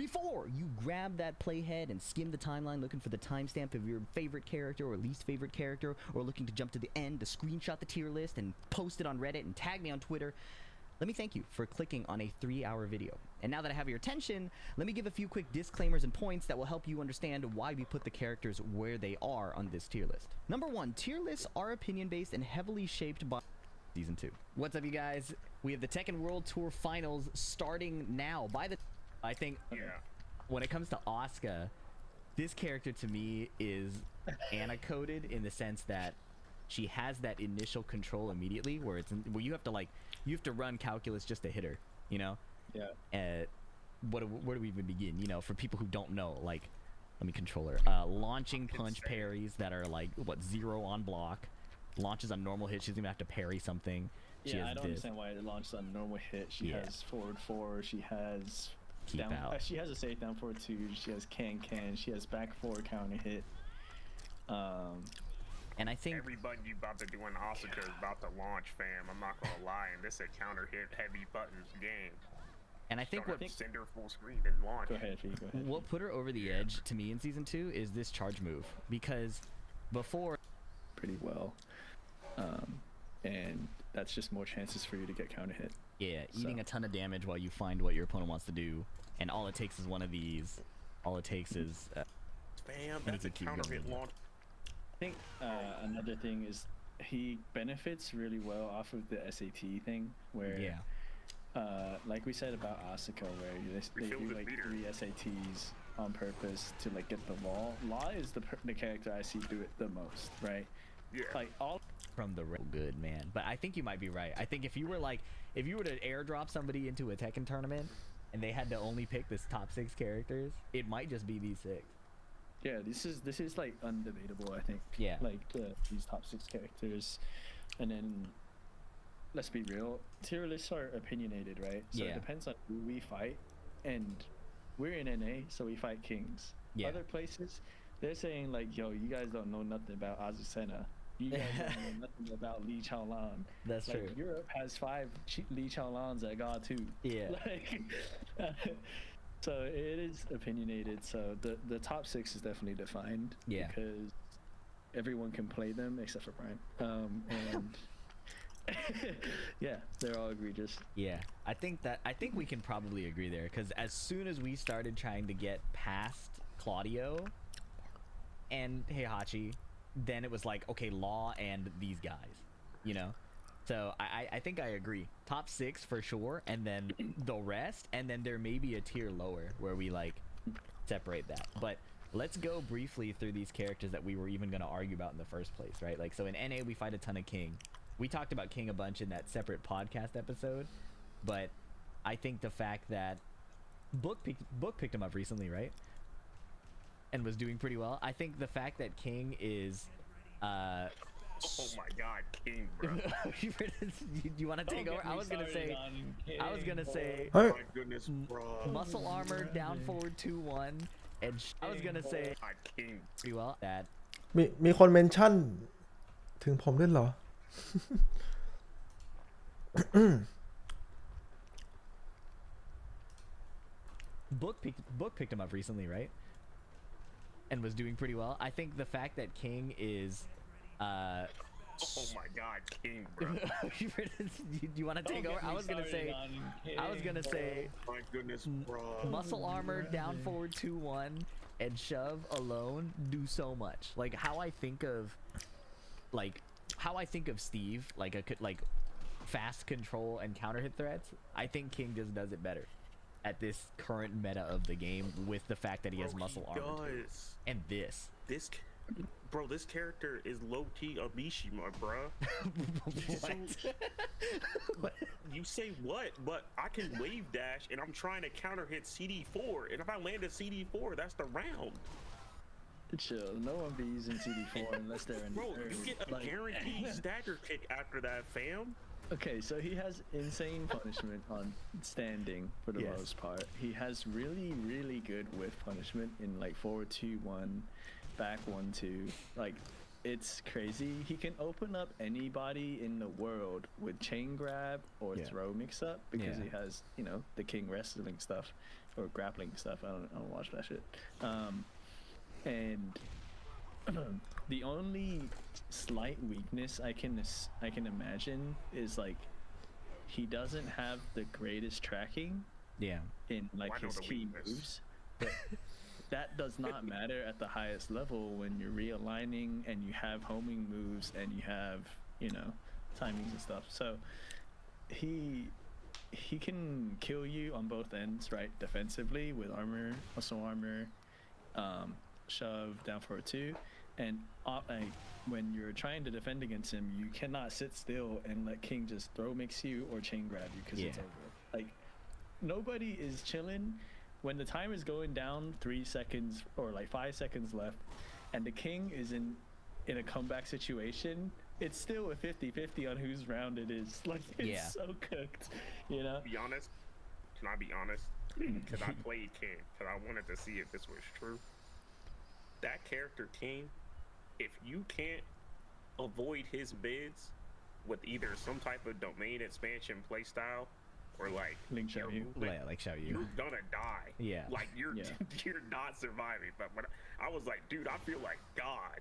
Before you grab that playhead and skim the timeline looking for the timestamp of your favorite character or least favorite character, or looking to jump to the end to screenshot the tier list and post it on Reddit and tag me on Twitter, let me thank you for clicking on a 3-hour video. And now that I have your attention, let me give a few quick disclaimers and points that will help you understand why we put the characters where they are on this tier list. Number 1, tier lists are opinion-based and heavily shaped by Season 2. What's up, you guys? We have the Tekken World Tour Finals starting now. I think when it comes to Asuka, this character to me is Anna-coded in the sense that she has that initial control immediately, where you have to run calculus just to hit her, you know? Yeah. Where do we even begin? You know, for people who don't know, like, let me control her. Launching punch parries that are like 0 on block, launches on normal hit. She doesn't even have to parry something. I don't understand why it launches on normal hit. She has forward 4. She has she has a safe down forward 2. She has can. She has back 4 counter hit. And I think every button you about to do in Asuka is about to launch, fam. I'm not gonna lie, and this is a counter hit heavy buttons game. And I think send her full screen and launch. Go ahead. What put her over the edge to me in Season 2 is this charge move, because before pretty well, and that's just more chances for you to get counter hit. Yeah, eating a ton of damage while you find what your opponent wants to do, and all it takes is one of these. All it takes is bam, that's a counter hit launch. I think another thing is he benefits really well off of the SAT thing, where like we said about Asuka, where they do like 3 SATs on purpose to like get the Law is the character I see do it the most, right? Yeah. Like all from the real good, man. But I think you might be right. I think if you were to airdrop somebody into a Tekken tournament and they had to only pick this top 6 characters, it might just be these 6. Yeah, this is like undebatable, I think. Yeah. Like these top 6 characters, and then let's be real, tier lists are opinionated, right? So it depends on who we fight, and we're in NA, so we fight kings. Yeah. Other places, they're saying like, yo, you guys don't know nothing about Azucena. You guys don't know nothing about Lee Chaolan. That's true. Europe has 5 Lee Chaolans at God 2. Yeah. Like, so it is opinionated. So the top 6 is definitely defined. Yeah. Because everyone can play them except for Brian. And yeah, they're all egregious. Yeah, I think we can probably agree there, because as soon as we started trying to get past Claudio and Heihachi, then it was like, okay, Law and these guys, you know? So I think I agree. Top 6 for sure, and then the rest, and then there may be a tier lower where we like separate that. But let's go briefly through these characters that we were even going to argue about in the first place, right? Like, so in NA we fight a ton of King. We talked about King a bunch in that separate podcast episode, but I think the fact that Book picked him up recently, right? And was doing pretty well. I think the fact that King is oh my god, King, bro. You want to take over? I was gonna say oh my goodness, bro. Muscle armor down forward 2-1, and I was gonna say King pretty well that มีคนเมนชั่นถึงผมด้วยเหรอ Book picked him up recently, right? And was doing pretty well. I think the fact that King is oh my god, King, bro. You want to take over? I was gonna say oh my goodness, bro. Muscle armor down forward 2-1 and shove alone do so much. Like how I think of Steve, like fast control and counter hit threats, I think King just does it better at this current meta of the game, with the fact that he has muscle armor too. And this character is low-key a Mishima, bro. What? You say what? But I can wave dash, and I'm trying to counter hit CD4, and if I land a CD4, that's the round. Chill. No one be using CD4 unless they're in. Bro, you get a guaranteed stagger kick after that, fam. Okay, so he has insane punishment on standing for the most part. He has really, really good whiff punishment in like forward 2-1, back 1-2. Like, it's crazy. He can open up anybody in the world with chain grab or throw mix up, because he has, you know, the King wrestling stuff. or grappling stuff. I don't watch that shit. And the only slight weakness I can imagine is like he doesn't have the greatest tracking. Yeah. In like his key moves, but that does not matter at the highest level when you're realigning and you have homing moves and you have, you know, timings and stuff. So he can kill you on both ends, right? Defensively with armor, muscle armor, shove, down forward 2, and like when you're trying to defend against him, you cannot sit still and let King just throw mix you or chain grab you because it's over. Like nobody is chilling when the time is going down 3 seconds or like 5 seconds left, and the King is in a comeback situation. It's still a 50-50 on whose round it is. Like it's so cooked, you know. Be honest. Can I be honest? Because I played King, because I wanted to see if this was true. That character King, if you can't avoid his bids with either some type of domain expansion playstyle or like Link Xiao Yu, like Xiao Yu, you're gonna die. Yeah, like you're not surviving. But when I was like, dude, I feel like God.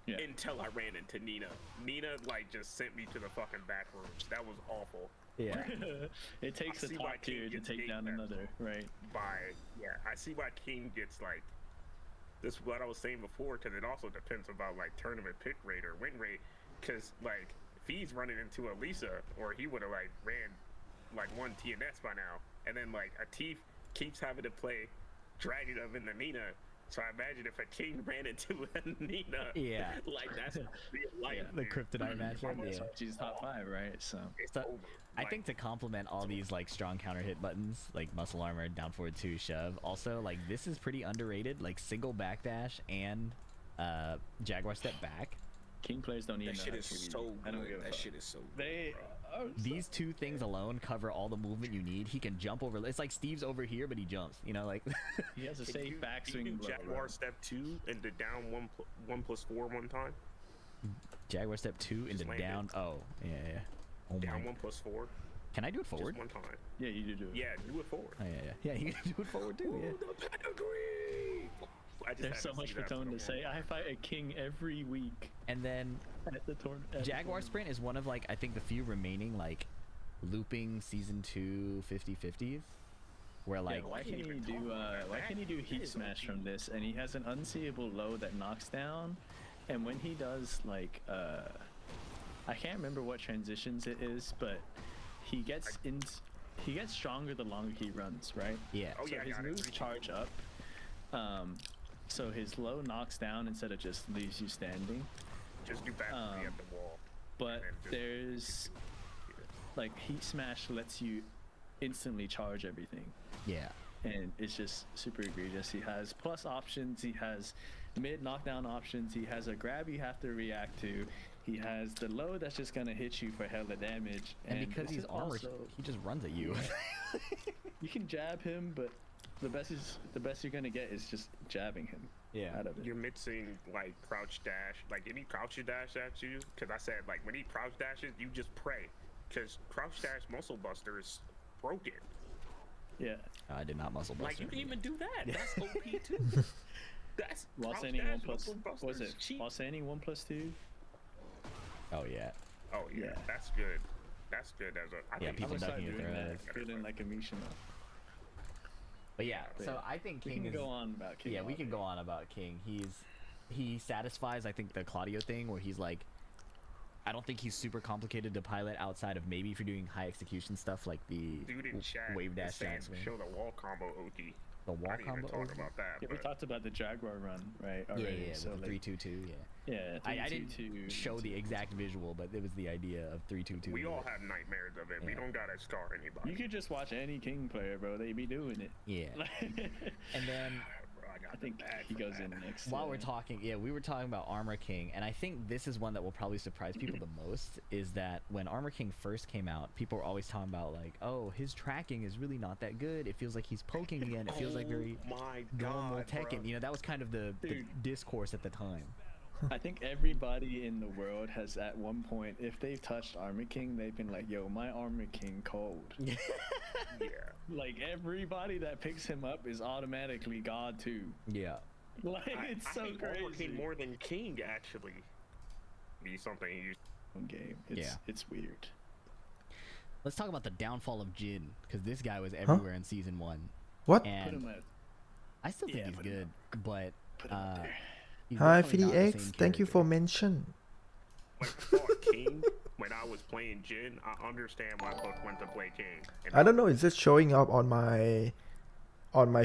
Yeah. Until I ran into Nina. Nina like just sent me to the fucking back rooms. That was awful. Yeah. It takes a top tier to take down another, right? I see why King gets like this is what I was saying before, because it also depends about like tournament pick rate or win rate. Because like if he's running into Elisa, or he would have like ran like one TNS by now, and then like a Teef keeps having to play Dragon of into Nina. So I imagine if a King ran into a Nina, like that's real life. The kryptonite matchup. Yeah, she's top 5, right? So I think to complement all these like strong counter hit buttons, like muscle armor, down forward 2, shove. Also, like this is pretty underrated. Like single backdash and Jaguar step back. King players don't even know. That shit is so good. That shit is so good. These 2 things alone cover all the movement you need. He can jump over. It's like Steve's over here, but he jumps. You know, like he has a safe backswing. Jaguar step 2 into down 1+4 one time. Jaguar step 2 into down. Oh yeah. Oh down 1+4. Can I do it forward? Just one time. Yeah, you do it. Yeah, do it forward. Oh, yeah. You can do it forward too. Yeah. The pedigree. There's so much for Tone to say. I fight a King every week. And then at the Jaguar Sprint is one of like I think the few remaining like looping season 2 50/50s where like why can't he do heat smash from this, and he has an unseeable low that knocks down, and when he does like I can't remember what transitions it is, but he gets stronger the longer he runs, right? Yeah. So his moves charge up. So his low knocks down instead of just leaves you standing. Just do back at the wall. But there's like heat smash lets you instantly charge everything. Yeah. And it's just super egregious. He has plus options. He has mid knockdown options. He has a grab you have to react to. He has the low that's just gonna hit you for hella damage. And because he's armored, he just runs at you. You can jab him, but the best you're gonna get is just jabbing him. Yeah. Out of it. You're mixing like crouch dash, like any crouch dash at you, because I said like when he crouch dashes, you just pray, because crouch dash muscle buster is broken. Yeah. I did not muscle buster. Like you can even do that. That's OP too. That's while standing 1+. What was it? While standing 1+2. Oh yeah. Oh yeah. That's good. That's good as a. I think people ducking it there. Feeling like a Mishima. But yeah, so I think King we can go on about King. Yeah, we can go on about King. He satisfies I think the Claudio thing where he's like, I don't think he's super complicated to pilot outside of maybe if you're doing high execution stuff like the wave dash jack swing. Show the wall combo OT. The wall combo. Talk about that. Yeah, we talked about the Jaguar run, right? Already. Yeah, so like, 3-2-2. Yeah, I didn't show the exact visual, but it was the idea of 3-2-2. We all have nightmares of it. Yeah. We don't gotta scar anybody. You could just watch any King player, bro. They be doing it. Yeah. And then I think he goes in next. While we're talking, we were talking about Armor King, and I think this is one that will probably surprise people the most, is that when Armor King first came out, people were always talking about like, oh, his tracking is really not that good. It feels like he's poking again. It feels like very normal Tekken. Bro. You know, that was kind of the discourse at the time. I think everybody in the world has at one point, if they've touched Armor King, they've been like, yo, my Armor King cold. Yeah. Like everybody that picks him up is automatically God too. Yeah. Like it's so crazy. Armor King more than King actually be something you game. It's weird. Let's talk about the downfall of Jin, because this guy was everywhere in season 1. What? And I still think he's good, but he's Hi, definitely not the FDX. same Thank you character. for mention. when I saw King when I was playing Jin, I understand why folks went to play King. And I don't know. Is it showing up on my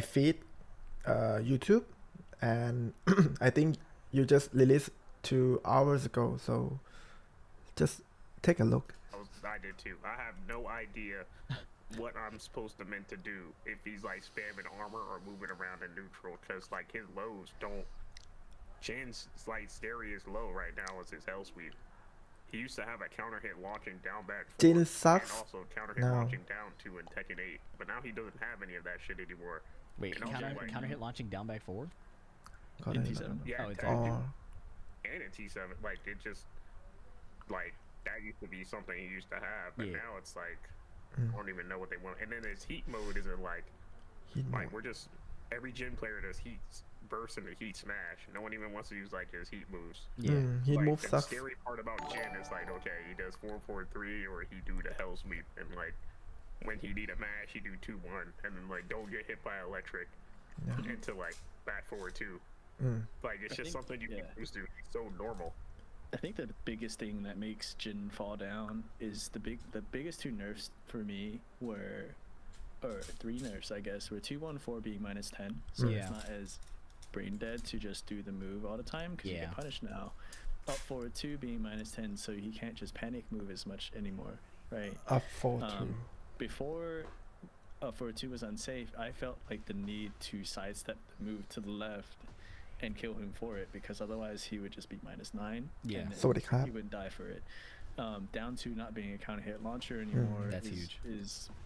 feed, YouTube, and I think you just released 2 hours ago. So just take a look. I did too. I have no idea what I'm supposed to meant to do if he's like spamming armor or moving around in neutral, because like his lows don't. Jin's like scariest low right now is his hell sweep. He used to have a counter hit launching down back Jin forward, sucks. and also counter hit launching down 2 in Tekken 8, but now he doesn't have any of that shit anymore. Wait, And also, like, counter hit launching down back forward? Got In it. T7. Yeah, Oh, it's Oh, and in T7, like it just like that used to be something he used to have, but Yeah. now it's like I don't even know what they want. And then his heat mode isn't like heat like mode. we're just every Jin player does heat burst into heat smash. No one even wants to use like his heat moves. Yeah. Heat Like, move the sucks. scary part about Jin is like, okay, he does 4-4-3 or he do the hell sweep, and like when he need a mash, he do 2-1, and then like don't get hit by electric into like back forward 2. Like it's just something you get used to. It's so normal. I think the biggest thing that makes Jin fall down is the biggest 2 nerfs for me were, or 3 nerfs I guess, were 2-1-4 being -10, so Yeah. it's not as brain dead to just do the move all the time because you get punished now. Up forward 2 being -10, so he can't just panic move as much anymore, right? Up 4-2. Before up forward 2 was unsafe, I felt like the need to sidestep the move to the left and kill him for it, because otherwise he would just be -9. Yeah. and So then he would die for it. Down to not being a counter hit launcher anymore. That's huge.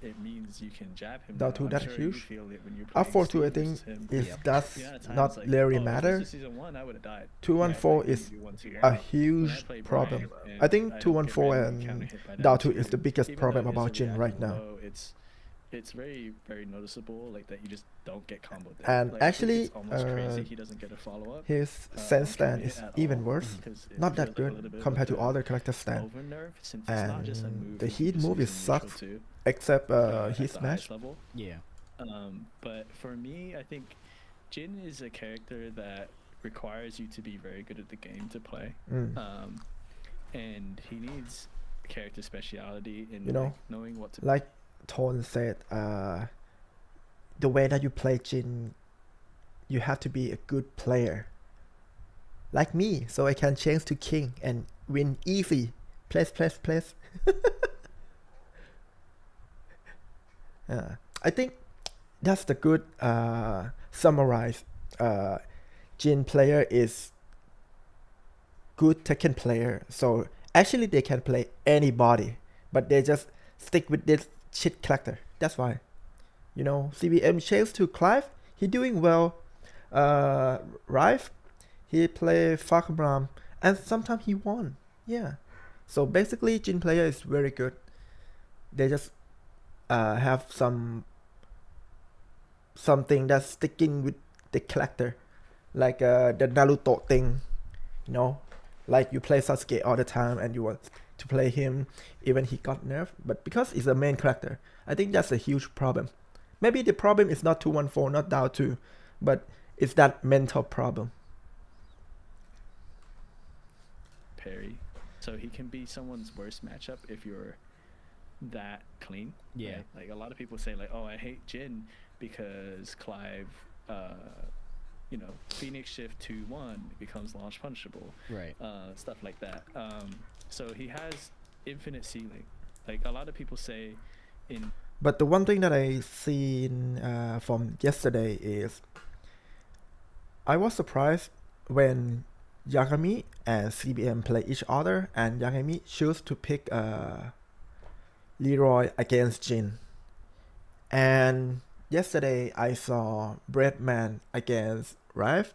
It means you can jab him. Down now. to I'm that sure huge. You feel it when you're Up playing 4-2 I Steve think versus him. is does Yeah, at times, not like, really if this matter. was season 1, I would have died. 2-1-4 Right, is you 1-2. a When I huge play problem. Brian I think and I don't get 2-1-4 randomly counter and hit by down 2 2, is the biggest even problem though it is about a Jin right reactive now. low, it's very, very noticeable, like that you just don't get comboed there. And Like, I think actually, it's almost crazy he doesn't get a follow-up. His sense stand is even worse. Because it Not that feels like a little good bit compared of to a other character stand. over nerf, since it's not just a And move the you heat just move use is in neutral sucks, too, except at heat the smash. highest level. Yeah. But for me, I think Jin is a character that requires you to be very good at the game to play. And he needs character speciality in know, like, knowing what to Like Tone said, the way that you play Jin, you have to be a good player. Like me, so I can change to King and win easy. Place. I think that's the good summarize. Jin player is good Tekken player, so actually they can play anybody, but they just stick with this shit character. That's why, you know, CBM chase to Clive, he doing well. Rife, he play Falcon, and sometimes he won. Yeah, so basically Jin player is very good. They just have something that's sticking with the character, like the Naruto thing, you know, like you play Sasuke all the time and you want to play him even he got nerfed, but because it's a main character, I think that's a huge problem. Maybe the problem is not 2-1-4, not down 2, but it's that mental problem. parry. So he can be someone's worst matchup if you're that clean. Yeah. Right? Like a lot of people say like, oh, I hate Jin because Clive, you know, Phoenix Shift 2-1 becomes launch punishable. Right. Stuff like that. So he has infinite ceiling. Like a lot of people say in... But the one thing that I seen from yesterday is I was surprised when Yagami and CBM play each other and Yagami chose to pick Leroy against Jin. And yesterday I saw Breadman against Rife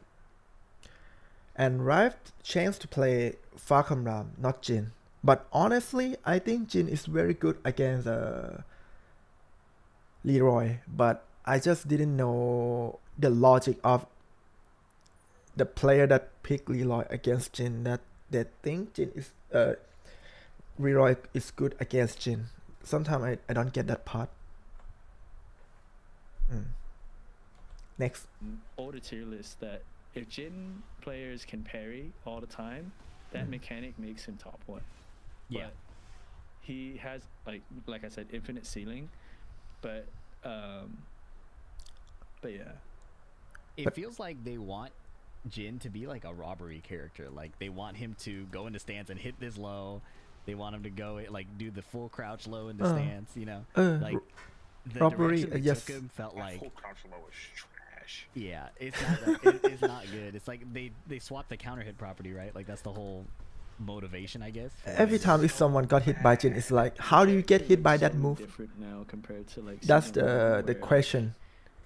and Rive chance to play Falcon Ram, not Jin. But honestly, I think Jin is very good against Leroy. But I just didn't know the logic of the player that picked Leroy against Jin. That they think Jin is Leroy is good against Jin. Sometimes I don't get that part. Next. All the tier lists that if Jin players can parry all the time, that mechanic makes him top 1. Yeah. But he has like I said, infinite ceiling, but yeah. It feels like they want Jin to be like a robbery character. Like they want him to go into stance and hit this low. They want him to go like do the full crouch low into stance. You know, like the robbery. direction they Yes. took him felt like. Full crouch low is trash. Yeah, it's not. It's not good. It's like they swapped the counter hit property, right? Like that's the whole motivation, I guess. Every time if someone got hit by Jin, it's like, how do you get hit by that move? Different now compared to like. That's season 1 the where, question.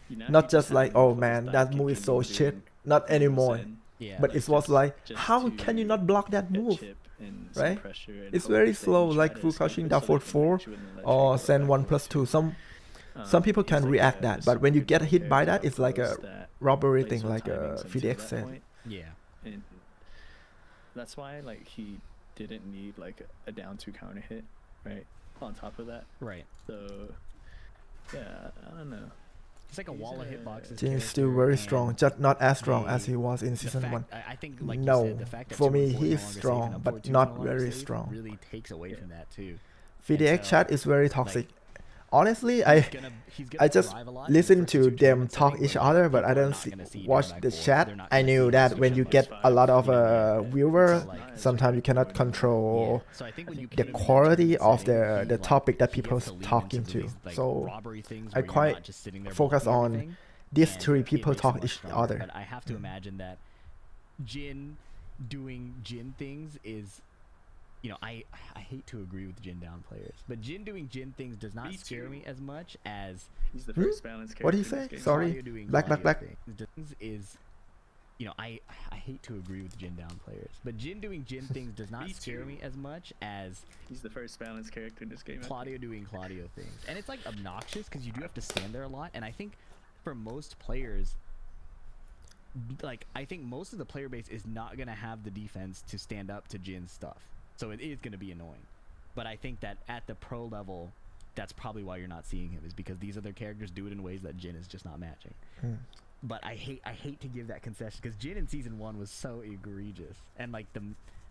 you Not just have like, to oh focus man, on that kick move is and so doing shit. Not anymore. Yeah. But it was like, how just can you to not block that get move? chip and some Right? pressure and It's hope very that you slow, try like to full escape crouching it down so for they can 4 let you in and let or you go send back 1 forward plus 2. too. Some people He's can like react a that, but when you super get good hit by player that, it's like a up close that robbery plays thing, with like timings until FDX that said. point. Yeah. And that's why like he didn't need like a down 2 counter hit, right? On top of that. Right. So yeah, I don't know. It's like a wall of hitboxes. Jin is still very strong, just not as strong as he was in The season fact, 1. I think, like No, you said, the fact that for 2 me, and 4 he no is longer safe strong, and but 4-2 is not no longer very safe strong. really takes away from that too. VDX so, chat is very toxic. Honestly, He's I gonna just thrive a lot in listen the first to 2 them tournaments, I talk think, each where other, but I people are don't not gonna see watch Direct the 4. chat. They're not I gonna knew see that Switch when you Up get Plus a lot of 5, viewer, so, like, sometimes you cannot control So I think when you the put him in that quality tournament of setting, the he, topic that he people gets to lean talking into to. these, like, So robbery things I where you're quite not just sitting there focus blocking on everything, these and 3 it people makes him talk much each stronger. other. But I have to imagine that Jin doing Jin things is, you know, I hate to agree with Jin down players, but Jin doing Jin things does not scare me as much as He's the first balanced character. What did he in this say? game. Sorry. Claudio doing Black. things is, you know, I hate to agree with Jin down players, but Jin doing Jin things does not scare me as much as He's the first balanced character in this game. I Claudio doing Claudio things. And it's like obnoxious because you do have to stand there a lot, and I think for most players, like, I think most of the player base is not going to have the defense to stand up to Jin's stuff. So it is going to be annoying. But I think that at the pro level, that's probably why you're not seeing him, is because these other characters do it in ways that Jin is just not matching. But I hate to give that concession because Jin in season 1 was so egregious, and like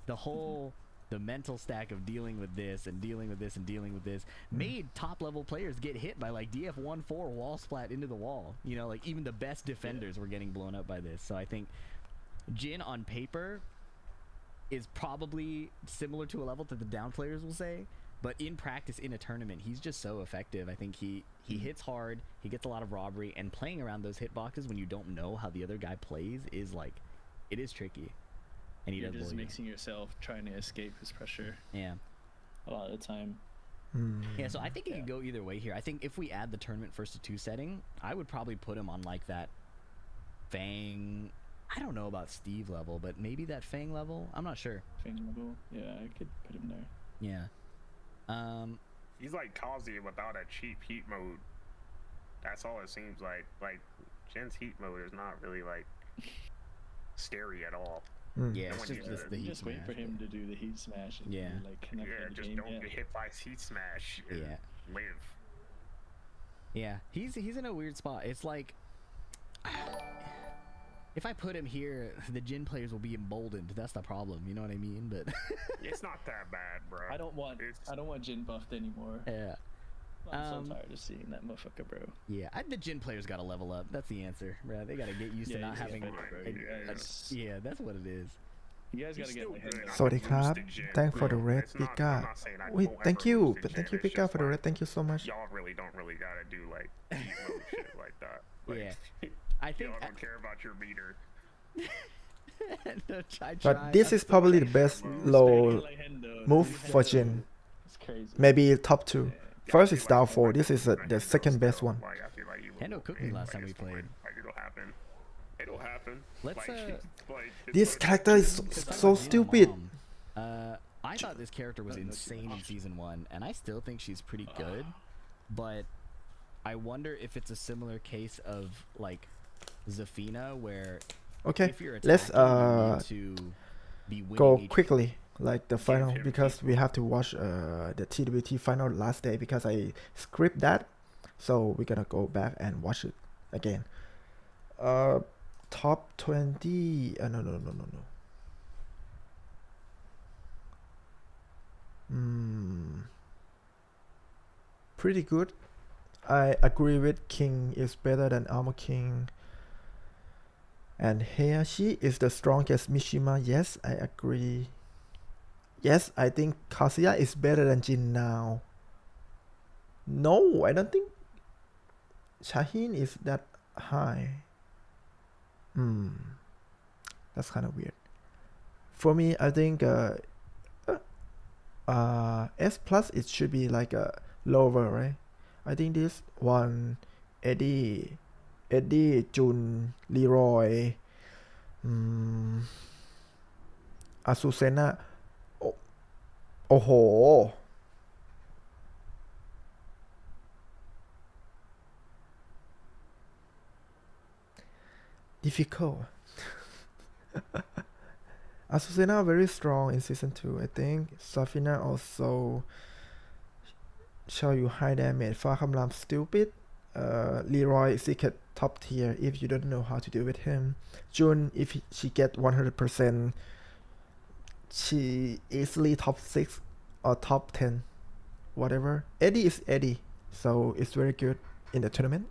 the whole the mental stack of dealing with this and dealing with this and dealing with this made top level players get hit by like DF1-4 wall splat into the wall. You know, like even the best defenders were getting blown up by this. So I think Jin on paper is probably similar to a level that the down players will say, but in practice in a tournament he's just so effective. I think he hits hard, he gets a lot of robbery, and playing around those hitboxes when you don't know how the other guy plays is like, it is tricky. And You're just mixing yourself trying to escape his pressure. Yeah. A lot of the time. Yeah, so I think it could go either way here. I think if we add the tournament 1st to 2 setting, I would probably put him on like that Fang. I don't know about Steve level, but maybe that Fang level. I'm not sure. Fang level? Yeah, I could put him there. Yeah. He's like Kazuya without a cheap heat mode. That's all it seems like. Like, Jin's heat mode is not really like scary at all. Yeah, No it's one just uses the it. heat Just wait for smash, him to do the heat smash. And Yeah. Like, connect Yeah, to the just game. don't get hit by heat smash. And Yeah. live. Yeah, he's in a weird spot. It's like, if I put him here, the Jin players will be emboldened. That's the problem. You know what I mean? But It's not that bad, bro. I don't want Jin buffed anymore. yeah. I'm so tired of seeing that motherfucker, bro. Yeah, the Jin players gotta level up. That's the answer, bro. They gotta get used to not having. Yeah, that's what it is. You guys gotta get my head. Sawasdee krab. Thanks for the red Pika. Wait, thank you. Thank you, Pika, for the red. Thank you so much. Y'all really don't gotta do like heat mode shit like that. Like, Yeah. I think y'all don't care about your meter. No, I But tried. this is probably the best low move for Jin. It's crazy. Maybe top 2. First is down 4. This is the second best one. Like, I feel like he will Hendo cooked me last time we played. Like, it'll happen. It'll happen. Let's This character is so stupid. I thought this character was insane in season 1, and I still think she's pretty good, but I wonder if it's a similar case of like Zafina, where Okay, if you're let's attacking, you need to be winning go each quickly like the final because we have to watch the TWT final last day because I script that, so we're gonna go back and watch it again. Top 20. No. Pretty good. I agree with King is better than Armor King. And Heihachi is the strongest Mishima. Yes, I agree. Yes, I think Kazuya is better than Jin now. No, I don't think Shaheen is that high. That's kind of weird. For me, I think S plus it should be like a lower, right? I think this one, Eddie, Jun, Leroy, Azucena. Oh ho. Difficult. Azucena very strong in season 2, I think. Safina also show you high damage. Far Kamlam stupid. Leroy secret top tier if you don't know how to deal with him. Jun, if she get 100%, she easily top 6 or top 10, whatever. Eddie is Eddie, so it's very good in the tournament.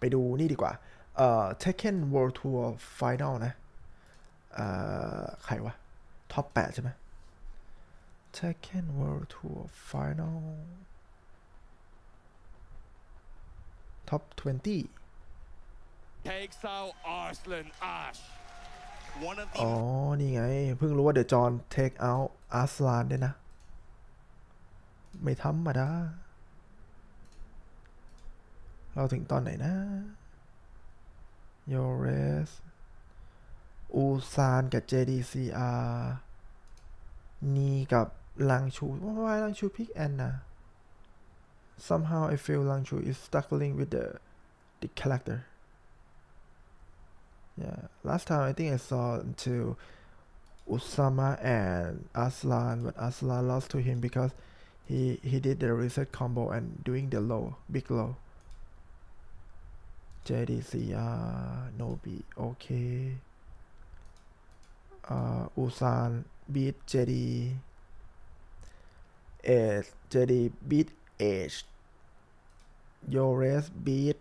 ไปดูนี่ดีกว่าTekken World Tour Final นะใครวะท็อป 8 ใช่ไหม Tekken World Tour Final Top 20 takes out Arslan Ash. One of the อ๋อ นี่ไง เพิ่งรู้ว่าเดี๋ยวจอห์น take out Arslan ด้วยนะ ไม่ธรรมดาเราถึงตอนไหนนะ Yores อูซานกับ JDCR นี่กับลังชูว่าลังชูพิกแอนนะ somehow I feel ลังชู is struggling with the character. Yeah, last time I think I saw until Usama and Aslan, but Aslan lost to him because he did the reset combo and doing the low, big low. JDCR, Nobi, okay. Usan beat JD. JD beat Edge. Yores beat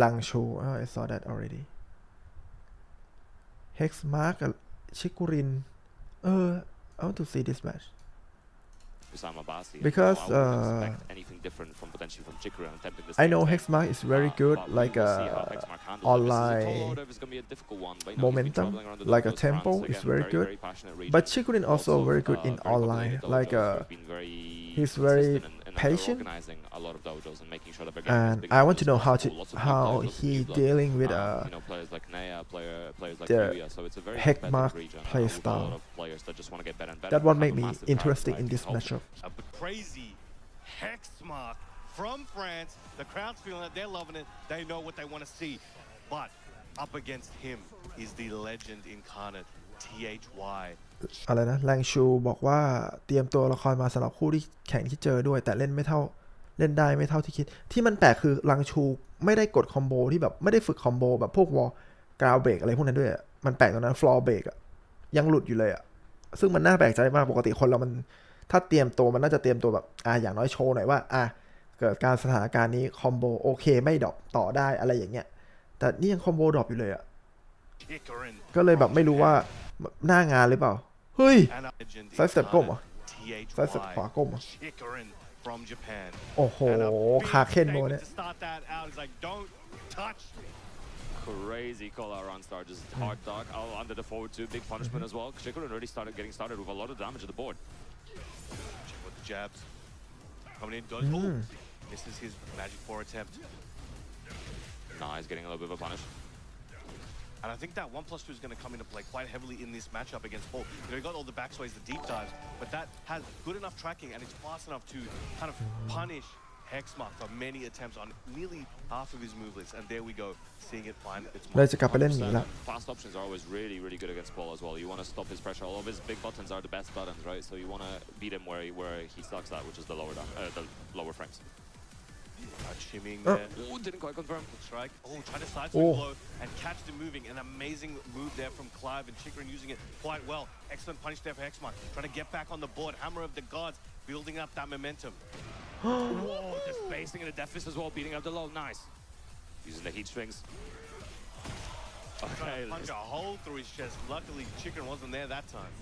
Langshu. I saw that already. Hexmark and Chikurin. I want to see this match. Because I know Hexmark is very good, like online momentum, like a tempo is very good. But Chikurin also very good in online, like he's very patient, and I want to know how he dealing with the Hexmark play style. That one make me interesting in this matchup. A crazy Hexmark from France. The crowd's feeling it. They're loving it. They know what they want to see. But up against him is the legend incarnate, THY. อะไรนะแรงชูบอกว่าเตรียมตัวละครมาสำหรับคู่ที่แข่งที่เจอด้วยแต่เล่นได้ไม่เท่าที่คิดที่มันแปลกคือลังชูไม่ได้กดคอมโบที่แบบไม่ได้ฝึกคอมโบแบบพวกวอลกราวเบรกอะไรพวกนั้นด้วยมันแปลกตรงนั้นฟลอร์เบรกยังหลุดอยู่เลยซึ่งมันน่าแปลกใจมากปกติคนเรามันถ้าเตรียมตัวมันน่าจะเตรียมตัวแบบอย่างน้อยโชว์หน่อยว่าเกิดการสถานการณ์นี้คอมโบโอเคไม่ดรอปต่อได้อะไรอย่างเงี้ยแต่นี่ยังคอมโบดรอปอยู่เลยก็เลยแบบไม่รู้ว่าหน้างานหรือเปล่าเฮ้ยไซส์สเต็ปก้มเหรอไซส์สเต็ปขวาก้มเหรอโอ้โหคาเคนโมเนี่ย Crazy call out on star, just hard dog under the forward two, big punishment as well. Chikurin already getting started with a lot of damage at the board. Check with the jabs. Coming in, dodge. Oh, this is his Magic 4 attempt. Nah, he's getting a little bit of a punish. And I think that 1+2 is going to come into play quite heavily in this matchup against Paul. You know, he got all the backsways, the deep dives, but that has good enough tracking and it's fast enough to kind of punish Hexmark for many attempts on nearly half of his movelets. And there we go, seeing it find its เลยจะกลับไปเล่นหมีละ Fast options are always really, really good against Paul as well. You want to stop his pressure. All of his big buttons are the best buttons, right? So you want to beat him where he sucks at, which is the lower frames. Shimmying there. Oh, didn't quite confirm. Strike. Oh, trying to side swing blow and catch the moving. An amazing move there from Clive and Chikrin using it quite well. Excellent punish there for Hexmark. Trying to get back on the board. Hammer of the Gods building up that momentum. Whoa, just spacing in the death fist as well, beating up the low. Nice. Using the heat strings. Trying to punch a hole through his chest. Luckily, Chikrin wasn't there that time.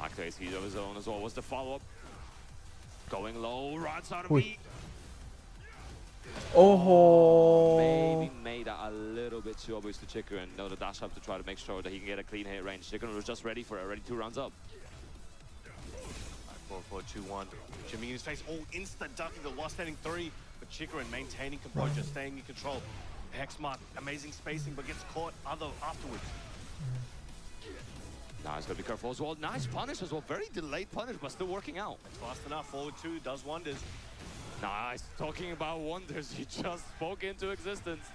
Activates heat of his own as well. What's the follow-up? Going low, right side of me. Oh, Maybe made that a little bit too obvious to Chikrin. No, the dash up to try to make sure that he can get a clean hit range. Chikrin was just ready for it, already 2 rounds up. 4-4-2-1. Jimmy in his face. Oh, instant ducking the lost standing 3. But Chikrin maintaining composure, staying in control. Hexmark, amazing spacing, but gets caught afterwards. Nice, gotta be careful as well. Nice punish as well. Very delayed punish, but still working out. It's fast enough. Forward 2 does wonders. Nice. Talking about wonders, he just spoke into existence.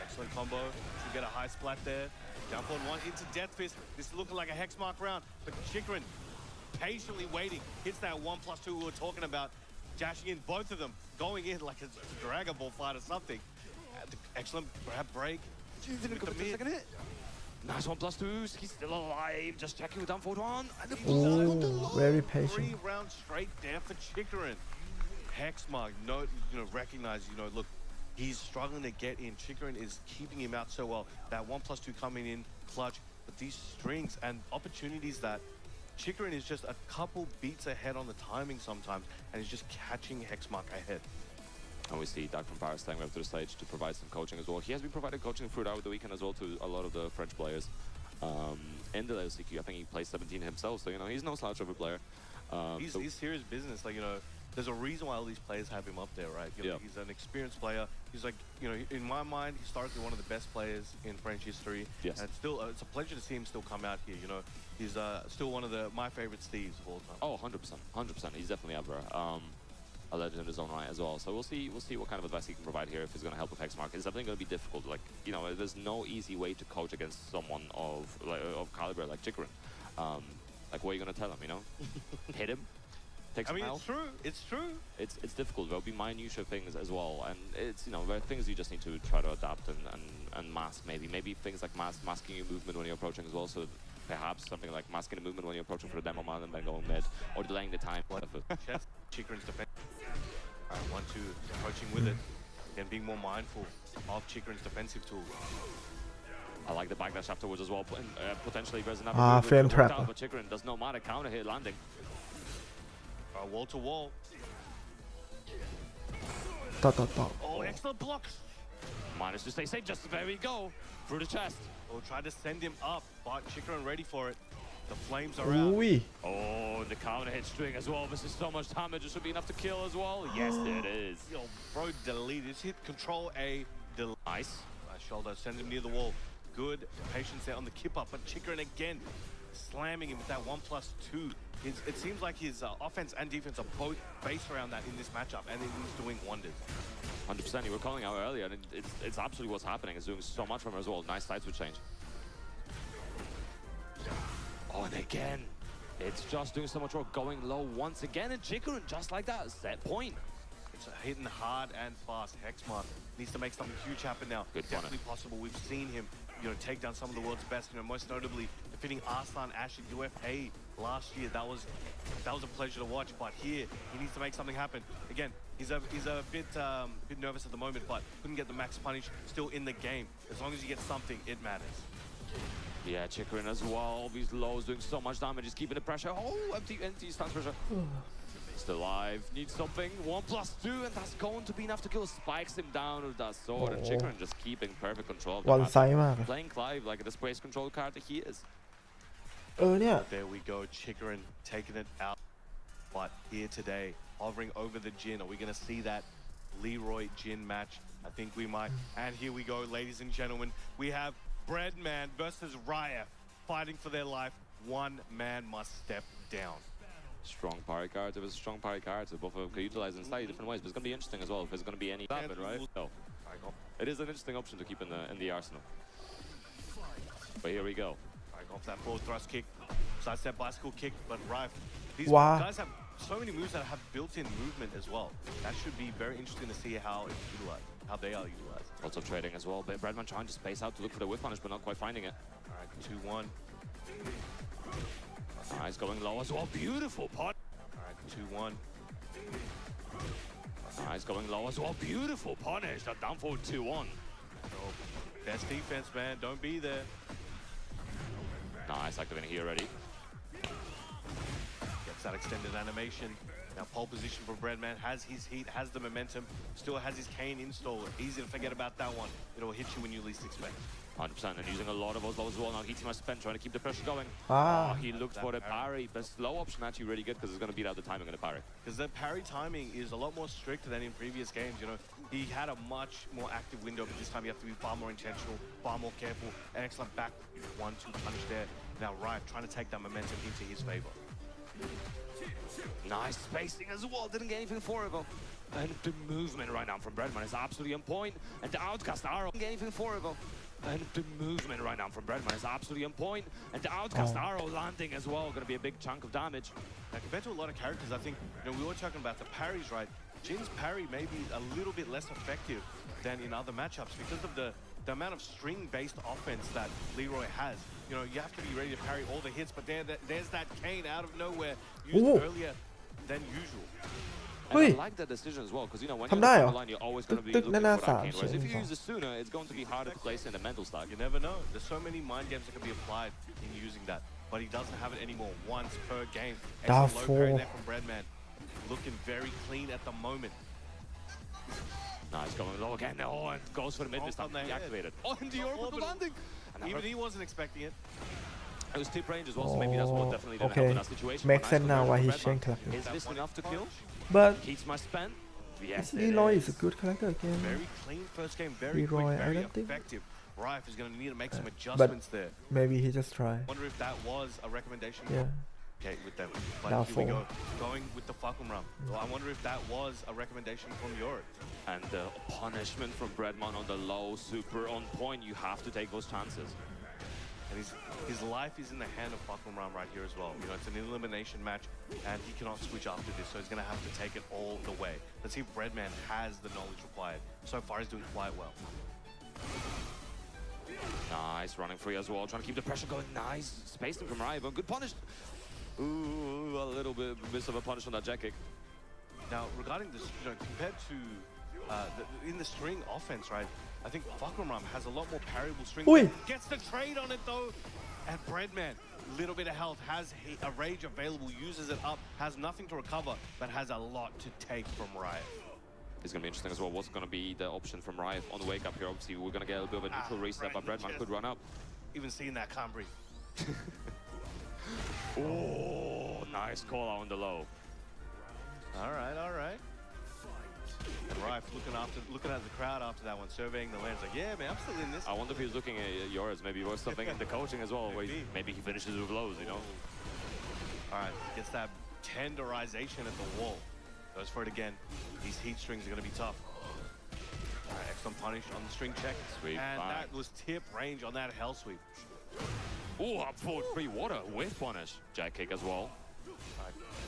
Excellent combo. Should get a high splat there. Jump on 1 into Death Fist. This is looking like a Hexmark round, but Chikrin patiently waiting. Hits that 1+2 we were talking about. Dashing in, both of them going in like a Dragon Ball fight or something. Excellent grab break. He didn't commit the second hit. Nice 1+2s. He's still alive. Just checking with down forward 1. Ooh, very patient. 3 rounds straight there for Chikrin. Hexmark, recognize, look, he's struggling to get in. Chikrin is keeping him out so well. That 1+2 coming in clutch, but these strings and opportunities that Chikrin is just a couple beats ahead on the timing sometimes, and he's just catching Hexmark ahead. And we see Doug from Paris staying up to the stage to provide some coaching as well. He has been providing coaching throughout the weekend as well to a lot of the French players. In the LCQ, I think he plays 17 himself, so he's no slouch of a player. He's serious business. Like, there's a reason why all these players have him up there, right? He's an experienced player. He's like, in my mind, historically one of the best players in French history. Yes. And it's a pleasure to see him still come out here. He's still one of my favorite Steves of all time. Oh, 100%, 100%. He's definitely up there. A legend in his own right as well. So we'll see what kind of advice he can provide here, if he's going to help with Hexmark. It's definitely going to be difficult. Like, there's no easy way to coach against someone of caliber like Chikrin. Like, what are you going to tell him? Hit him. Take some health. It's true. It's true. It's difficult. There'll be minutiae things as well, and it's there are things you just need to try to adapt and mask. Maybe things like masking your movement when you're approaching as well. So perhaps something like masking the movement when you're approaching for the demo mount and then going mid, or delaying the time. Chikrin's defense. 1-2 approaching with it and being more mindful of Chikrin's defensive tools. I like the backdash afterwards as well. Potentially there's another frame trap. But Chikrin does not matter. Counter hit landing. Wall to wall. ต่อ Oh, excellent blocks. Managed to stay safe. Just there we go. Through the chest. Oh, tried to send him up, but Chikrin ready for it. The flames are อุ้ out. ย Oh, the counter hit string as well. This is so much damage. It should be enough to kill as well. Yes, it is. Yo, bro, delete. Just hit Control A. Nice. Shoulder, send him near the wall. Good patience there on the kip up, but Chikrin again slamming him with that 1+2. It seems like his offense and defense are both based around that in this matchup, and he's doing wonders. 100%. You were calling out earlier, and it's absolutely what's happening. It's doing so much from her as well. Nice side switch change. Oh, and again, it's just doing so much work, going low once again, and Chikrin just like that, set point. It's hitting hard and fast. Hexmark needs to make something huge happen now. Good Definitely possible. We've seen him, take down some of the world's best. Most notably defeating Arslan Ash at UFA last year. That was a pleasure to watch. But here, he needs to make something happen. Again, he's a bit nervous at the moment, but couldn't get the max punish. Still in the game. As long as you get something, it matters. Yeah, Chikrin as well. These lows doing so much damage. He's keeping the pressure. Oh, empty stance pressure. Still alive. Needs something. 1+2, and that's going to be enough to kill. Spikes him down with that sword. And Chikrin just keeping perfect control of the วันไซด์มาก Playing Clive like the space control card that he is. เนี่ย There we go. Chikrin taking it out. But here today, hovering over the Jin, are we going to see that Leroy Jin match? I think we might. And here we go, ladies and gentlemen. We have Breadman versus Riot fighting for their life. One man must step down. Strong parry cards. It was a strong parry cards. So both of them could utilize in slightly different ways, but it's going to be interesting as well if there's going to be any rapid, right? No. It is an interesting option to keep in the arsenal. But here we go. Off that forward thrust kick, sidestep bicycle kick, but Rife, these Wow. guys have so many moves that have built-in movement as well. That should be very interesting to see how it's utilized, how they are utilized. Lots of trading as well, but Breadman trying to space out to look for the whip punish, but not quite finding it. All right, 2-1. Nice, going low as well. Beautiful pot. All right, 2-1. Nice, going low as well. Beautiful punish. That down forward 2-1. Oh, best defense, man. Don't be there. Nice, activating here already. Gets that extended animation. Now pole position for Breadman, has his heat, has the momentum, still has his cane installed. Easy to forget about that one. It'll hit you when you least expect. 100%, and using a lot of those lows as well. Now Heaty must spend trying to keep the pressure going. Ah. Oh, he looked for the parry. The slow option actually really good because it's going to beat out the timing of the parry. Because the parry timing is a lot more strict than in previous games. You know, he had a much more active window, but this time you have to be far more intentional, far more careful. An excellent back 1-2 punch there. Now Rife trying to take that momentum into his favor. Nice spacing as well. Didn't get anything for it, though. And the movement right now from Breadman is absolutely on point. And the outcast arrow didn't get anything for it, though. And the movement right now from Breadman is absolutely on point. And the outcast arrow landing as well. Going to be a big chunk of damage. Now, compared to a lot of characters, I think, you know, we were talking about the parries, right? Jin's parry may be a little bit less effective than in other matchups because of the amount of string-based offense that Leroy has. You know, you have to be ready to parry all the hits, but there's that cane out of nowhere used earlier than usual. And I like that decision as well, because you know when you're on the line, you're always going to be looking for that cane. Whereas if you use it sooner, it's going to be harder to place in the mental stack. You never know. There's so many mind games that can be applied in using that, but he doesn't have it anymore. Once per game. Excellent low parry there from Breadman. Looking very clean at the moment. Nice, going low again. Oh, and goes for the mid this time. Deactivated. Oh, and the orbital landing. Even he wasn't expecting it. It was tip range as well, so maybe that's what definitely didn't help in that situation. Makes sense now why he's chain collecting. Is this enough to kill? But Keats must spend. Yes, Leroy is a good collector again. Very clean first game, very quick, very effective. Rife is going to need to make some adjustments there. Maybe he just try. Wonder if that was a recommendation. Yeah. Okay, with them. But here we go. Going with the Falcon Ram. Well, I wonder if that was a recommendation from Yorick. And the punishment from Breadman on the low, super on point. You have to take those chances. And his life is in the hand of Falcon Ram right here as well. You know, it's an elimination match, and he cannot switch after this, so he's going to have to take it all the way. Let's see if Breadman has the knowledge required. So far, he's doing quite well. Nice, running free as well, trying to keep the pressure going. Nice spacing from Rival. Good punish. Ooh, a little bit miss of a punish on that jack kick. Now, regarding this, you know, compared to in the string offense, right? I think Falcon Ram has a lot more parryable string. Gets the trade on it though, and Breadman, little bit of health, has a rage available, uses it up, has nothing to recover, but has a lot to take from Riot. It's going to be interesting as well. What's going to be the option from Riot on the wake up here? Obviously, we're going to get a bit of a neutral reset, but Breadman could run up. Even seeing that, can't breathe. Oh, nice call out on the low. All right, all right. And Rife looking at the crowd after that one, surveying the lands, like, yeah, man, I'm still in this. I wonder if he's looking at yours. Maybe it was something in the coaching as well, where maybe he finishes with lows, you know? All right, gets that tenderization at the wall. Goes for it again. These heat strings are going to be tough. All right, excellent punish on the string check. Sweep. And that was tip range on that hell sweep. Oh, up forward free water with punish. Jack kick as well.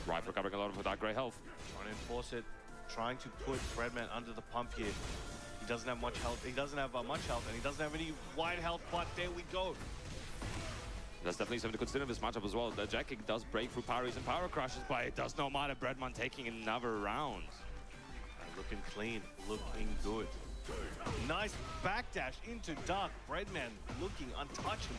Rife recovering a lot of that great health. Trying to enforce it. Trying to put Breadman under the pump here. He doesn't have much health. He doesn't have much health, and he doesn't have any wide health, but there we go. That's definitely something to consider in this matchup as well. The jack kick does break through parries and power crashes, but it does not matter. Breadman taking another round. Looking clean, looking good. Nice backdash into Dark. Breadman looking untouchable.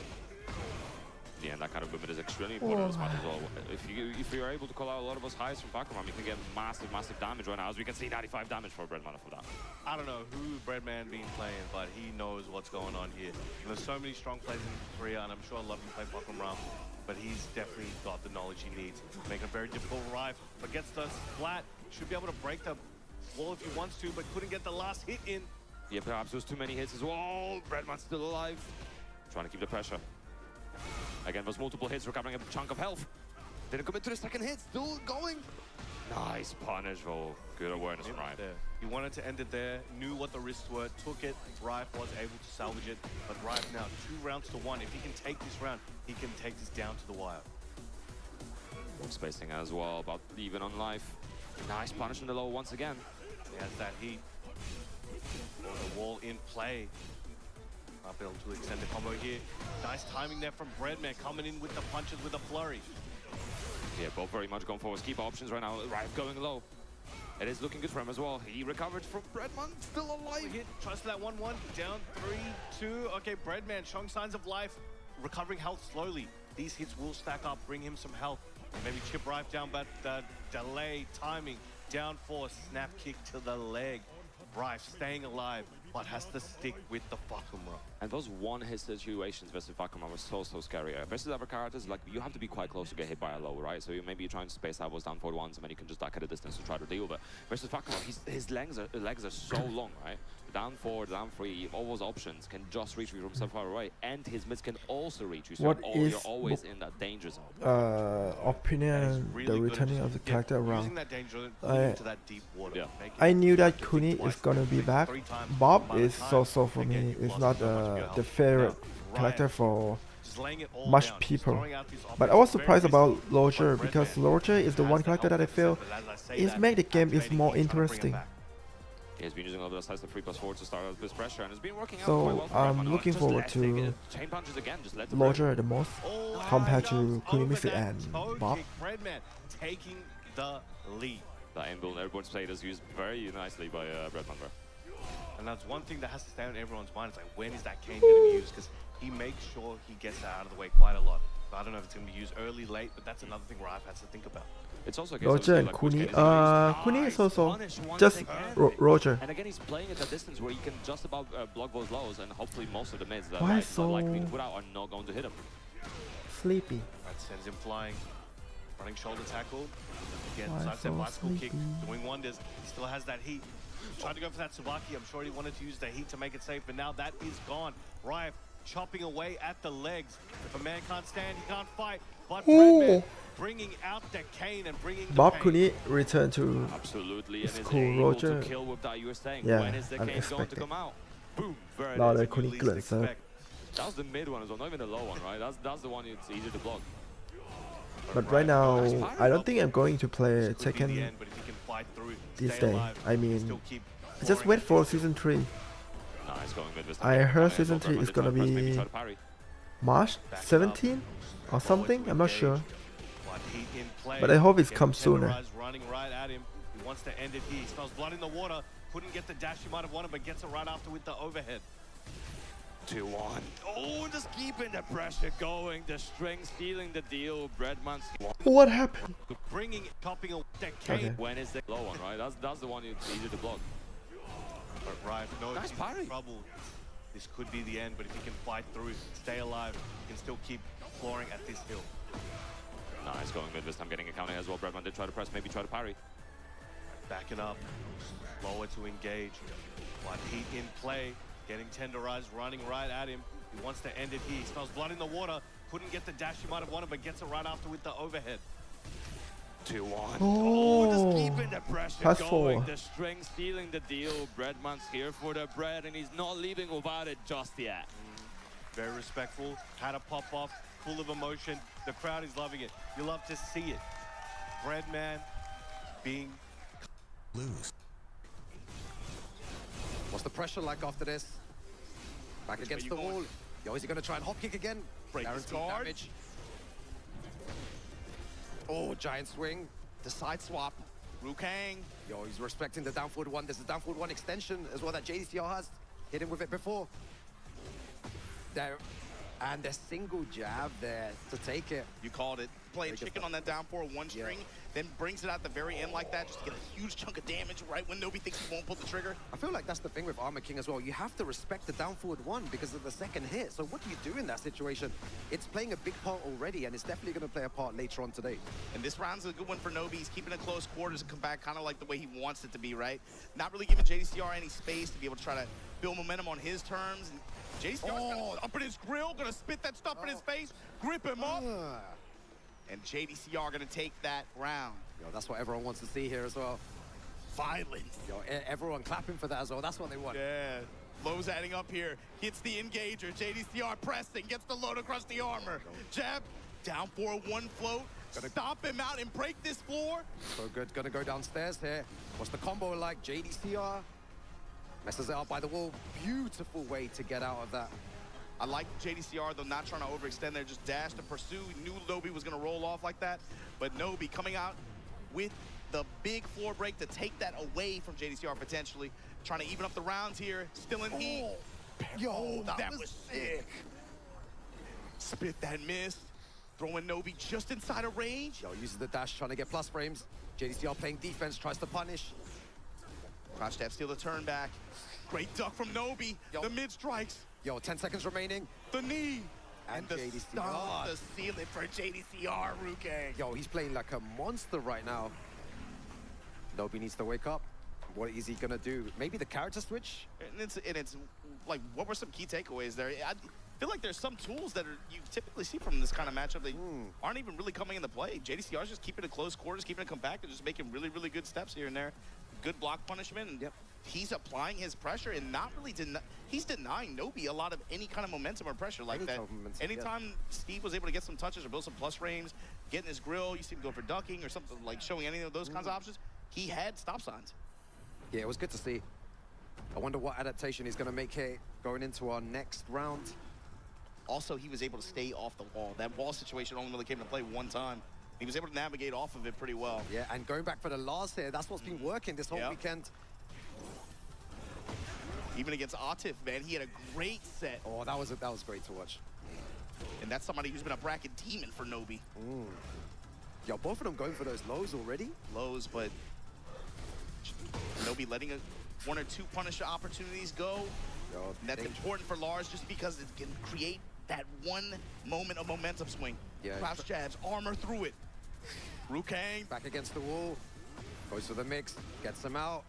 Yeah, and that kind of movement is extremely important in this match as well. If you're able to call out a lot of those highs from Fakumam, you can get massive damage right now. As we can see, 95 damage for Breadman off of that. I don't know who Breadman been playing, but he knows what's going on here. And there's so many strong players in Korea, and I'm sure a lot of them play Fakumam, but he's definitely got the knowledge he needs. Making a very difficult Rife, but gets the flat. Should be able to break the wall if he wants to, but couldn't get the last hit in. Yeah, perhaps there's too many hits as well. Breadman's still alive. Trying to keep the pressure. Again, those multiple hits recovering a chunk of health. Didn't commit to the second hit, still going. Nice punish, oh, good awareness from Rife. He wanted to end it there, knew what the risks were, took it. Rife was able to salvage it, but Rife now 2 rounds to 1. If he can take this round, he can take this down to the wire. Good spacing as well, about even on life. Nice punish in the low once again. He has that heat. Oh, the wall in play. Not able to extend the combo here. Nice timing there from Breadman, coming in with the punches with a flurry. Yeah, both very much going for his keep options right now. Rife going low. It is looking good for him as well. He recovered from Breadman, still alive. Hit, tries for that 1-1, down 3-2. Okay, Breadman showing signs of life, recovering health slowly. These hits will stack up, bring him some health. Maybe chip Rife down, but the delay, timing, down 4, snap kick to the leg. Rife staying alive, but has to stick with the Fakumam. And those one-hit situations versus Fakumam were so scary. Versus other characters, like, you have to be quite close to get hit by a low, right? So maybe you're trying to space out those down forward ones, and then you can just duck at a distance to try to deal with it. Versus Fakumam, his legs are so long, right? Down 4, down 3, all those options can just reach you from so far away, and his mids can also reach you. So you're always in that danger zone. Opinion, really the returning of the character around. That danger into that deep water. Yeah. I knew that Kuni is gonna be back. Bob is so for me. It's not the favorite character for much people. But I was surprised about Loger, because Loger is the one character that I feel is make the game is more interesting. He's been using a lot of size of 3+4 to start out this pressure, and it's been working out So quite well for I'm looking forward to chain punches again, just let Loger the most compared to Kunimisi and Bob. Breadman taking the lead. The inbuilt airborne state is used very nicely by Breadman. And that's one thing that has to stay on everyone's mind. It's like, when is that cane going to be used? Because he makes sure he gets that out of the way quite a lot. But I don't know if it's going to be used early, late, but that's another thing Rife has to think about. It's also Roger and Kuni. Kuni is also just Roger. And again, he's playing at a distance where he can just about block those lows, and hopefully most of the mids that Why are likely to put out are not going to hit him. Sleepy. That sends him flying. Running shoulder tackle. Again, Why sidestep so bicycle kick, sleepy? doing wonders. He still has that heat. Tried to go for that Tsubaki. I'm sure he wanted to use the heat to make it safe, but now that is gone. Rife chopping away at the legs. If a man can't stand, he can't fight. But Breadman bringing out the cane and bringing the Bob pain. Kuni return to Absolutely, and it's is cool. able Roger. to kill with that you were saying. Yeah, When is the cane going to unexpected. come out? Boom, very Now nice. the Kuni glance. That was the mid one as well, not even the low one, right? That's the one it's easier to block. But right now, I don't think I'm going to play This could be the Tekken end, but if he can fight through, this stay day. alive, I mean, still keep just pouring wait at for this season 3. Nice going mid this time. I heard Coming season as well, 3 Breadman is did gonna try to press, maybe be try to parry. March 17 or something. I'm not sure. But heat in play. But I hope it's Getting come sooner. tenderized, running right at him. He wants to end it here. He smells blood in the water. Couldn't get the dash he might have wanted, but gets it right after with the overhead. 2-1. Oh, just keeping the pressure going. The string sealing the deal. Breadman's What happened? Bringing, topping a the cane. Okay. when is the low one, right? That's the one it's easier to block. But Rife knows Nice he's parry. in trouble. This could be the end, but if he can fight through, stay alive, he can still keep flooring at this hill. Nice going mid this time, getting a counter as well. Breadman did try to press, maybe try to parry. Backing up, slower to engage. But heat in play, getting tenderized, running right at him. He wants to end it here. He smells blood in the water. Couldn't get the dash he might have wanted, but gets it right after with the overhead. 2-1. Oh, just keeping the pressure plus going. 4. The string sealing the deal. Breadman's here for the bread, and he's not leaving without it just yet. Very respectful, had a pop off, full of emotion. The crowd is loving it. You love to see it. Breadman being Lose. What's the pressure like after this? Back against the wall. Yo, is he going to try and hop kick again? Guaranteed damage. Oh, giant swing. The side swap. Rukang. Yo, he's respecting the down forward 1. There's a down forward 1 extension as well that JDCR has. Hit him with it before. There. And a single jab there to take it. You called it. Playing chicken on that down 4 one string, then brings it at the very end like that just to get a huge chunk of damage right when Nobi thinks he won't pull the trigger. I feel like that's the thing with Armor King as well. You have to respect the down forward 1 because of the second hit. So what do you do in that situation? It's playing a big part already, and it's definitely going to play a part later on today. And this round's a good one for Nobi. He's keeping it close quarters and come back kind of like the way he wants it to be, right? Not really giving JDCR any space to be able to try to build momentum on his terms. And JDCR's gonna up in his grill, gonna spit that stuff in his face, grip him up. And JDCR gonna take that round. Yo, that's what everyone wants to see here as well. Violence. Yo, everyone clapping for that as well. That's what they want. Yeah. Lowe's adding up here. Gets the engager. JDCR pressing. Gets the load across the armor. Jab. Down 4-1 float. Stomp him out and break this floor. So good. Gonna go downstairs here. What's the combo like? JDCR messes it up by the wall. Beautiful way to get out of that. I like JDCR, though, not trying to overextend there. Just dashed and pursue. Knew Nobi was going to roll off like that. But Nobi coming out with the big floor break to take that away from JDCR potentially. Trying to even up the rounds here. Still in heat. Yo, that was sick. Spit that miss. Throwing Nobi just inside of range. Yo, uses the dash, trying to get plus frames. JDCR playing defense, tries to punish. Crouch stab, steal the turn back. Great duck from Nobi. Yo. The mid strikes. Yo, 10 seconds remaining. The knee. And the JDCR. stomp, the ceiling for JDCR, Ruke. Yo, he's playing like a monster right now. Nobi needs to wake up. What is he gonna do? Maybe the character switch? And it's like, what were some key takeaways there? I feel like there's some tools that you typically see from this kind of matchup that aren't even really coming into play. JDCR's just keeping it close quarters, keeping it compact, and just making really, really good steps here and there. Good block punishment. And he's applying his pressure and not really he's denying Nobi a lot of any kind of momentum or pressure like that. Anytime Steve was able to get some touches or build some plus frames, get in his grill, you see him go for ducking or something, like showing any of those kinds of options, he had stop signs. Yeah, it was good to see. I wonder what adaptation he's going to make here going into our next round. Also, he was able to stay off the wall. That wall situation only really came into play one time. He was able to navigate off of it pretty well. Yeah, and going back for the Lars here, that's what's been working this whole weekend. Even against Atif, man, he had a great set. Oh, that was great to watch. And that's somebody who's been a bracket demon for Nobi. Yo, both of them going for those lows already. Lows, but Nobi letting one or two punish opportunities go. Yo, and that's important for Lars just because it can create that one moment of momentum swing. Yeah. Crouch jabs, armor through it. Rukang. Back against the wall. Goes for the mix, gets him out.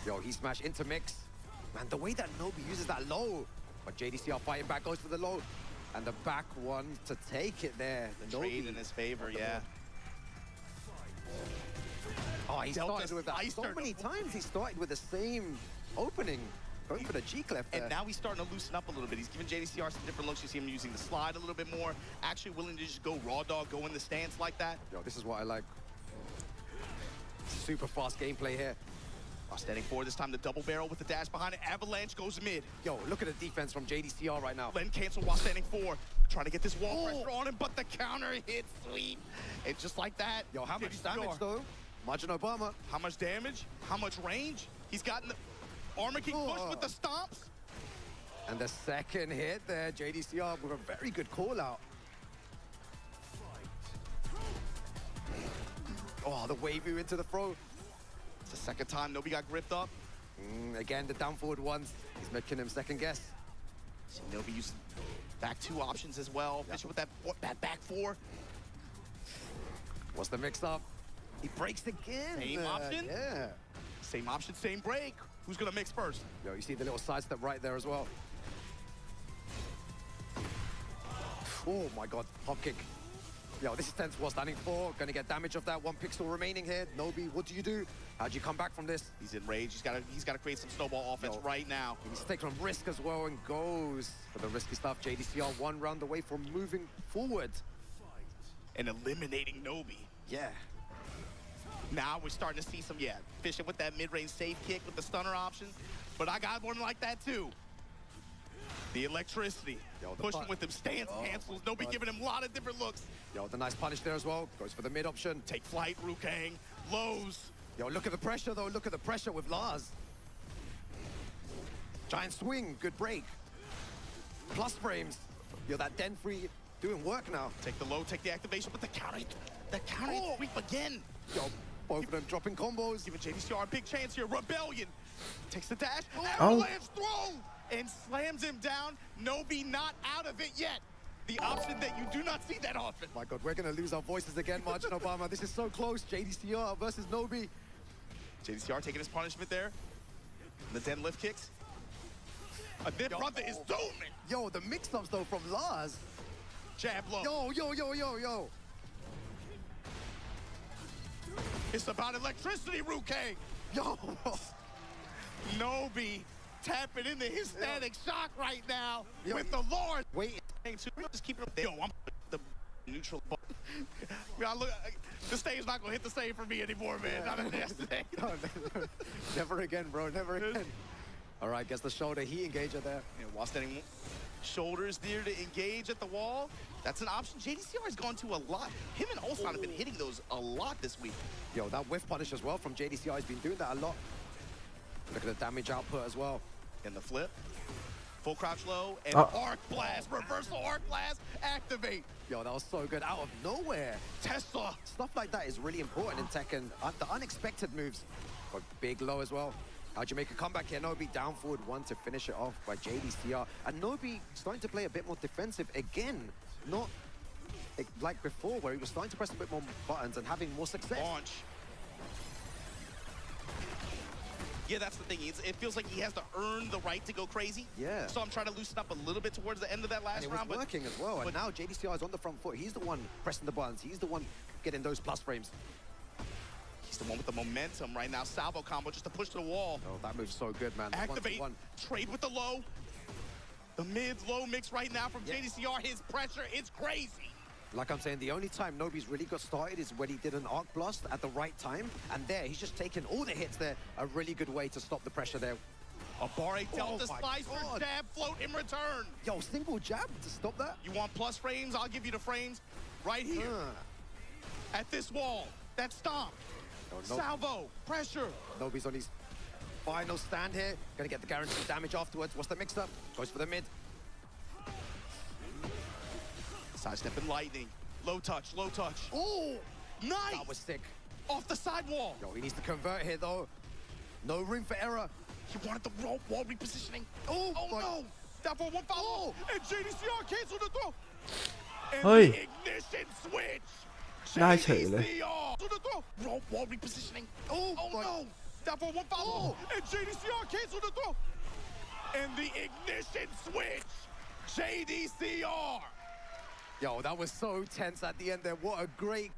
Yo, he smashed into mix. Man, the way that Nobi uses that low. But JDCR fighting back, goes for the low. And the back one to take it there. The trade in his favor, yeah. Oh, he started with that so many times. He started with the same opening. Going for the G-clef there. And now he's starting to loosen up a little bit. He's giving JDCR some different looks. You see him using the slide a little bit more. Actually willing to just go raw dog, go in the stance like that. Yo, this is what I like. Super fast gameplay here. Standing forward this time, the double barrel with the dash behind it. Avalanche goes mid. Yo, look at the defense from JDCR right now. Len cancel while standing forward. Trying to get this wall pressure on him, but the counter hit sweep. And just like that. Yo, how much damage though? Margin Obama. How much damage? How much range? He's gotten the Armor King push with the stomps. And the second hit there, JDCR with a very good call out. Oh, the wave view into the throw. It's the second time Nobi got gripped up. Again, the down forward ones. He's making him second guess. So Nobi using back two options as well. Fishing with that back four. What's the mix up? He breaks again. Same option? Yeah. Same option, same break. Who's gonna mix first? Yo, you see the little sidestep right there as well. Oh my god, hop kick. Yo, this is tense while standing 4. Gonna get damage of that. 1 pixel remaining here. Nobi, what do you do? How'd you come back from this? He's in rage. He's gotta create some snowball offense right now. He needs to take some risk as well and goes for the risky stuff. JDCR 1 round away from moving forward. And eliminating Nobi. Yeah. Now we're starting to see some, fishing with that mid-range safe kick with the stunner option. But I got one like that too. The electricity. Yo, pushing with them stance cancels. Nobi giving him a lot of different looks. Yo, the nice punish there as well. Goes for the mid option. Take flight, Rukang. Lows. Yo, look at the pressure though. Look at the pressure with Lars. Giant swing. Good break. Plus frames. Yo, that Den free doing work now. Take the low, take the activation, but the counter sweep again. Yo, both of them dropping combos. Giving JDCR a big chance here. Rebellion takes the dash. Oh. Avalanche throw and slams him down. Nobi not out of it yet. The option that you do not see that often. My God, we're gonna lose our voices again, Margin Obama. This is so close. JDCR versus Nobi. JDCR taking his punishment there. The Den lift kicks. This brother is dooming. Yo, the mix-ups though from Lars. Jab low. Yo. It's about electricity, Ruke. Yo. Nobi tapping into his static shock right now with the Lord. Wait. Just keep it up there. Yo, I'm the neutral button. The stage not gonna hit the same for me anymore, man. Not as yesterday. Never again, bro. Never again. All right, gets the shoulder heat engager there. And while standing shoulders there to engage at the wall, that's an option. JDCR has gone to a lot. Him and Olsan have been hitting those a lot this week. Yo, that whiff punish as well from JDCR has been doing that a lot. Look at the damage output as well. And the flip. Full crouch low and arc blast, reversal arc blast, activate. Yo, that was so good out of nowhere. Tesla. Stuff like that is really important in Tekken. The unexpected moves. But big low as well. How'd you make a comeback here? Nobi down forward one to finish it off by JDCR. And Nobi starting to play a bit more defensive again. Not like before where he was starting to press a bit more buttons and having more success. Launch. Yeah, that's the thing. It feels like he has to earn the right to go crazy. Yeah. So I'm trying to loosen up a little bit towards the end of that last And it round. was working as well. And now JDCR is on the front foot. He's the one pressing the buttons. He's the one getting those plus frames. He's the one with the momentum right now. Salvo combo just to push to the wall. Oh, that move's so good, man. Activate. Trade with the low. The mid-low mix right now from JDCR. His pressure is crazy. Like I'm saying, the only time Nobi's really got started is when he did an arc blast at the right time. And there, he's just taken all the hits there. A really good way to stop the pressure there. A Barre Delta Slicer jab float in return. Yo, single jab to stop that? You want plus frames? I'll give you the frames right here. At this wall. That stomp. Salvo. Pressure. Nobi's on his final stand here. Gonna get the guaranteed damage afterwards. What's the mix-up? Goes for the mid. Sidestep and lightning. Low touch, low touch. Oh, nice! That was sick. Off the sidewall. Yo, he needs to convert here, though. No room for error. He wanted the wall repositioning. Oh no! That for one follow. And JDCR canceled the throw. And Hey. the ignition switch.ได้เฉยเลย To the throw. Wall repositioning. Oh no! That for one follow. And JDCR canceled the throw. And the ignition switch. JDCR. Yo, that was so tense at the end there. What a great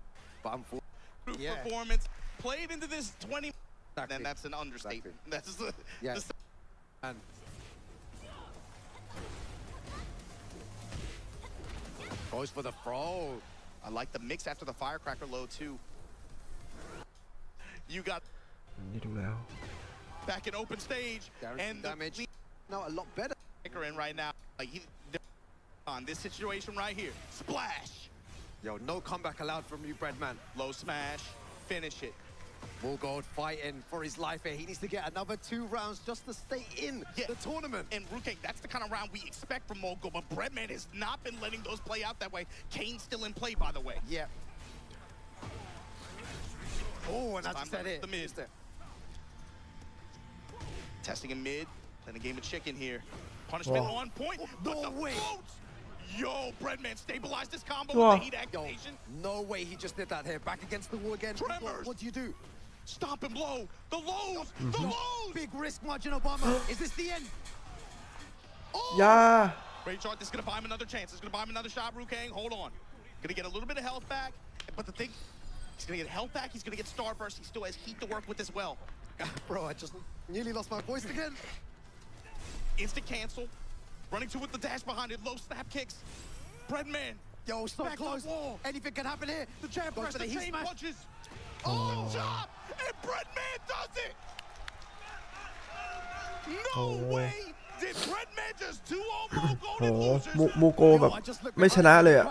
performance. Played into this 20. And that's an understatement. That's the and goes for the throw. I like the mix after the firecracker low too. You got นี่ดูแล้ว back in open stage and the damage now a lot better. In right now, like he on this situation right here. Splash. Yo, no comeback allowed from you, Breadman. Low smash. Finish it. Woolgold fighting for his life here. He needs to get another 2 rounds just to stay in the tournament. And Ruke, that's the kind of round we expect from Mogul, but Breadman has not been letting those play out that way. Kane's still in play, by the way. Yeah. Oh, and that's it. The mid. Testing in mid. Playing a game of chicken here. Punishment on point. But the floats. Yo, Breadman stabilized this combo with the heat activation. Yo, no way he just did that here. Back against the wall again. Tremors. What do you do? Stop him low. The lows. The lows. Big risk, Margin Obama. Is this the end? Oh. อย่า Great chart. This is going to buy him another chance. This is going to buy him another shot, Rukang. Hold on. Going to get a little bit of health back. But the thing, he's going to get health back. He's going to get Starburst. He still has heat to work with as well. Bro, I just nearly lost my voice again. Instant cancel. Running to with the dash behind it. Low snap kicks. Breadman. Yo, so back close. Wall. Anything can happen here. The jab press, the chain punches. Oh, chop! And Breadman does it! No way did Breadman just 2-0 Mogul โอ้ and โห losers. มูโกแบบไม่ชนะเลยอ่ะ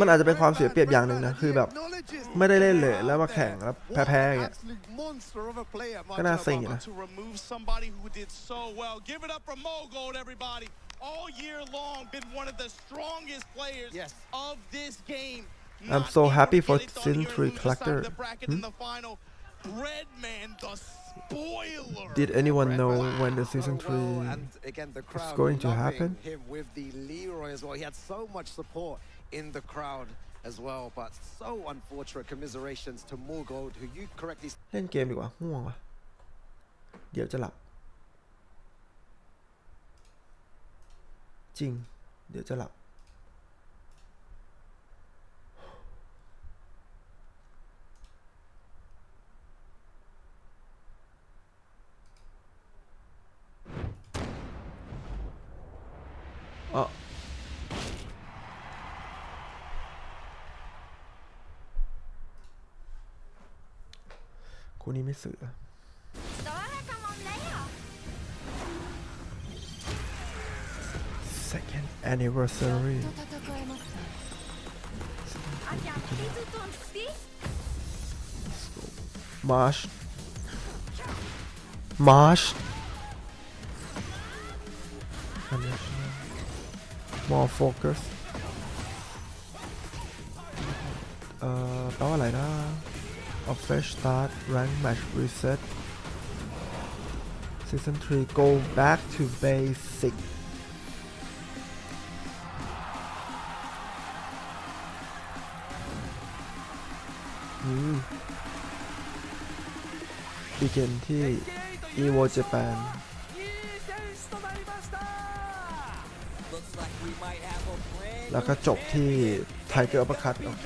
มันอาจจะเป็นความเสียเปรียบอย่างหนึ่งนะคือแบบไม่ได้เล่นเลยแล้วมาแข่งแล้วแพ้ๆอย่างเงี้ยก็น่าเซ็งนะ To remove somebody who did so well. Give it up for Mogul, everybody. all year long been one of the strongest players of this game. I'm so happy for Season 3 collector. Did anyone know when the Season 3 is going to happen? Him with the Leroy as well. He had so much support in the crowd as well, but so unfortunate. Commiserations to Morgold, who you correctly เล่นเกมดีกว่าง่วงว่ะเดี๋ยวจะหลับจริงเดี๋ยวจะหลับคู่นี้ไม่สื่อ Second anniversary March more focus แปลว่าอะไรนะ A fresh start rank match reset Season 3 go back to basic begin ที่ Evo Japan แล้วก็จบที่ Tiger Uppercut โอเค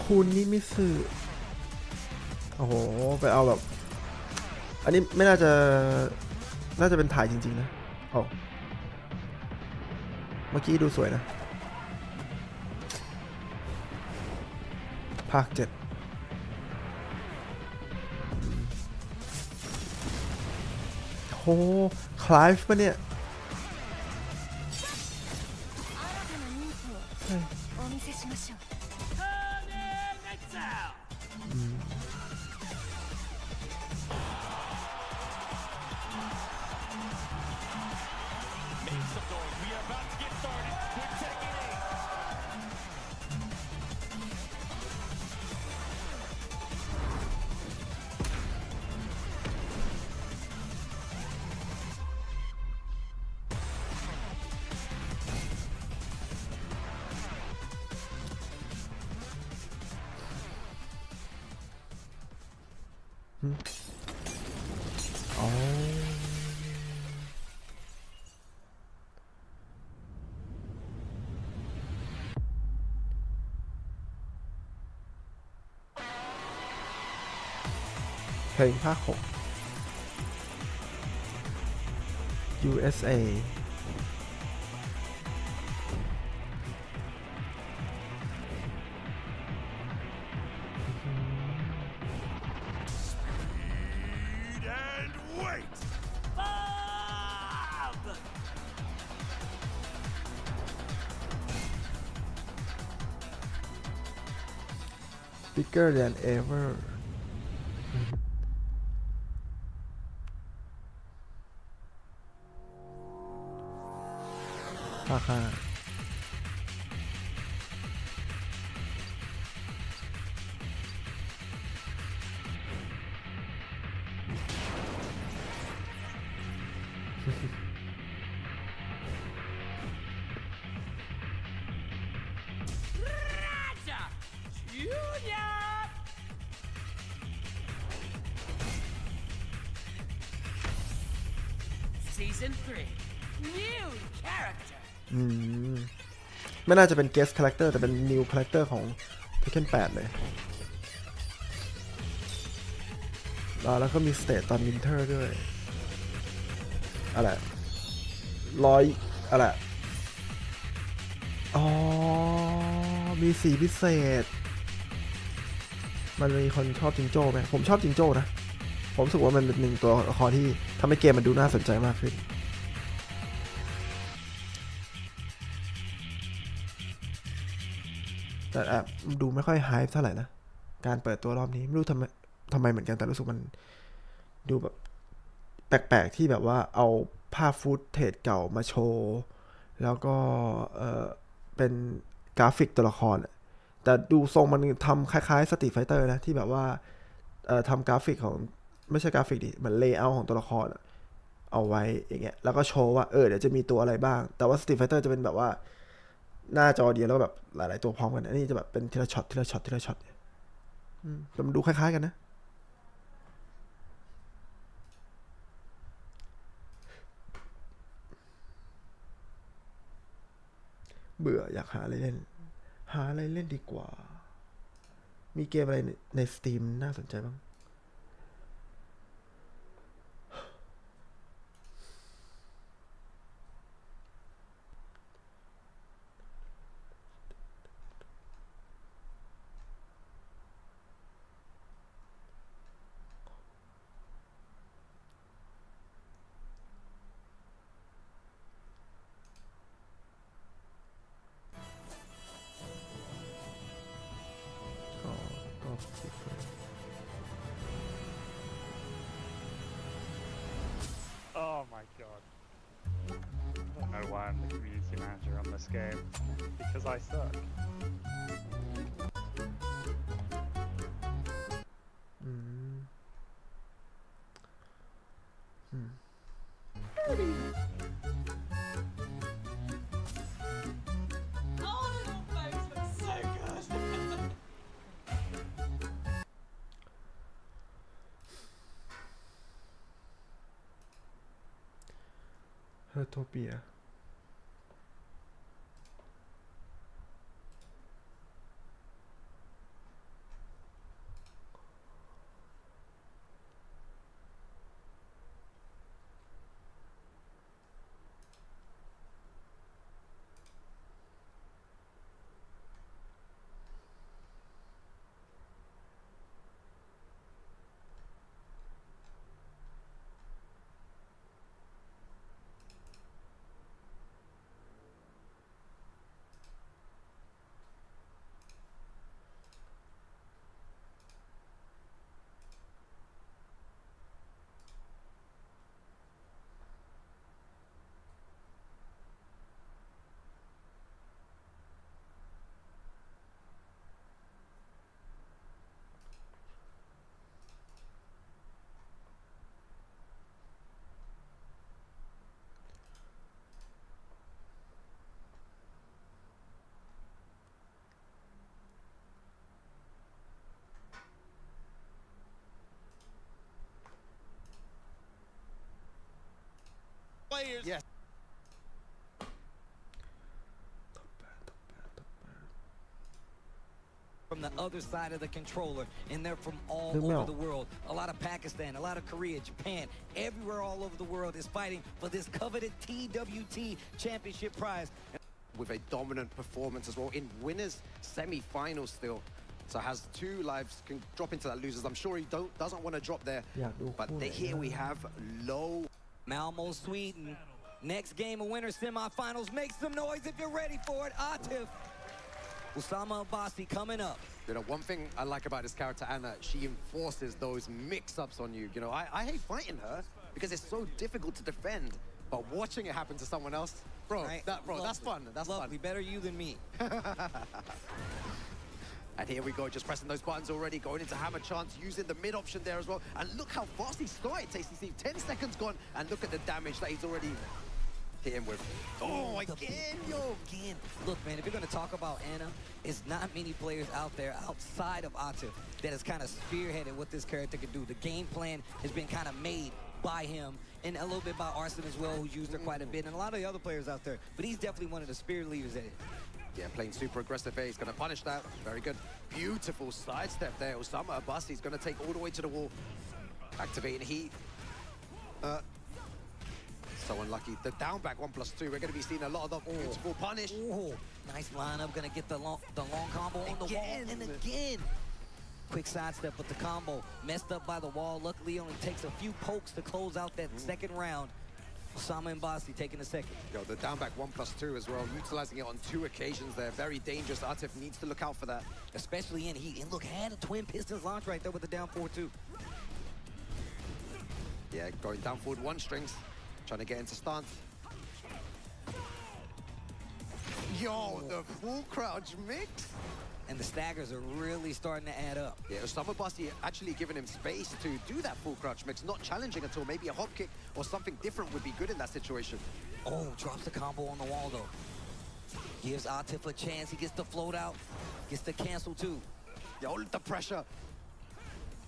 คุณนี่มิสึโอ้โหไปเอาแบบอันนี้ไม่น่าจะเป็นถ่ายจริงๆนะโอ้เมื่อกี้ดูสวยนะภาค 7โหคลายฟ์ปะเนี่ยอ๋อเพลงภาค 6 USA bigger than ever ภาค 5ไม่น่าจะเป็น guest character แต่เป็น new character ของ Tekken 8 เลยแล้วก็มี stage ตอน winter ด้วยอะไรอะไรอ๋อมีสีพิเศษมันมีคนชอบจิงโจ้ไหมผมชอบจิงโจ้นะ ผมรู้สึกว่ามันเป็นหนึ่งตัวละครที่ทำให้เกมมันดูน่าสนใจมากขึ้นแต่ดูไม่ค่อยไฮป์เท่าไหร่นะการเปิดตัวรอบนี้ไม่รู้ทำไมเหมือนกันแต่รู้สึกมันดูแบบแปลกๆที่แบบว่าเอาภาพฟุตเทจเก่ามาโชว์แล้วก็เป็นกราฟิกตัวละครแต่ดูทรงมันทำคล้ายๆสตรีทไฟเตอร์นะที่แบบว่าทำกราฟิกของไม่ใช่กราฟิกดิเหมือนเลเยอร์ของตัวละครเอาไว้อย่างเงี้ยแล้วก็โชว์ว่าเดี๋ยวจะมีตัวอะไรบ้างแต่ว่าสตรีทไฟเตอร์จะเป็นแบบว่าหน้าจอเดียวแล้วแบบหลายๆตัวพร้อมกันอันนี้จะแบบเป็นทีละช็อตแต่มันดูคล้ายๆกันนะเบื่ออยากหาอะไรเล่นดีกว่ามีเกมอะไรใน Steam น่าสนใจบ้างOh my god. I don't know why I'm the community manager on this game. Because I suck. Hertopia Players. Yes. From the other side of the controller, and they're from all over the world. A lot of Pakistan, a lot of Korea, Japan, everywhere all over the world is fighting for this coveted TWT championship prize. With a dominant performance as well in winners semi-final still. So has 2 lives, can drop into that losers. I'm sure he doesn't want to drop there. But here we have low. Malmo, Sweden. Next game of winner semifinals. Make some noise if you're ready for it. Atif. Usama Abbasi coming up. You know, one thing I like about this character, Anna, she enforces those mix-ups on you. You know, I hate fighting her because it's so difficult to defend. But watching it happen to someone else, bro, Right. that's fun. That's Lovely. fun. Better you than me. And here we go, just pressing those buttons already, going into hammer chance, using the mid option there as well. And look how fast he started, TCC. 10 seconds gone, and look at the damage that he's already hit him with. Oh, again, yo! Again. Look, man, if you're going to talk about Anna, it's not many players out there outside of Atif that has kind of spearheaded what this character can do. The game plan has been kind of made by him, and a little bit by Arsene as well, who's used her quite a bit, and a lot of the other players out there. But he's definitely one of the spirit leaders at it. Yeah, playing super aggressive there. He's going to punish that. Very good. Beautiful sidestep there. Usama Abbasi is going to take all the way to the wall. Activating heat. So unlucky. The down back 1+2. We're going to be seeing a lot of the beautiful punish. Ooh, nice lineup. Going to get the long combo on the wall. And again. Quick sidestep, but the combo messed up by the wall. Luckily, only takes a few pokes to close out that second round. Osama and Bossy taking the second. Yo, the down back 1+2 as well, utilizing it on 2 occasions there. Very dangerous. Atif needs to look out for that. Especially in heat. And look, had a twin pistons launch right there with the down 4-2. Yeah, going down forward 1 strings, trying to get into stance. Yo, the full crouch mix. And the staggers are really starting to add up. Yeah, Osama Bossy actually giving him space to do that full crouch mix, not challenging at all. Maybe a hop kick or something different would be good in that situation. Oh, drops the combo on the wall though. Gives Atif a chance. He gets to float out. Gets to cancel too. Yo, the pressure.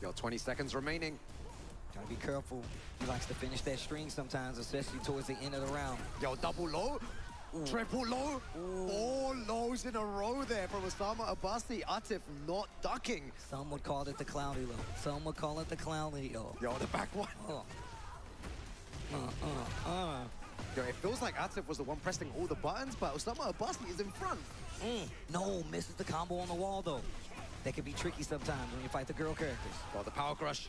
Yo, 20 seconds remaining. Gotta be careful. He likes to finish that string sometimes, especially towards the end of the round. Yo, double low. Ooh. Triple low. Ooh. 4 lows in a row there from Osama Abbasi. Atif not ducking. Some would call it the cloudy low. Some would call it the cloudy low. Yo, the back one. Yo, it feels like Atif was the one pressing all the buttons, but Osama Abbasi is in front. No, misses the combo on the wall though. That can be tricky sometimes when you fight the girl characters. Yo, the power crush.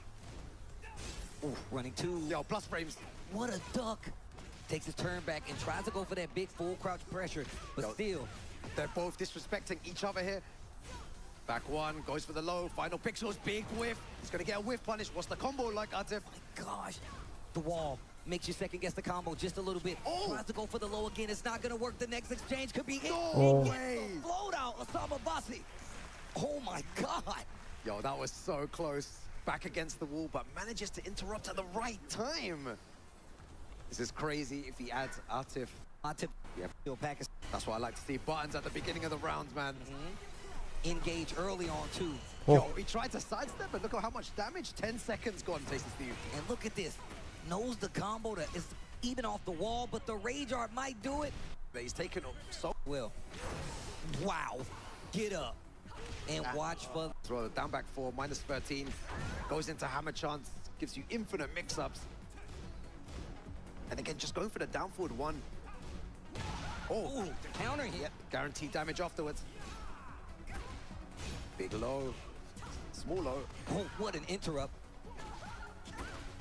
Ooh, running 2. Yo, plus frames. What a duck. Takes his turn back and tries to go for that big full crouch pressure, but still. They're both disrespecting each other here. Back 1, goes for the low. Final pixels, big whiff. He's gonna get a whiff punish. What's the combo like, Atif? Oh my gosh. The wall makes you second guess the combo just a little bit. Tries to go for the low again. It's not gonna work. The next exchange could be it. No way. Float out, Osama Bossy. Oh my God. Yo, that was so close. Back against the wall, but manages to interrupt at the right time. This is crazy if he adds Atif. Yep. That's what I like to see. Buttons at the beginning of the rounds, man. Engage early on, too. Yo, he tried to sidestep, but look at how much damage. 10 seconds gone, Tasty Steve. And look at this. Knows the combo that is even off the wall, but the Rage Art might do it. But he's taken so well. Wow. Get up. And watch for... As well, the down back 4, -13. Goes into hammer chance. Gives you infinite mix-ups. And again, just going for the down forward 1. Oh, the counter hit. Yep, guaranteed damage afterwards. Big low. Small low. Oh, what an interrupt.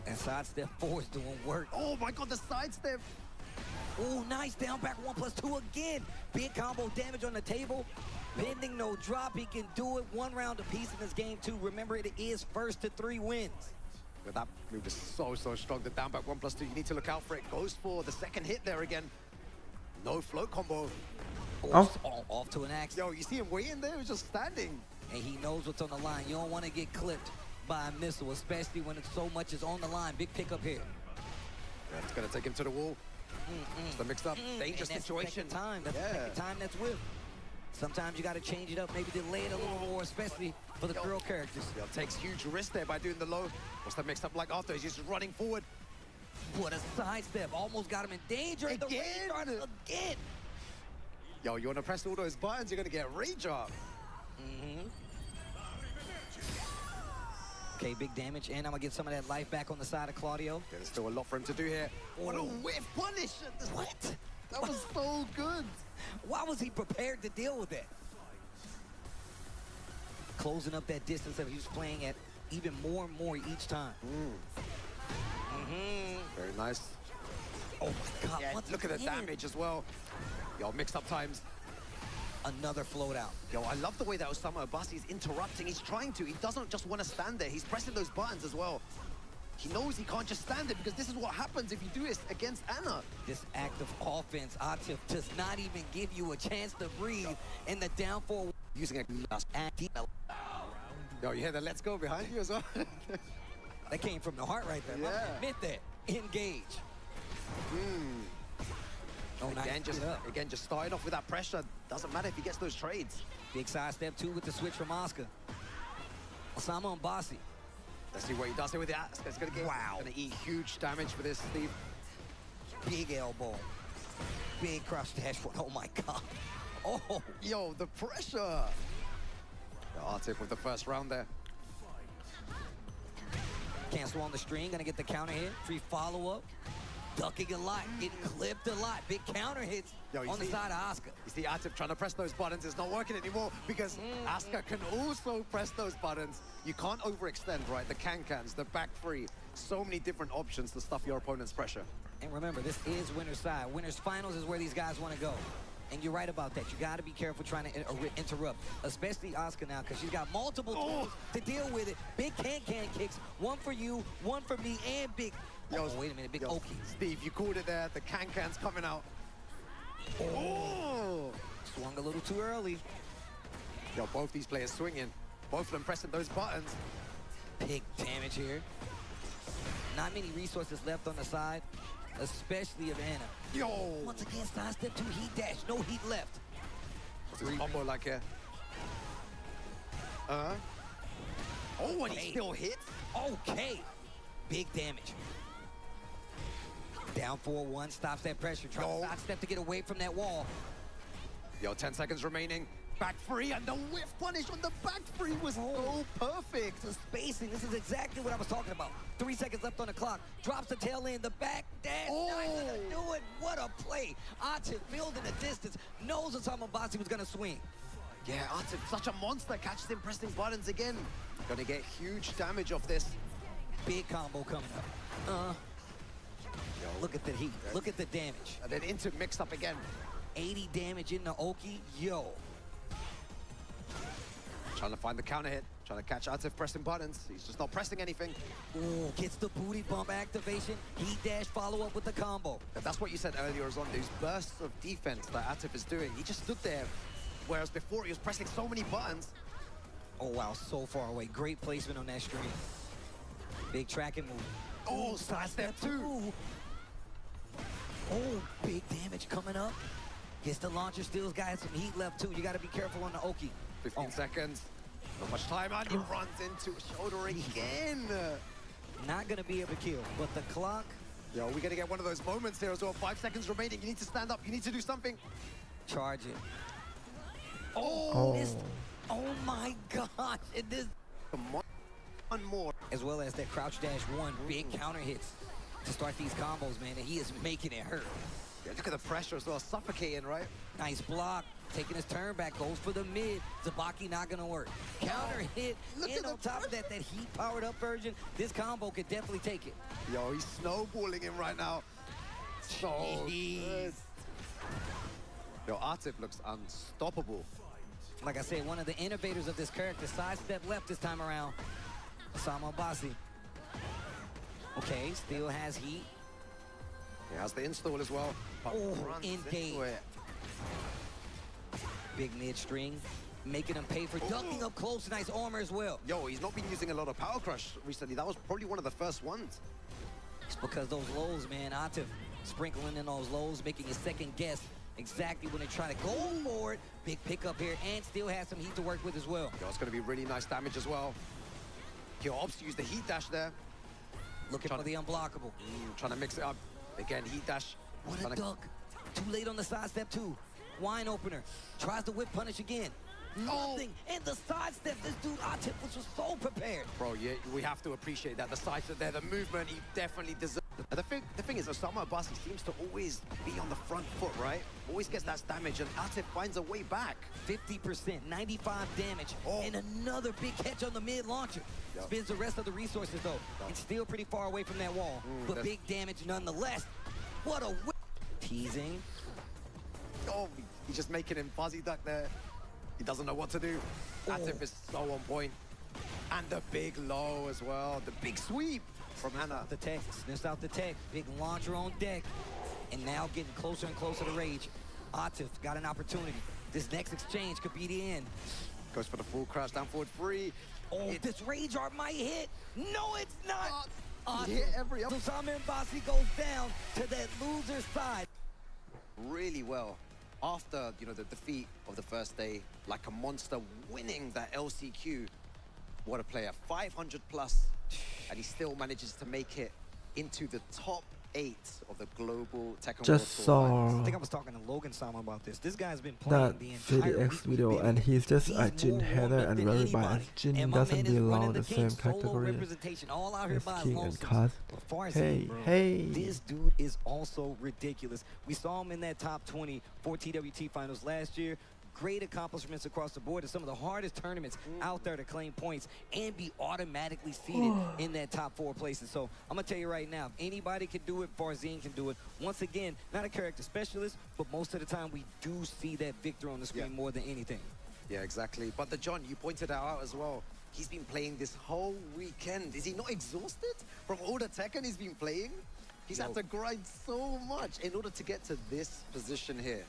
And sidestep 4 is doing work. Oh my God, the sidestep. Oh, nice down back 1+2 again. Big combo damage on the table. Bending, no drop. He can do it 1 round apiece in this game too. Remember, it is first to 3 wins. But that move is so strong. The down back 1+2, you need to look out for it. Goes for the second hit there again. No float combo. Off to an axe. Yo, you see him waiting there? He's just standing. And he knows what's on the line. You don't want to get clipped by a missile, especially when it's so much is on the line. Big pickup here. Yeah, it's going to take him to the wall. Just a mixed up, dangerous situation. That's the second time that's with. Sometimes you got to change it up, maybe delay it a little more, especially for the girl characters. Yo, takes huge risk there by doing the low. What's that mixed up like after? He's just running forward. What a sidestep. Almost got him in danger. Again. Yo, you want to press all those buttons, you're going to get rage up. Okay, big damage, and I'm going to get some of that life back on the side of Claudio. Yeah, there's still a lot for him to do here. What a whiff punish! What? That was so good. Why was he prepared to deal with that? Closing up that distance that he was playing at even more and more each time. Very nice. Oh my God, yeah, look at the damage as well. Yo, mixed up times. Another float out. Yo, I love the way that Osama Abbasi is interrupting. He's trying to. He doesn't just want to stand there. He's pressing those buttons as well. He knows he can't just stand it because this is what happens if you do it against Anna. This act of offense, Atif, does not even give you a chance to breathe. And the down 4 using a Yo, you hear the let's go behind you as well? That came from the heart right there. Yeah. Admit that. Engage. Oh, again, just starting off with that pressure. Doesn't matter if he gets those trades. Big sidestep 2 with the switch from Oscar. Osama and Bossy. Let's see what he does here with that. It's gonna get gonna eat huge damage for this, Steve. Big elbow. Big crush dash one. Oh my God. Oh, yo, the pressure. Artif with the first round there. Cancel on the string, gonna get the counter hit. Free follow-up. ducking a lot, getting clipped a lot. Big counter hits on the side of Asuka. You see Atif trying to press those buttons. It's not working anymore because Asuka can also press those buttons. You can't overextend, right? The can-cans, the back three. So many different options to stuff your opponent's pressure. And remember, this is winner's side. Winner's finals is where these guys want to go. And you're right about that. You got to be careful trying to interrupt, especially Asuka now, because she's got multiple tools to deal with it. Big can kicks, one for you, one for me, and big. Yo, wait a minute, big Oki. Steve, you called it there. The can-can's coming out. Oh! Swung a little too early. Yo, both these players swinging. Both of them pressing those buttons. Big damage here. Not many resources left on the side, especially of Anna. Yo! Once again, sidestep 2, heat dash, no heat left. What's his combo like here? Oh, and he still hits? Okay. Big damage. Down 4-1, stops that pressure. Trying to sidestep to get away from that wall. Yo, 10 seconds remaining. Back three, and the whiff punish on the back three was so perfect. The spacing, this is exactly what I was talking about. 3 seconds left on the clock. Drops the tail end, the back dash. Not gonna do it. What a play. Atif building the distance. Knows Osama Basi was gonna swing. Yeah, Atif, such a monster. Catches him pressing buttons again. Gonna get huge damage off this. Big combo coming up. Look at the heat. Look at the damage. And then into mixed up again. 80 damage in the Oki. Yo. Trying to find the counter hit. Trying to catch Atif pressing buttons. He's just not pressing anything. Ooh, gets the booty bump activation. Heat dash follow up with the combo. That's what you said earlier, on those bursts of defense that Atif is doing. He just stood there, whereas before he was pressing so many buttons. Oh, wow, so far away. Great placement on that stream. Big tracking move. Oh, sidestep 2. Oh, big damage coming up. Gets the launcher, still got some heat left too. You got to be careful on the Oki. 15 seconds. Not much time, and he runs into a shoulder again. Not going to be able to kill, but the clock. Yo, we're going to get one of those moments here as well. 5 seconds remaining. You need to stand up. You need to do something. Charge it. Missed. Oh my gosh. And this. One more. As well as that crouch dash 1. Big counter hits to start these combos, man. And he is making it hurt. Yeah, look at the pressure as well. Suffocating, right? Nice block. Taking his turn back. Goes for the mid. Zabaki not going to work. Counter hit. And on top of that, that heat powered up version, this combo could definitely take it. Yo, he's snowballing him right now. So good. Yo, Atif looks unstoppable. Like I said, one of the innovators of this character. Sidestep left this time around. Osama Basi. Okay, still has heat. He has the install as well. Engage. Big mid-string. Making him pay for ducking up close. Nice armor as well. Yo, he's not been using a lot of Power Crush recently. That was probably one of the first ones. It's because those lows, man. Atif sprinkling in those lows, making his second guess exactly when they try to go for it. Big pickup here, and still has some heat to work with as well. Yo, it's going to be really nice damage as well. Yo, opts to use the heat dash there. Looking for the unblockable. Trying to mix it up. Again, heat dash. What a duck. Too late on the sidestep, too. Wine opener. Tries to whip punish again. Nothing. And the sidestep. This dude, Atif, was so prepared. Bro, yeah, we have to appreciate that. The sidestep there, the movement, he definitely deserves. The thing is, Osama Basi seems to always be on the front foot, right? Always gets that damage, and Atif finds a way back. 50%, 95 damage, and another big catch on the mid launcher. Spins the rest of the resources, though. It's still pretty far away from that wall, but big damage nonetheless. What a whip. Teasing. Oh, he's just making him fuzzy duck there. He doesn't know what to do. Atif is so on point. And the big low as well. The big sweep from Hannah. The tech, sniffs out the tech. Big launcher on deck. And now getting closer and closer to rage. Atif got an opportunity. This next exchange could be the end. Goes for the full crash down forward 3. Oh, this rage art might hit. No, it's not. Hit every up. Osama Basi goes down to that loser's side. Really well. After, you know, the defeat of the first day, like a monster winning that LCQ. What a player. 500 plus. And he still manages to make it into the top 8 of the global Tekken Just World Tour saw finals. I think I was talking to Logan Sama about this. This guy's been playing that the entire VDX week video, we've been and in. he's just a He's Jin more header warmed up and than very anybody. biased. Jin And my doesn't man is belong running in the the same game, solo category representation, all out here as by his King and lonesome. Kaz. But Farzin, Hey, bro, hey. this dude is also ridiculous. We saw him in that top 20 for TWT finals last year. Great accomplishments across the board in some of the hardest tournaments out there to claim points and be automatically seated in that top 4 places. So I'm gonna tell you right now, if anybody can do it, Farzin can do it. Once again, not a character specialist, but most of the time we do see that victor on the screen more than anything. Yeah, exactly. But the John, you pointed that out as well. He's been playing this whole weekend. Is he not exhausted from all the Tekken he's been playing? He's had to grind so much in order to get to this position here.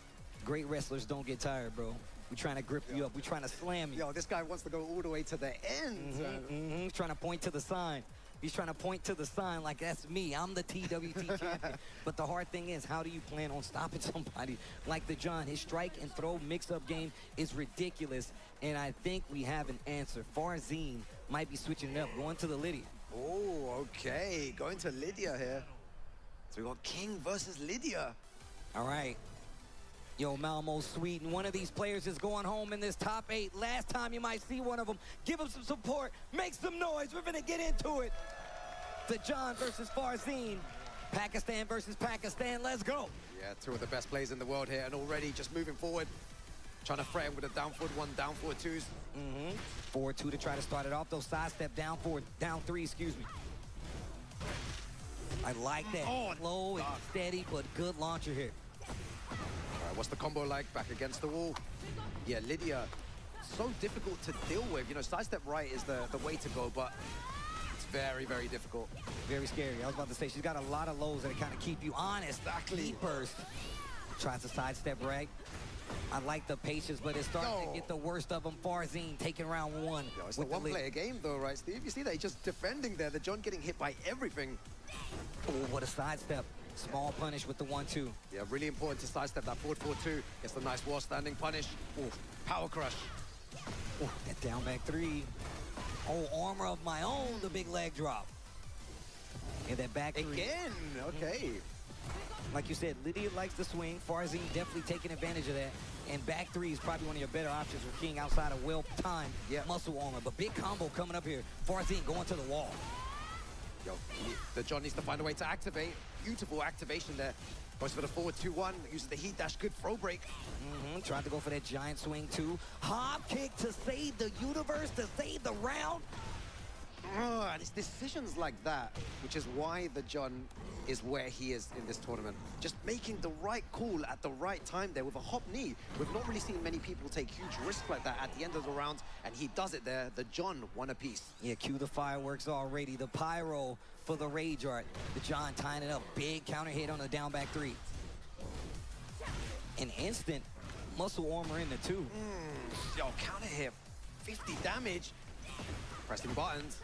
Great wrestlers don't get tired, bro. We're trying to grip you up. We're trying to slam you. Yo, this guy wants to go all the way to the end. Trying to point to the sign. He's trying to point to the sign like, that's me. I'm the TWT champion. But the hard thing is, how do you plan on stopping somebody like the John? His strike and throw mix-up game is ridiculous. And I think we have an answer. Farzin might be switching it up, going to the Lydia. Oh, okay. Going to Lydia here. So we got King versus Lydia. All right. Yo, Malmo Sweden, one of these players is going home in this top 8. Last time you might see one of them. Give him some support. Make some noise. We're going to get into it. The John versus Farzin. Pakistan versus Pakistan. Let's go. Yeah, 2 of the best players in the world here, and already just moving forward. Trying to threaten with a down forward 1, down forward 2s. Forward 2 to try to start it off. Those sidestep down forward, down 3, excuse me. I like that. Slow and steady, but good launcher here. All right, what's the combo like? Back against the wall. Yeah, Lydia, so difficult to deal with. You know, sidestep right is the way to go, but it's very, very difficult. Very scary. I was about to say, she's got a lot of lows that kind of keep you honest. Exactly. Burst. Tries to sidestep right. I like the patience, but it's starting to get the worst of them. Farzin taking round 1. Yo, it's the one-player game, though, right, Steve? You see that? He's just defending there. The John getting hit by everything. Oh, what a sidestep. Small punish with the 1-2. Yeah, really important to sidestep that forward 4-2. Gets the nice wall standing punish. Ooh, power crush. Ooh, that down back 3. Oh, armor of my own, the big leg drop. And that back 3. Again, okay. Like you said, Lydia likes the swing. Farzin definitely taking advantage of that. And back 3 is probably one of your better options for King outside of well-timed muscle armor. But big combo coming up here. Farzin going to the wall. Yo, the John needs to find a way to activate. Beautiful activation there. Goes for the forward 2-1. Uses the heat dash. Good throw break. Tried to go for that giant swing too. Hop kick to save the universe, to save the round. And it's decisions like that, which is why the John is where he is in this tournament. Just making the right call at the right time there with a hop knee. We've not really seen many people take huge risks like that at the end of the round, and he does it there. The John won a piece. Yeah, cue the fireworks already. The pyro for the rage art. The John tying it up. Big counter hit on the down back 3. An instant muscle armor in the 2. Yo, counter hit. 50 damage. Pressing buttons.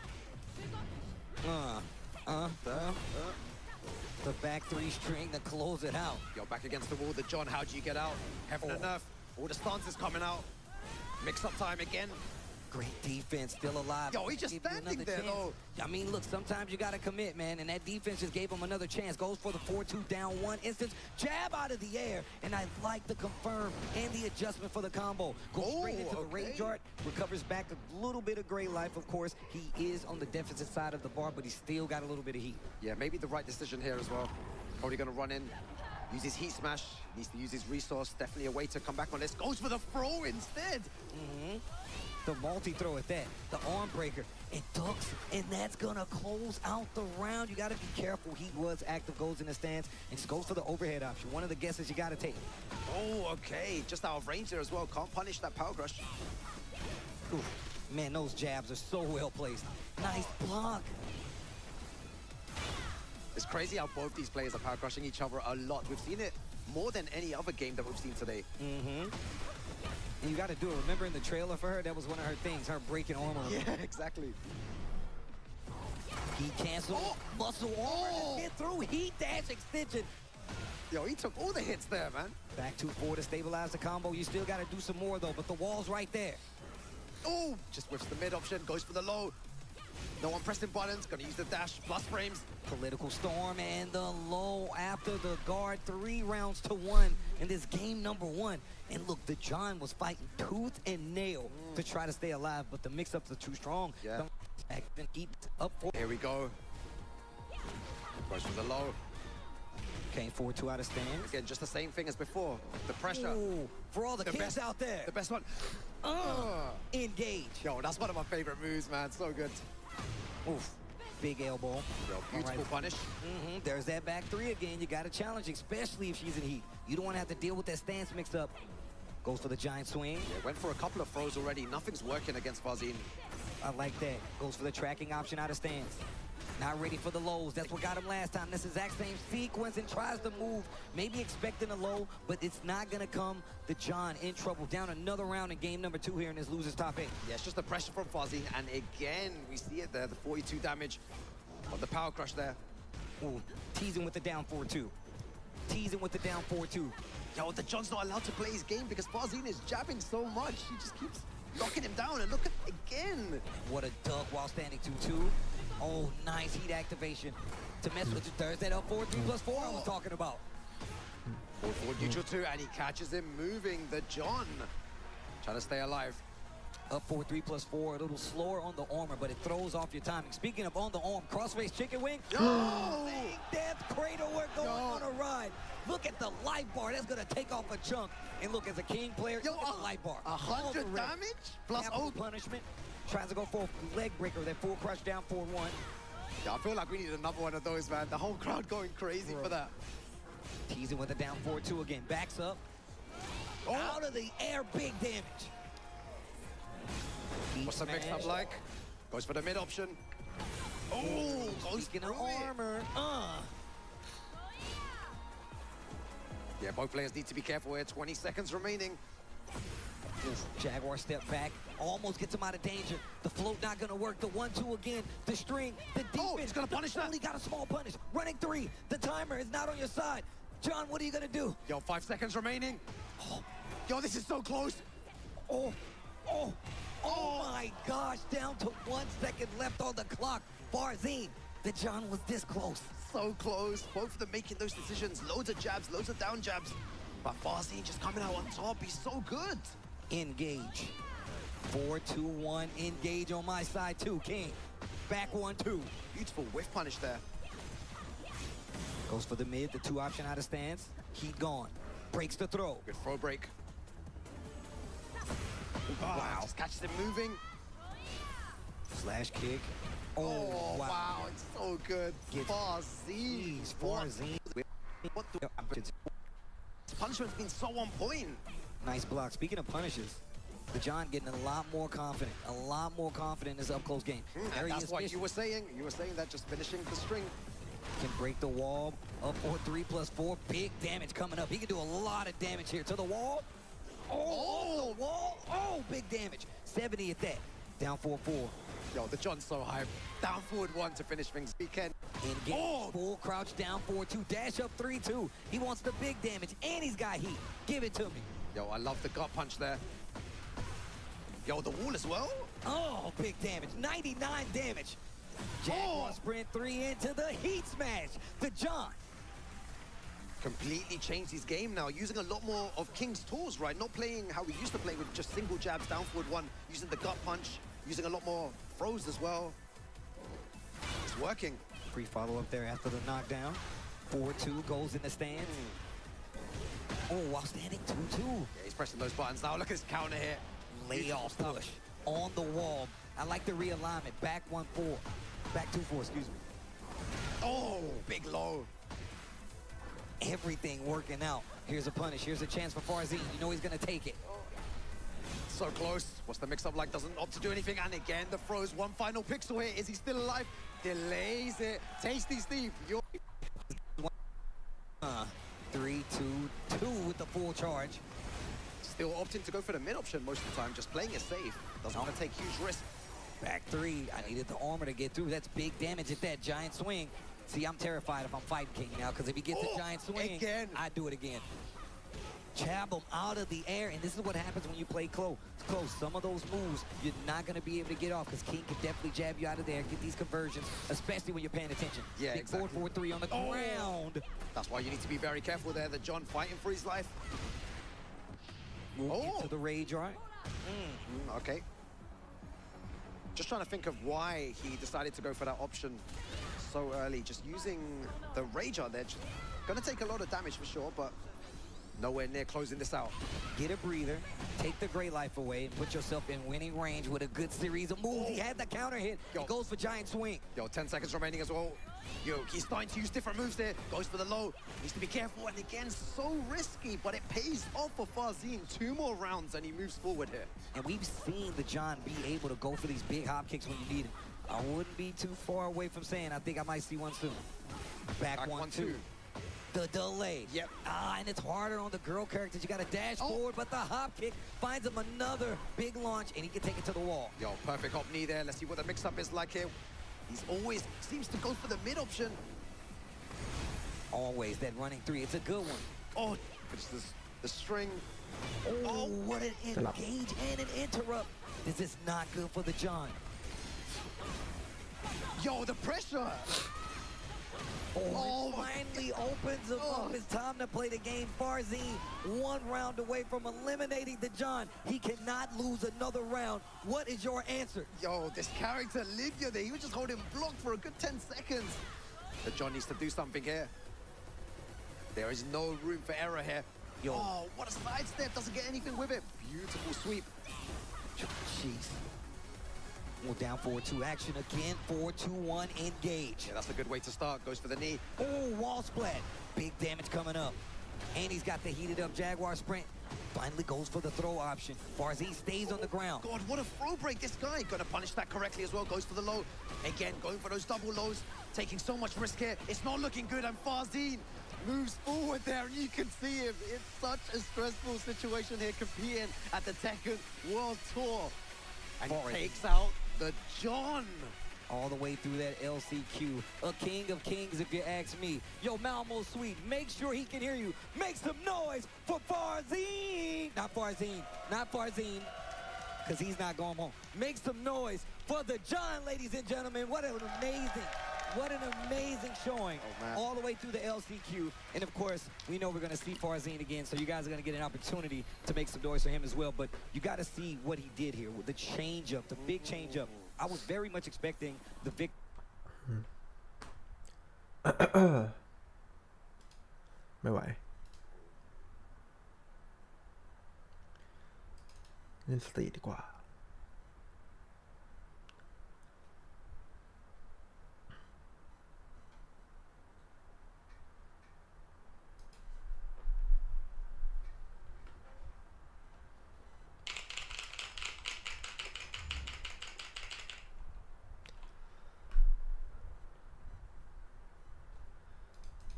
The back 3 string to close it out. Yo, back against the wall. The John, how do you get out? Heaven and earth. All the stances coming out. Mix-up time again. Great defense, still alive. Yo, he's just standing there, though. I mean, look, sometimes you got to commit, man, and that defense just gave him another chance. Goes for the 4-2 down 1 instance. Jab out of the air, and I like the confirm and the adjustment for the combo. Goes straight into the rage art, recovers back a little bit of gray life, of course. He is on the deficit side of the bar, but he's still got a little bit of heat. Yeah, maybe the right decision here as well. Probably going to run in, use his heat smash, needs to use his resource. Definitely a way to come back on this. Goes for the throw instead. The multi-throw at that, the arm breaker, it ducks, and that's gonna close out the round. You gotta be careful. He was active, goes in the stance, and just goes for the overhead option. One of the guesses you gotta take. Oh, okay, just out of range there as well. Can't punish that power crush. Ooh, man, those jabs are so well placed. Nice block. It's crazy how both these players are power crushing each other a lot. We've seen it more than any other game that we've seen today. And you got to do it. Remember in the trailer for her, that was one of her things, her breaking armor. Yeah, exactly. He canceled. Muscle armor to get through. Heat dash extension. Yo, he took all the hits there, man. Back 2-4 to stabilize the combo. You still got to do some more, though, but the wall's right there. Oh, just whiffs the mid option, goes for the low. No one pressing buttons. Gonna use the dash. Plus frames. Political storm and the low after the guard. 3 rounds to 1 in this game number 1. And look, the John was fighting tooth and nail to try to stay alive, but the mix-ups are too strong. Yeah. Eat up for. Here we go. Goes for the low. Came forward 2 out of stands. Again, just the same thing as before. The pressure. Ooh, for all the kids best out there. The best one. Engage. Yo, that's one of my favorite moves, man. So good. Oof. Big elbow. Yo, beautiful punish. There's that back 3 again. You got to challenge, especially if she's in heat. You don't want to have to deal with that stance mixed up. Goes for the giant swing. Yeah, went for a couple of throws already. Nothing's working against Farzin. I like that. Goes for the tracking option out of stance. Not ready for the lows. That's what got him last time. This exact same sequence and tries to move. Maybe expecting a low, but it's not going to come. The John in trouble. Down another round in game number 2 here in this loser's top 8. Yeah, it's just the pressure from Farzin. And again, we see it there. The 42 damage. But the power crush there. Ooh, teasing with the down 4-2. Teasing with the down 4-2. Yo, the John's not allowed to play his game because Farzin is jabbing so much. He just keeps knocking him down. And look at again. What a duck while standing 2-2. Oh, nice heat activation to mess with you. There's that up 4-3 plus 4 I was talking about. Forward neutral 2, and he catches him moving. The John trying to stay alive. Up 4-3 plus 4, a little slower on the armor, but it throws off your timing. Speaking of on the arm, crossface chicken wing. Yo! Big death cradle, we're going on a ride. Look at the life bar, that's gonna take off a chunk. And look, as a king player, Yo, look at the life bar. 100 damage plus punishment. Tries to go for a leg breaker, that full crush down 4-1. Yeah, I feel like we need another one of those, man. The whole crowd going crazy for that. Teasing with a down 4-2 again. Backs up. Out of the air, big damage. What's the mix-up like? Goes for the mid option. Oh, goes Speaking of armor. Yeah, both players need to be careful here. 20 seconds remaining. Jaguar step back, almost gets him out of danger. The float not gonna work. The 1-2 again. The string, the defense. Oh, he's gonna punish that. Only got a small punish. Running 3. The timer is not on your side. John, what are you gonna do? Yo, 5 seconds remaining. Oh. Yo, this is so close. Oh my gosh, down to 1 second left on the clock. Farzin, the John was this close. So close. Both of them making those decisions. Loads of jabs, loads of down jabs. But Farzin just coming out on top. He's so good. Engage. 4-2-1. Engage on my side too. King. Back 1-2. Beautiful whiff punish there. Goes for the mid. The 2 option out of stance. Heat gone. Breaks the throw. Good throw break. Wow. Just catches him moving. Slash kick. Oh, wow. It's so good. Farzin. Farzin. What the... His punishment's been so on point. Nice block. Speaking of punishes, the John getting a lot more confident. A lot more confident in his up-close game. That's what you were saying. You were saying that just finishing the string. Can break the wall. Up 4-3 plus 4. Big damage coming up. He can do a lot of damage here. To the wall. Oh, the wall. Oh, big damage. 70 at that. Down 4-4. Yo, the John's so hype. Down forward 1 to finish things. Weekend. Engage. Full crouch down 4-2. Dash up 3-2. He wants the big damage, and he's got heat. Give it to me. Yo, I love the gut punch there. Yo, the wall as well. Oh, big damage. 99 damage. Jaguar sprint 3 into the heat smash. The John. Completely changed his game now, using a lot more of King's tools, right? Not playing how we used to play with just single jabs, down forward 1, using the gut punch, using a lot more throws as well. It's working. Free follow-up there after the knockdown. 4-2 goes in the stands. Oh, while standing 2-2. Yeah, he's pressing those buttons now. Look at his counter here. Layoff push on the wall. I like the realignment. Back 1-4. Back 2-4, excuse me. Oh, big low. Everything working out. Here's a punish. Here's a chance for Farzin. You know he's going to take it. So close. What's the mix-up like? Doesn't opt to do anything. And again, the throws. One final pixel here. Is he still alive? Delays it. Tasty Steve. 3-2-2 with the full charge. Still opting to go for the mid option most of the time. Just playing it safe. Doesn't want to take huge risks. Back 3. I needed the armor to get through. That's big damage at that giant swing. See, I'm terrified if I'm fighting King now, because if he gets a giant swing, again. I do it again. jab them out of the air, and this is what happens when you play close. Some of those moves you're not going to be able to get off because King can definitely jab you out of there, get these conversions, especially when you're paying attention. Yeah, big exactly. 4-4-3 on the ground. That's why you need to be very careful there. The John fighting for his life. Move into the rage, right? Okay. Just trying to think of why he decided to go for that option so early. Just using the rage on there. Gonna take a lot of damage for sure, but nowhere near closing this out. Get a breather, take the Great Life away, and put yourself in winning range with a good series of moves. He had the counter hit. He goes for giant swing. Yo, 10 seconds remaining as well. Yo, he's starting to use different moves there. Goes for the low. Needs to be careful. And again, so risky, but it pays off for Farzin. 2 more rounds, and he moves forward here. And we've seen the John be able to go for these big hop kicks when you need it. I wouldn't be too far away from saying I think I might see one soon. Back 1-2. The delay. Yep. And it's harder on the girl characters. You got to dash forward, but the hop kick finds him another big launch, and he can take it to the wall. Yo, perfect hop knee there. Let's see what the mix-up is like here. He's always seems to go for the mid option. Always that running 3. It's a good one. Oh, it's the string. Oh, what an engage and an interrupt. This is not good for the John. Yo, the pressure. Oh, finally opens him up. It's time to play the game. Farzin 1 round away from eliminating the John. He cannot lose another round. What is your answer? Yo, this character, Livia there, he was just holding block for a good 10 seconds. The John needs to do something here. There is no room for error here. Yo. Oh, what a sidestep. Doesn't get anything with it. Beautiful sweep. Jeez. Well, down forward 2 action again. 4-2-1 engage. Yeah, that's a good way to start. Goes for the knee. Oh, wall splat. Big damage coming up. And he's got the heated up Jaguar sprint. Finally goes for the throw option. Farzin stays on the ground. God, what a throw break. This guy gonna punish that correctly as well. Goes for the low. Again, going for those double lows. Taking so much risk here. It's not looking good. And Farzin moves forward there, and you can see him. It's such a stressful situation here competing at the Tekken World Tour. And he takes out the John. All the way through that LCQ. A king of kings, if you ask me. Yo, Malmo Sweet, make sure he can hear you. Make some noise for Farzin. Not Farzin, because he's not going home. Make some noise for the John, ladies and gentlemen. What an amazing showing. All the way through the LCQ. And of course, we know we're going to see Farzin again, so you guys are going to get an opportunity to make some noise for him as well. But you got to see what he did here with the change-up, the big change-up. I was very much expecting the victory. ไม่ไหวเล่นสตรีทดีกว่า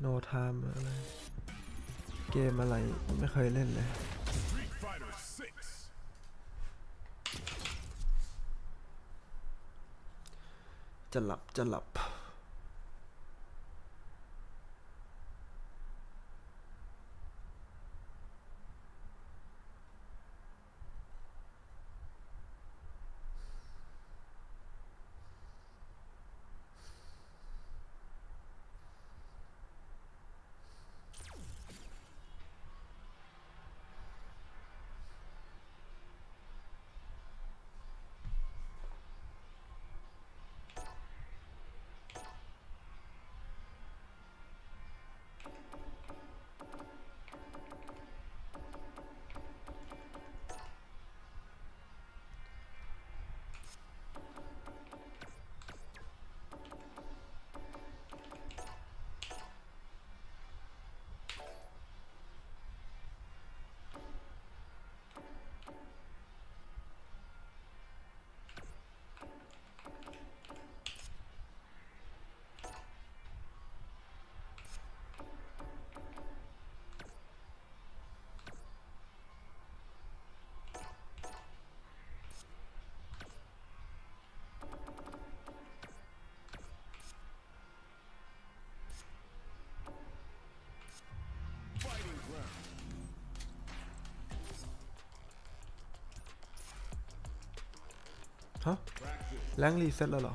โนไทม์อะไรเกมอะไรไม่เคยเล่นเลยจะหลับ แรงรีเซ็ตแล้วเหรอ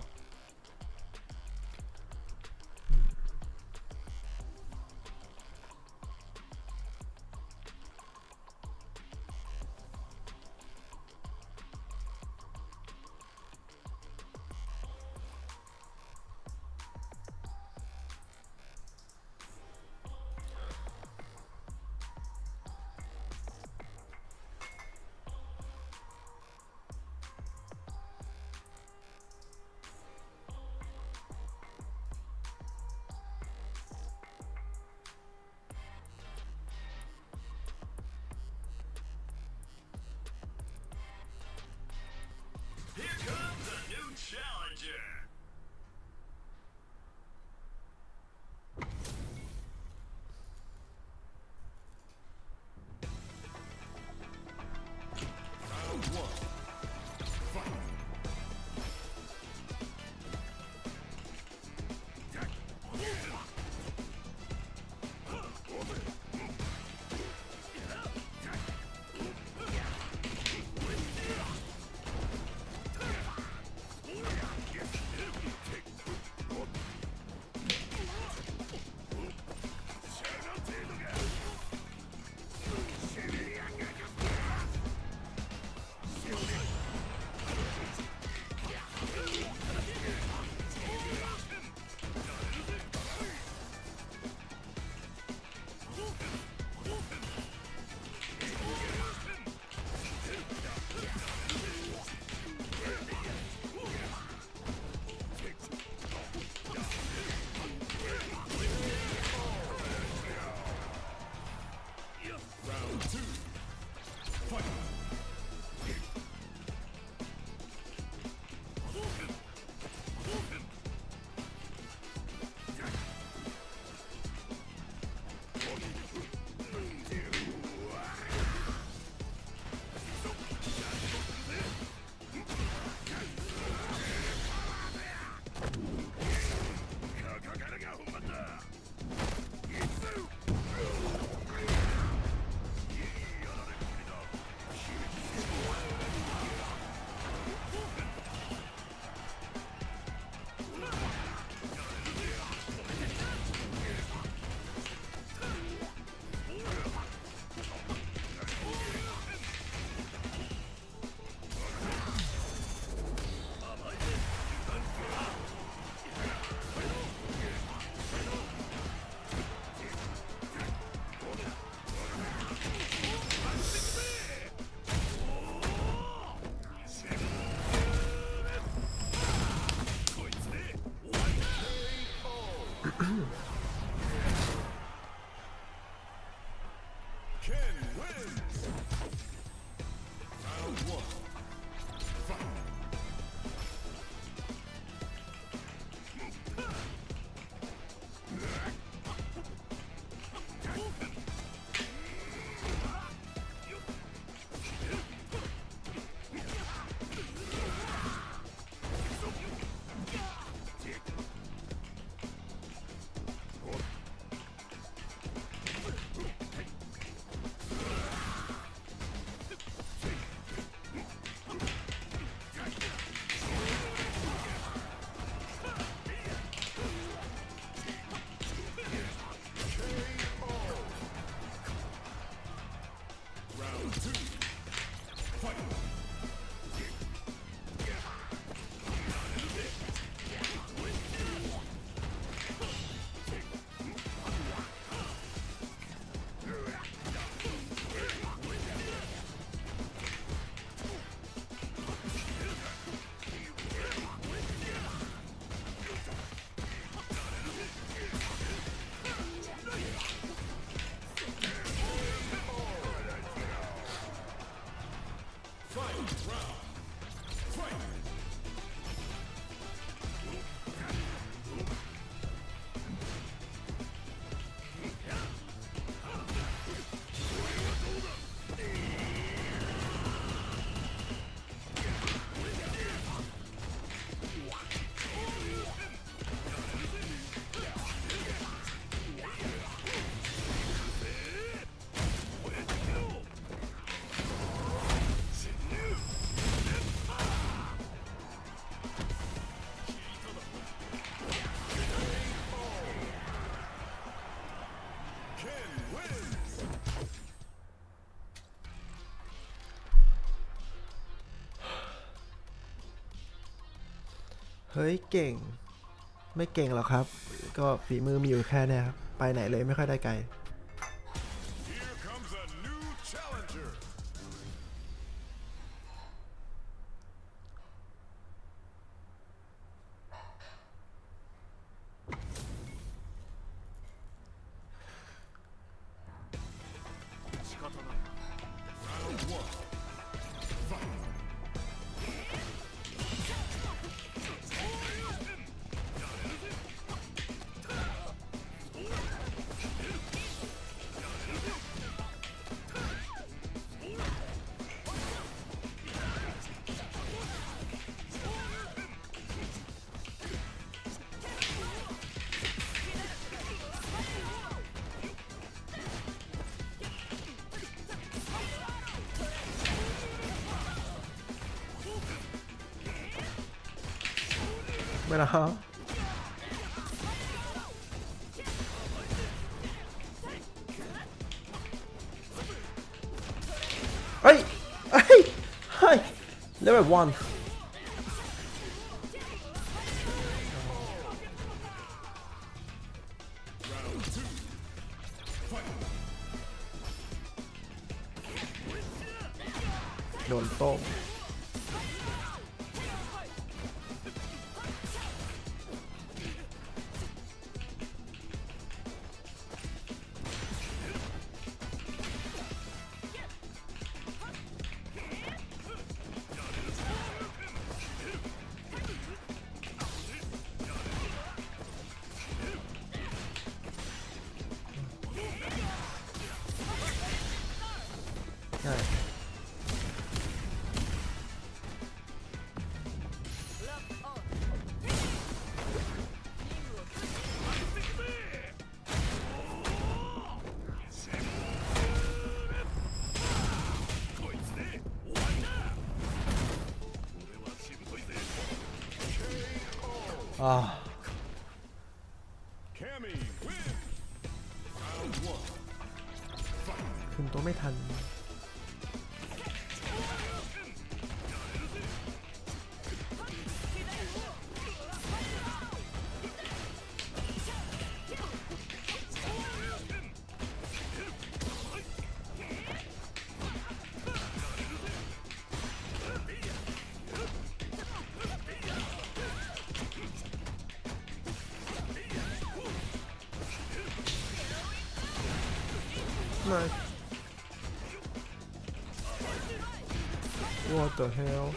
ฮ้ยเก่งไม่เก่งหรอกครับก็ฝีมือมีอยู่แค่นี้ครับไปไหนเลยไม่ค่อยได้ไกลไม่นะฮะเฮ้ยเฮ้ยเฮ้ยเลเวล1โดนโต้มขึ้นตัวไม่ทันNice. What the hell?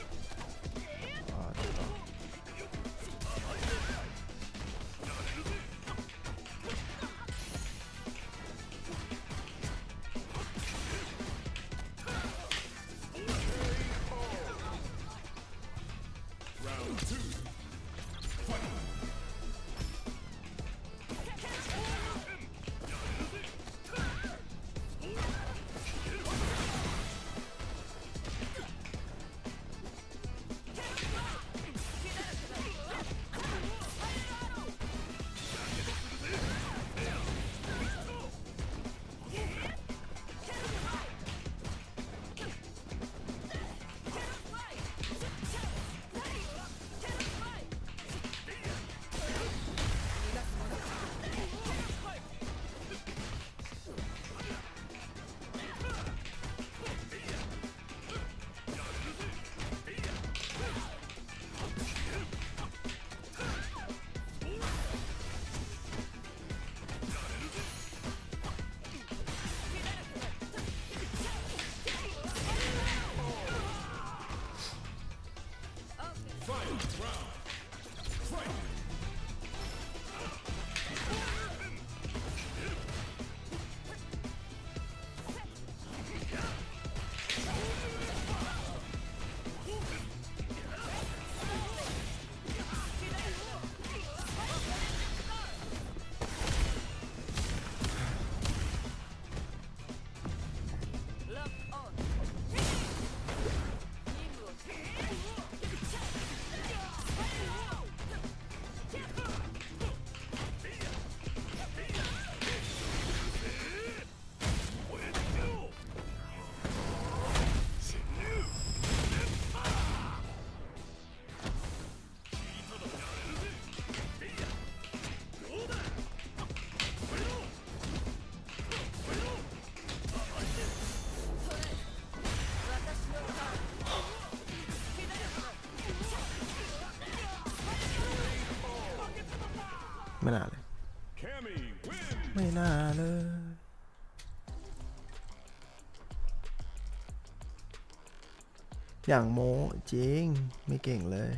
ไม่น่าเลย ไม่น่าเลย อย่างโมจริง ไม่เก่งเลย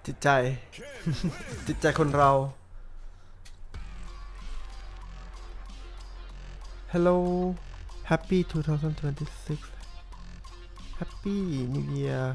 จิตใจ จิตใจคนเรา Hello Happy 2026 Happy New Year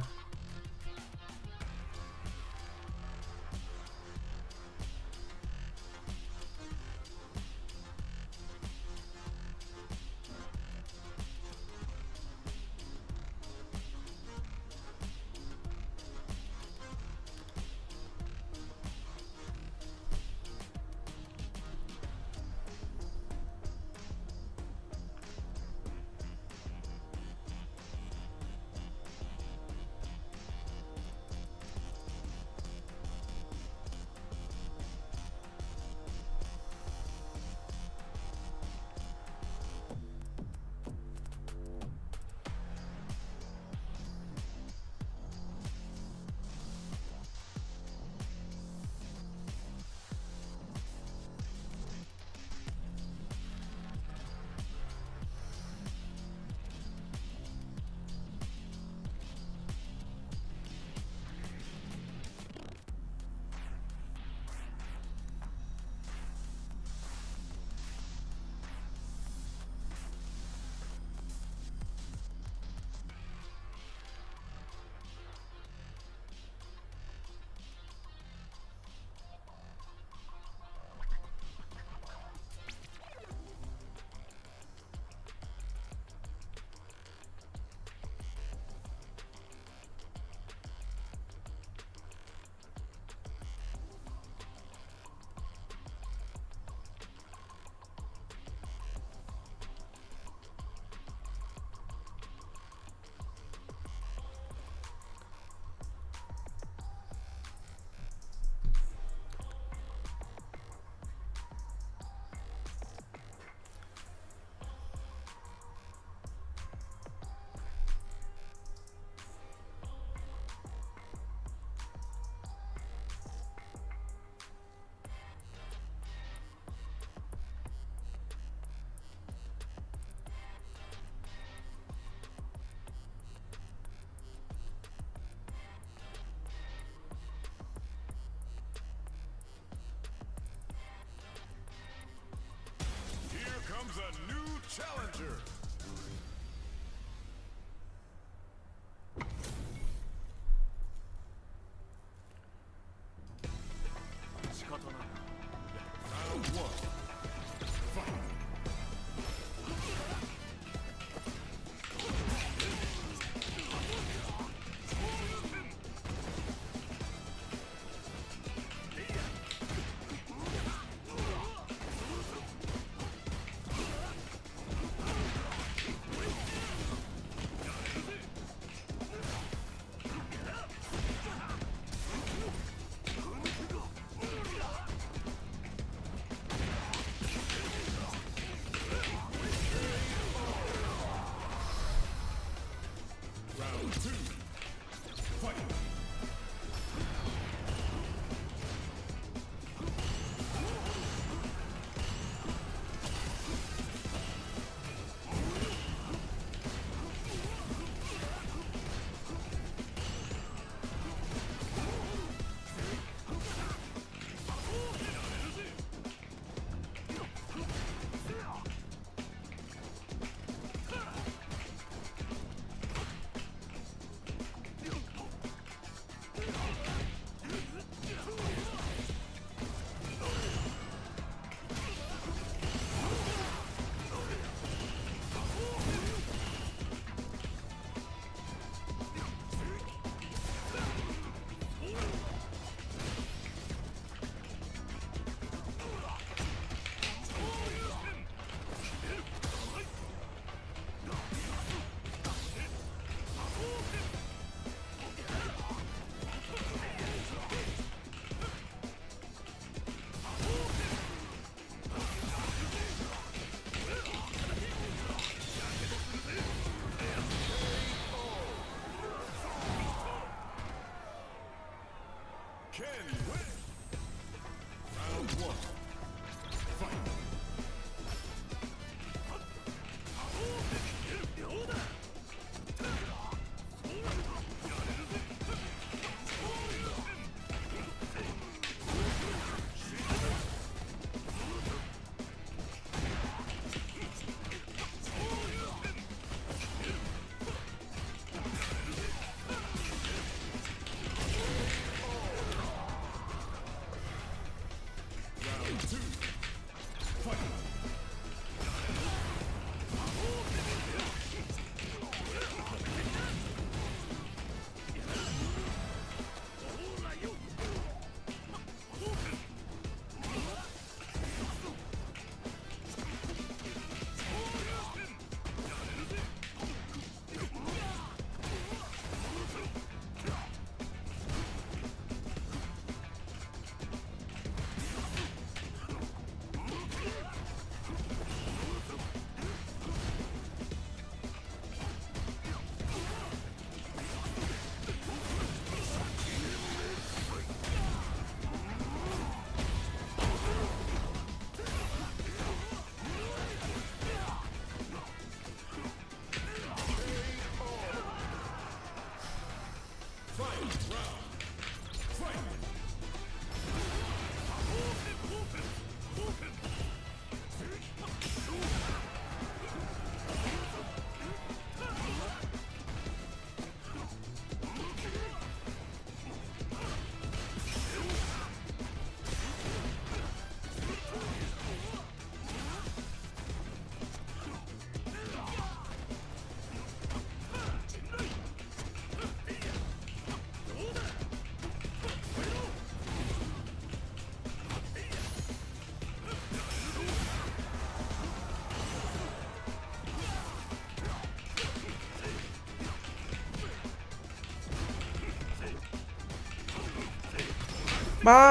ไม่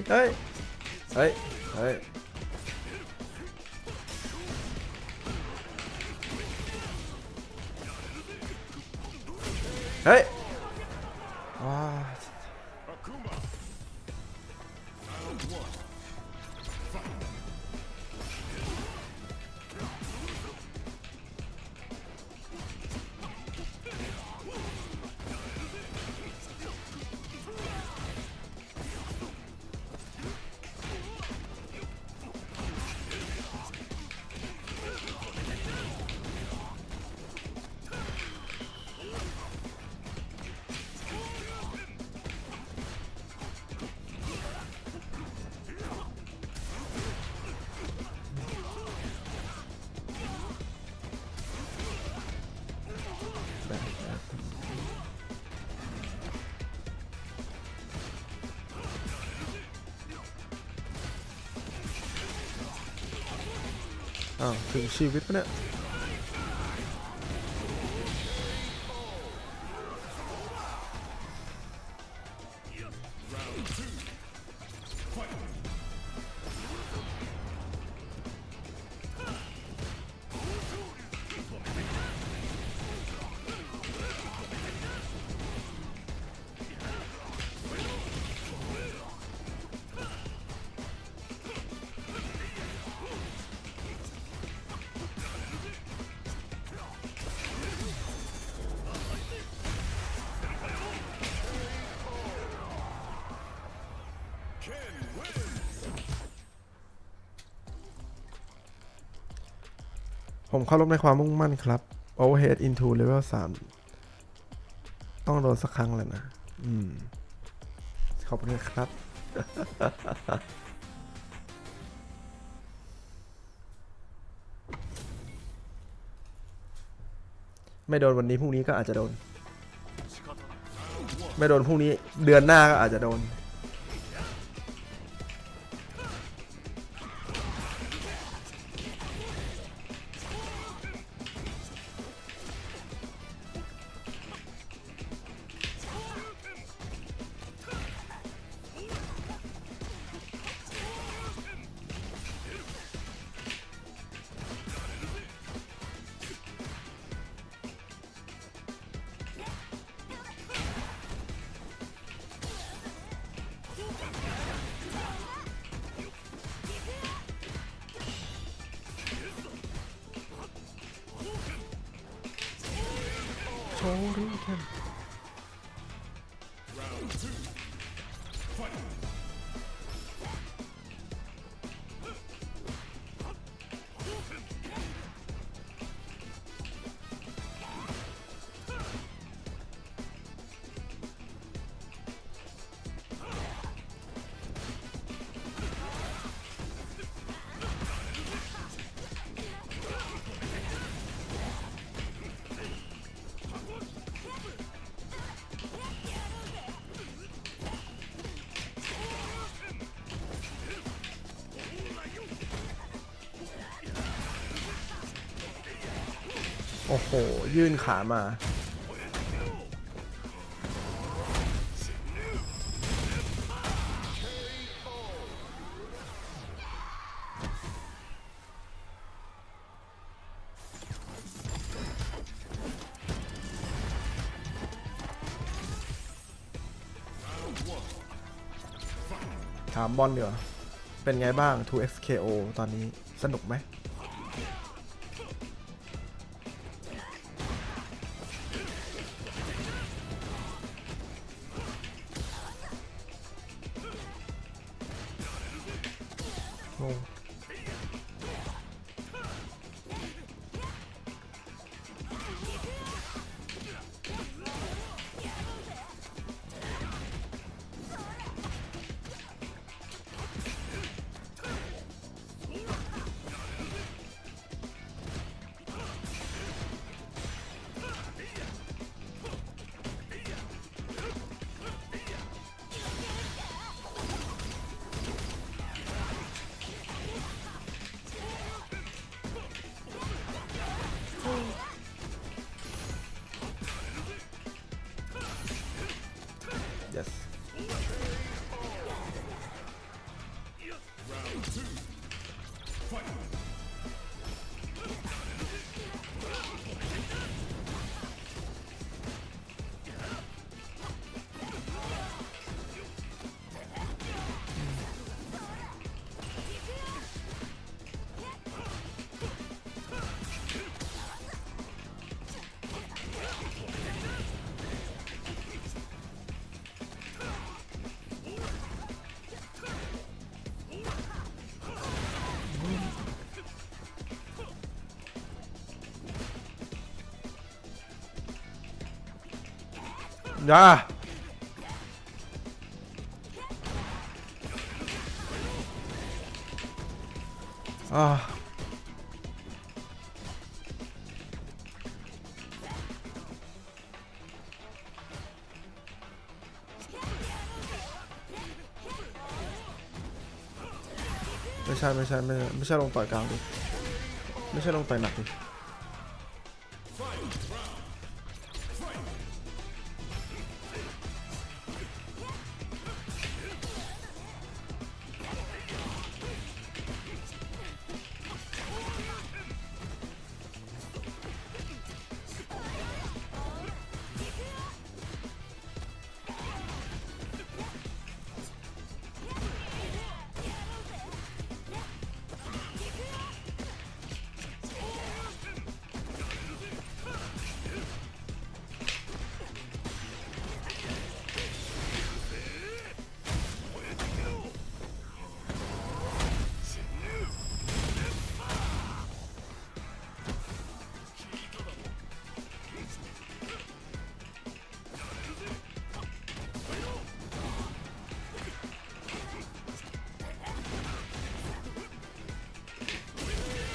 เฮ้ยเฮ้ยเฮ้ยเฮ้ยว้าอ้าวถึงชีวิตปะเนี่ยผมเข้ารบในความมุ่งมั่นครับ overhead into level 3ต้องโดนสักครั้งเลยนะขอบคุณครับ ไม่โดนวันนี้พรุ่งนี้ก็อาจจะโดนไม่โดนพรุ่งนี้เดือนหน้าก็อาจจะโดน Hurricane โอ้โหยื่นขามาถามบอลเดี๋ยวเป็นไงบ้าง 2xKO ตอนนี้สนุกไหมyes อย่าไม่ใช่ลงต่อยกลางดิไม่ใช่ลงต่อยหนักดิ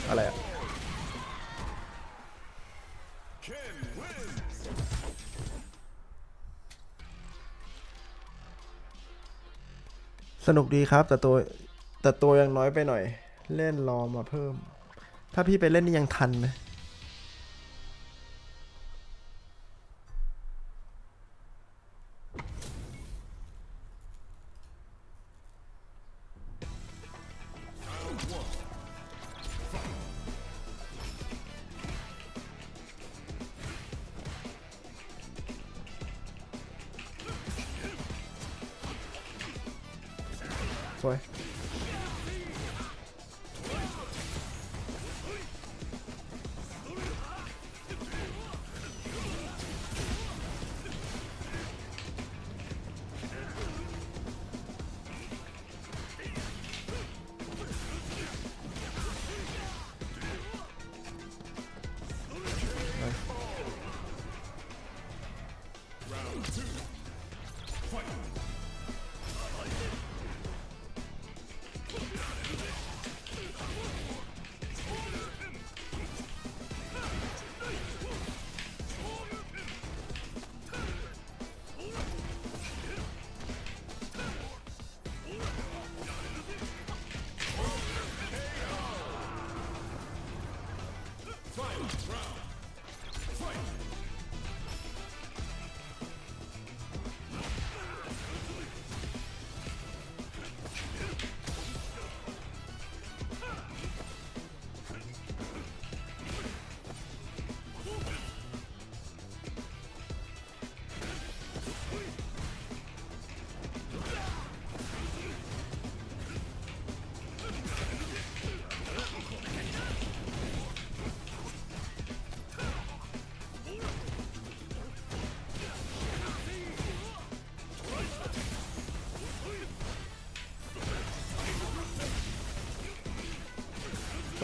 อะไรอะสนุกดีครับแต่ตัวยังน้อยไปหน่อยเล่นรอมาเพิ่มถ้าพี่ไปเล่นนี่ยังทันนะสวย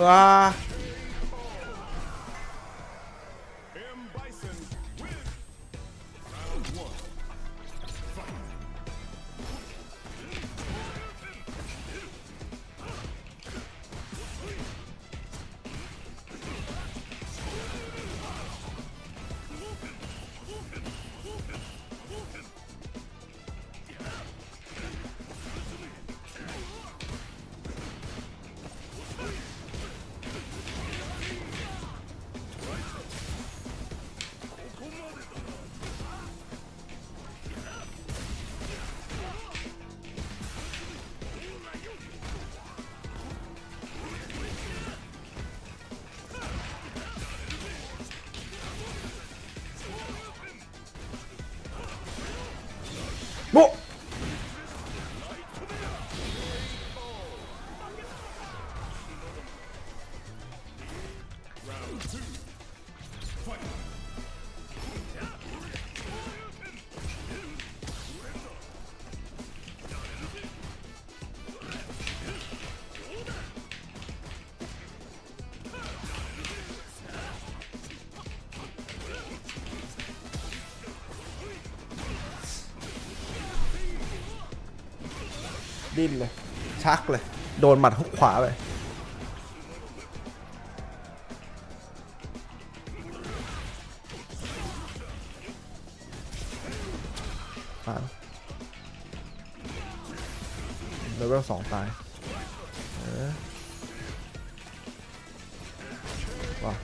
ว้าโบดิ้นเลยชักเลยโดนหมัดฮุกขวาไปเลเวล2ตายว้า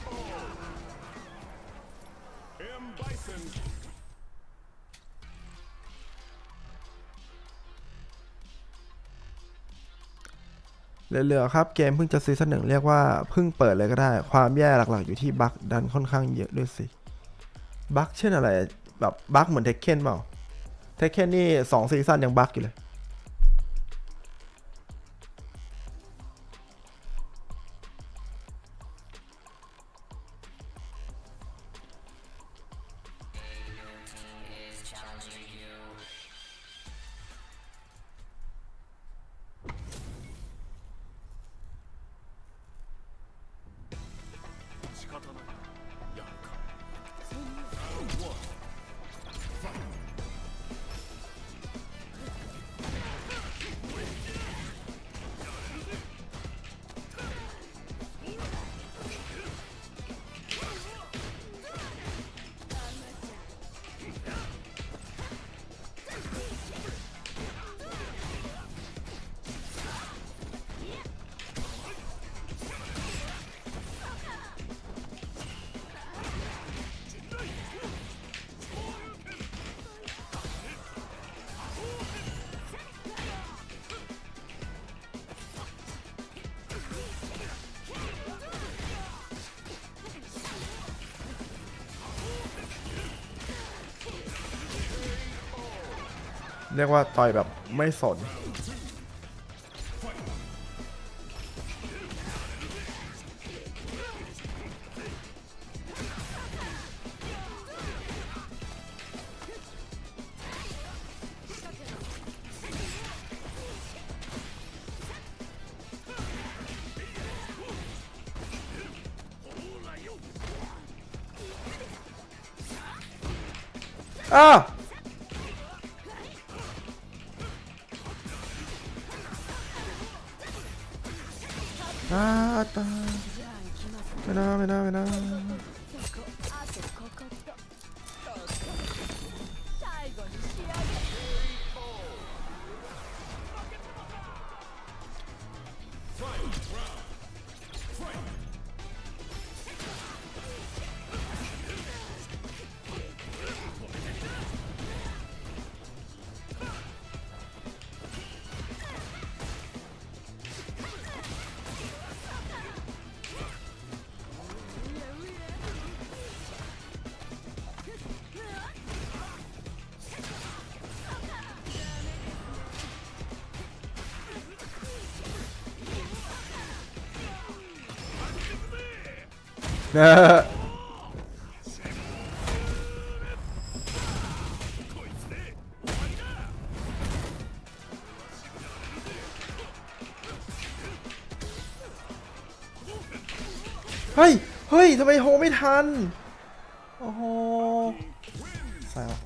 เหลือๆครับเกมเพิ่งจะซีซั่น1เรียกว่าเพิ่งเปิดเลยก็ได้ความแย่หลักๆอยู่ที่บั๊กดันค่อนข้างเยอะด้วยสิบั๊กเช่นอะไรแบบบั๊กเหมือนเทคเคนเปล่าเทคเคนนี่2ซีซั่นยังบั๊กอยู่เลยเรียกว่าต่อยแบบไม่สนอ้าว ตายไม่นะ เฮ้ยทำไมโฮไม่ทันโอ้โหใส่ละ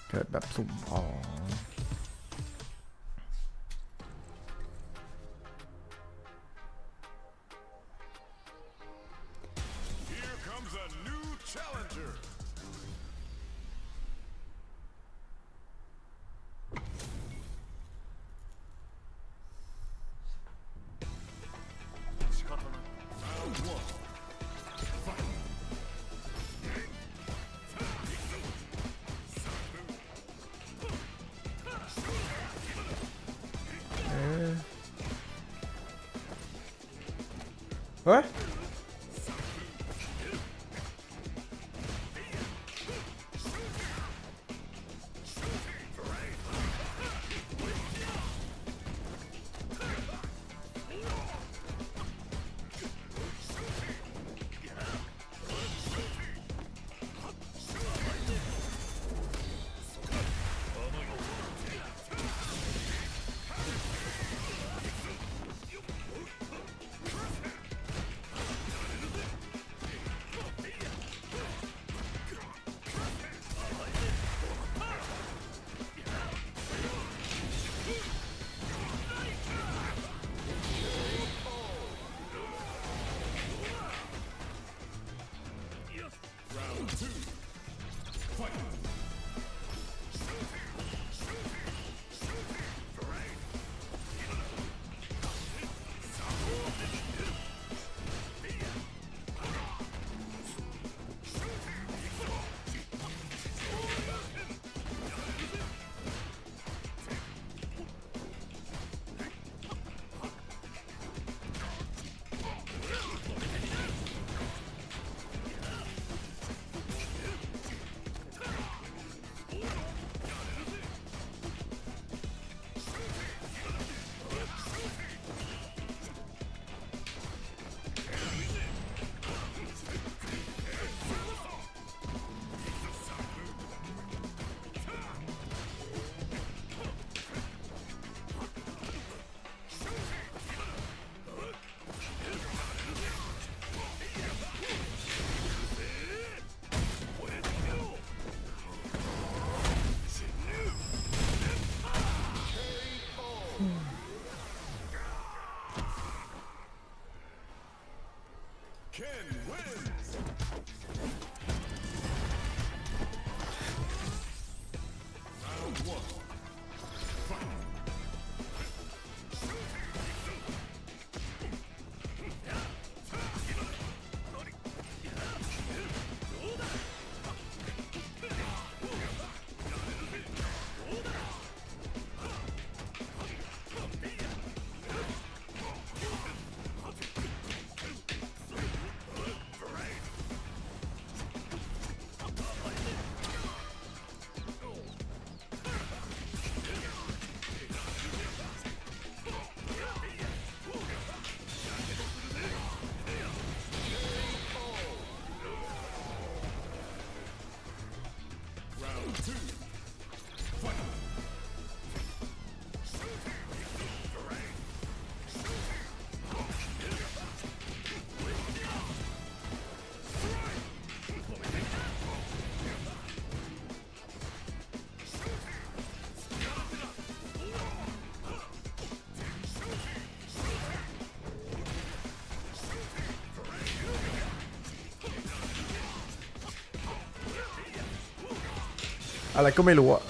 เกิดแบบสุ่มอ๋อ Here comes a new challenger. Round one. Fight. เฮ้ย Ken wins! Round 1. Fight! Round 2. Fight!อะไรก็ไม่รู้อะ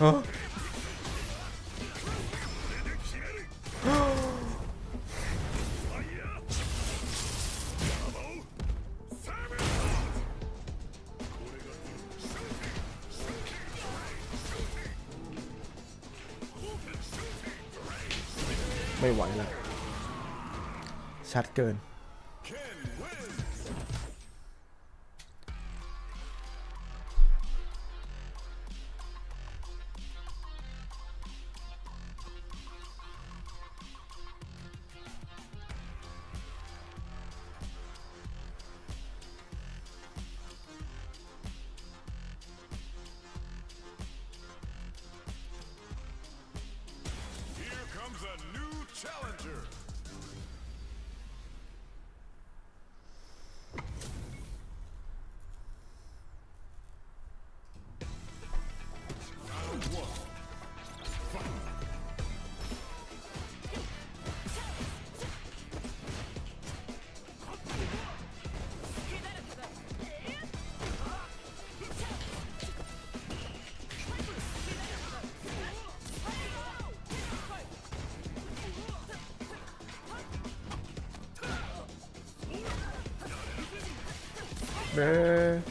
ฮะไม่ไหวแล้วชัดเกิน Ken wins! Here comes a new challenger! Round 1. Fight! 네.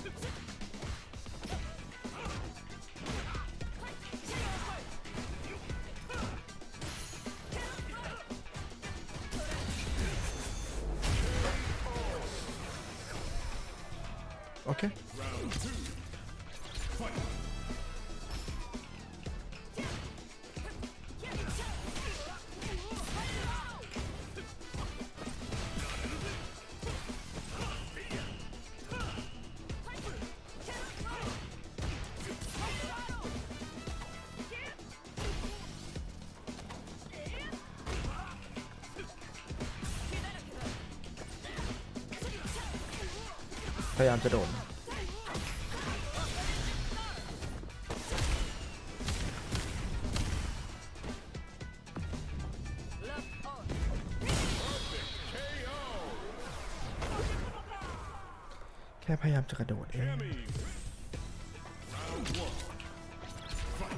오케이. Round 2. Fight!พยายามจะโดน ค่พยายามจะกระโดดเอง Cammy. Round one. Fight.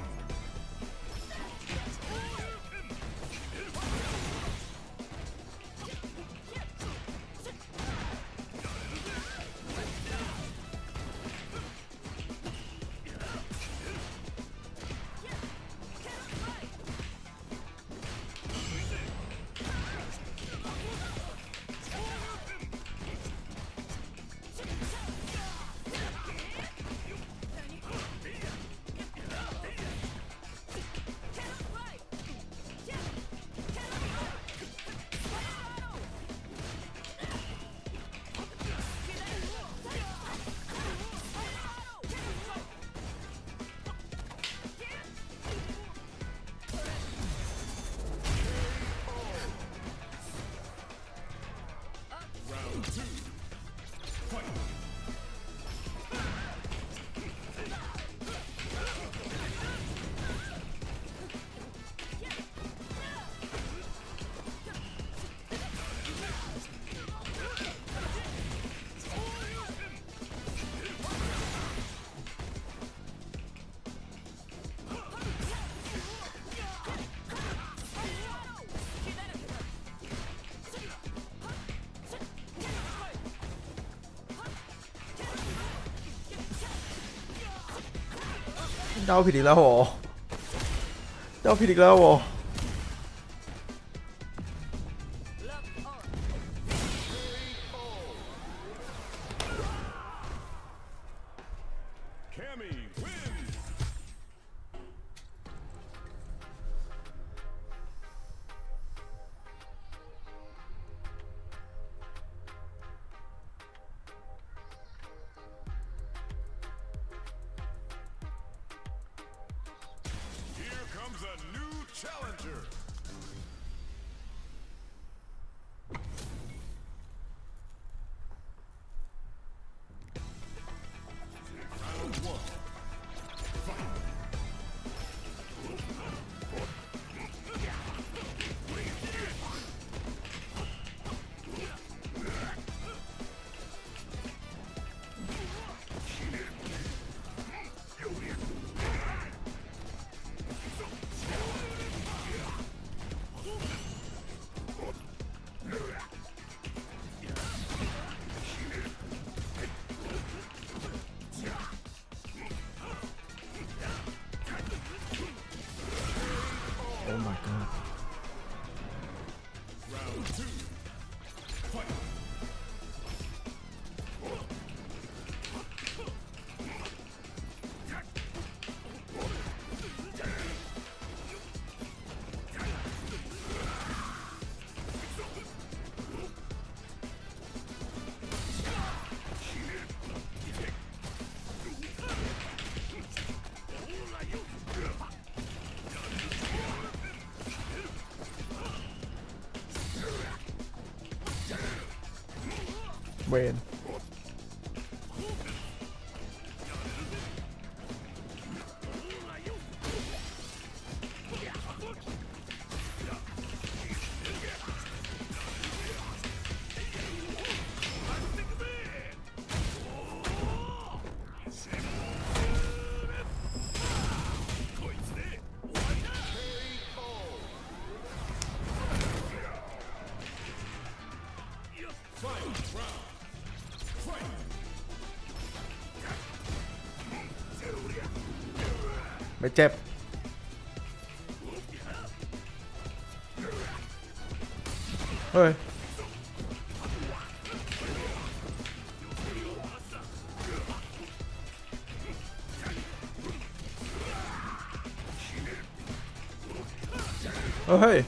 Round two. Fight. เดาผิดอีกแล้วโหเดาผิดอีกแล้วโห Cammy wins. Here comes a new challenger. Round one. Fight. Oh my god Round two. Fight.เวน Final round. Fight. ไม่เจ็บ เฮ้ย เฮ้ย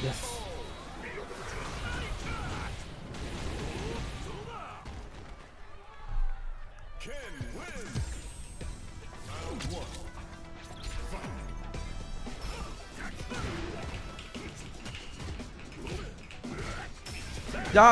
yes Ken wins. Round one. Fight. ย่า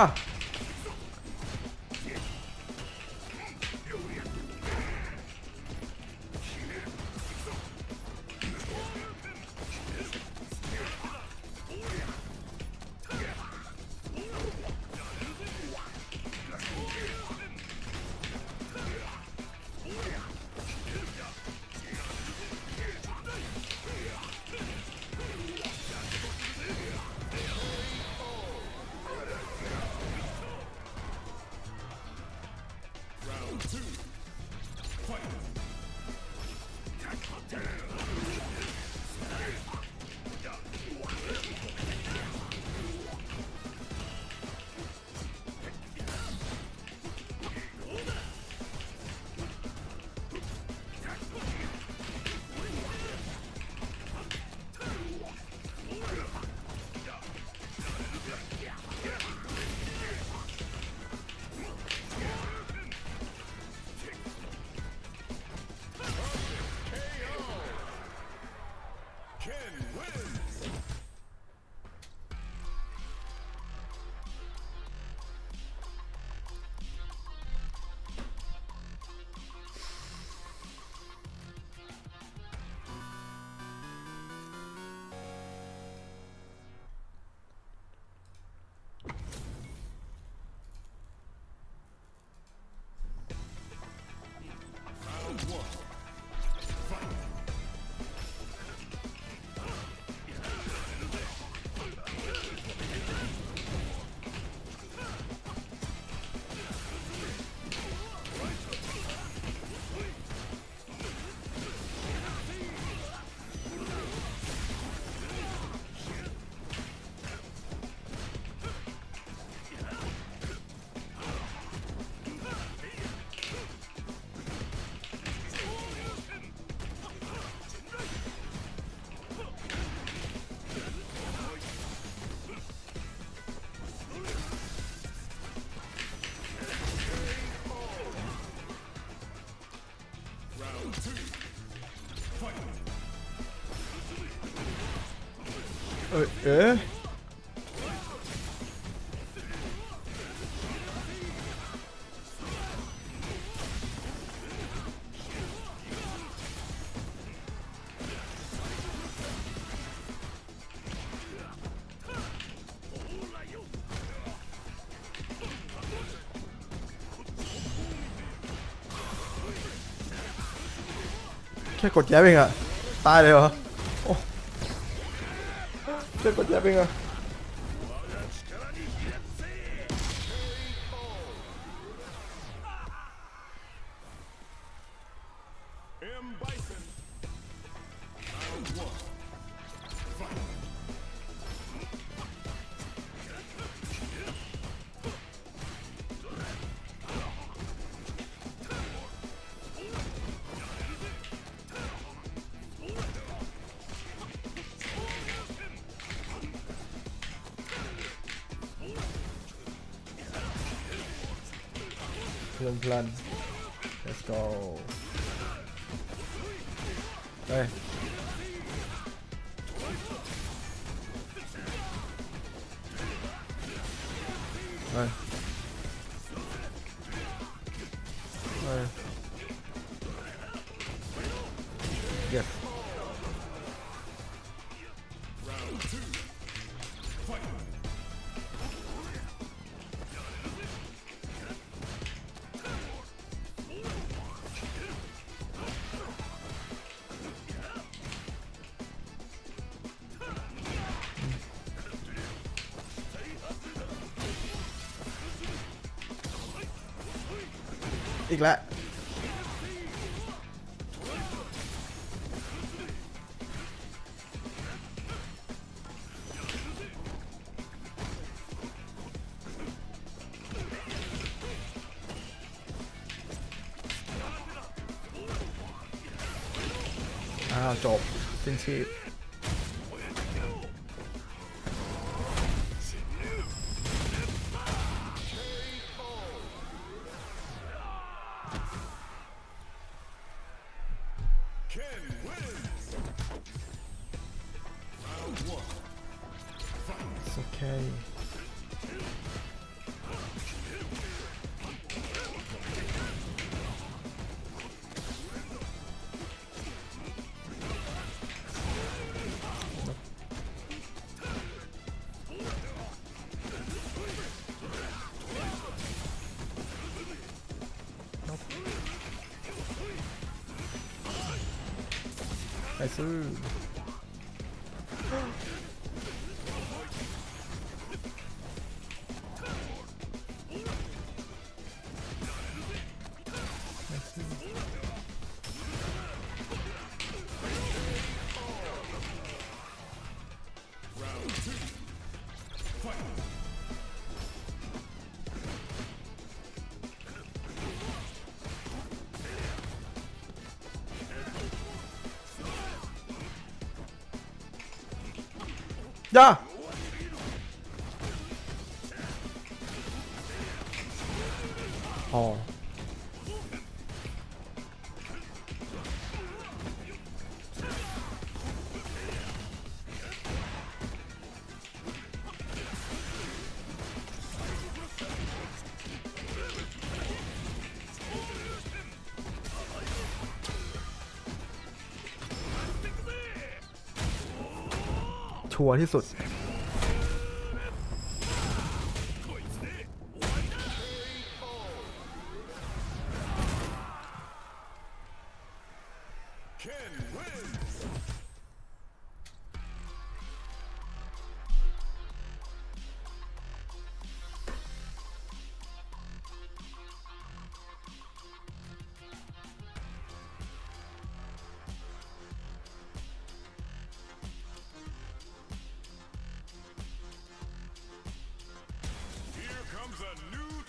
เอ๊ะแค่กดแย้มเองอะตายเลยเหรอโอ้แค่กดแย้มเองอะเพลิน let's go เฮ้ยเฮ้ยเฮ้ย yes อีกแล้วจบสิ้นชีพโอเคไปซื้อย่าอ๋อชัวร์ที่สุด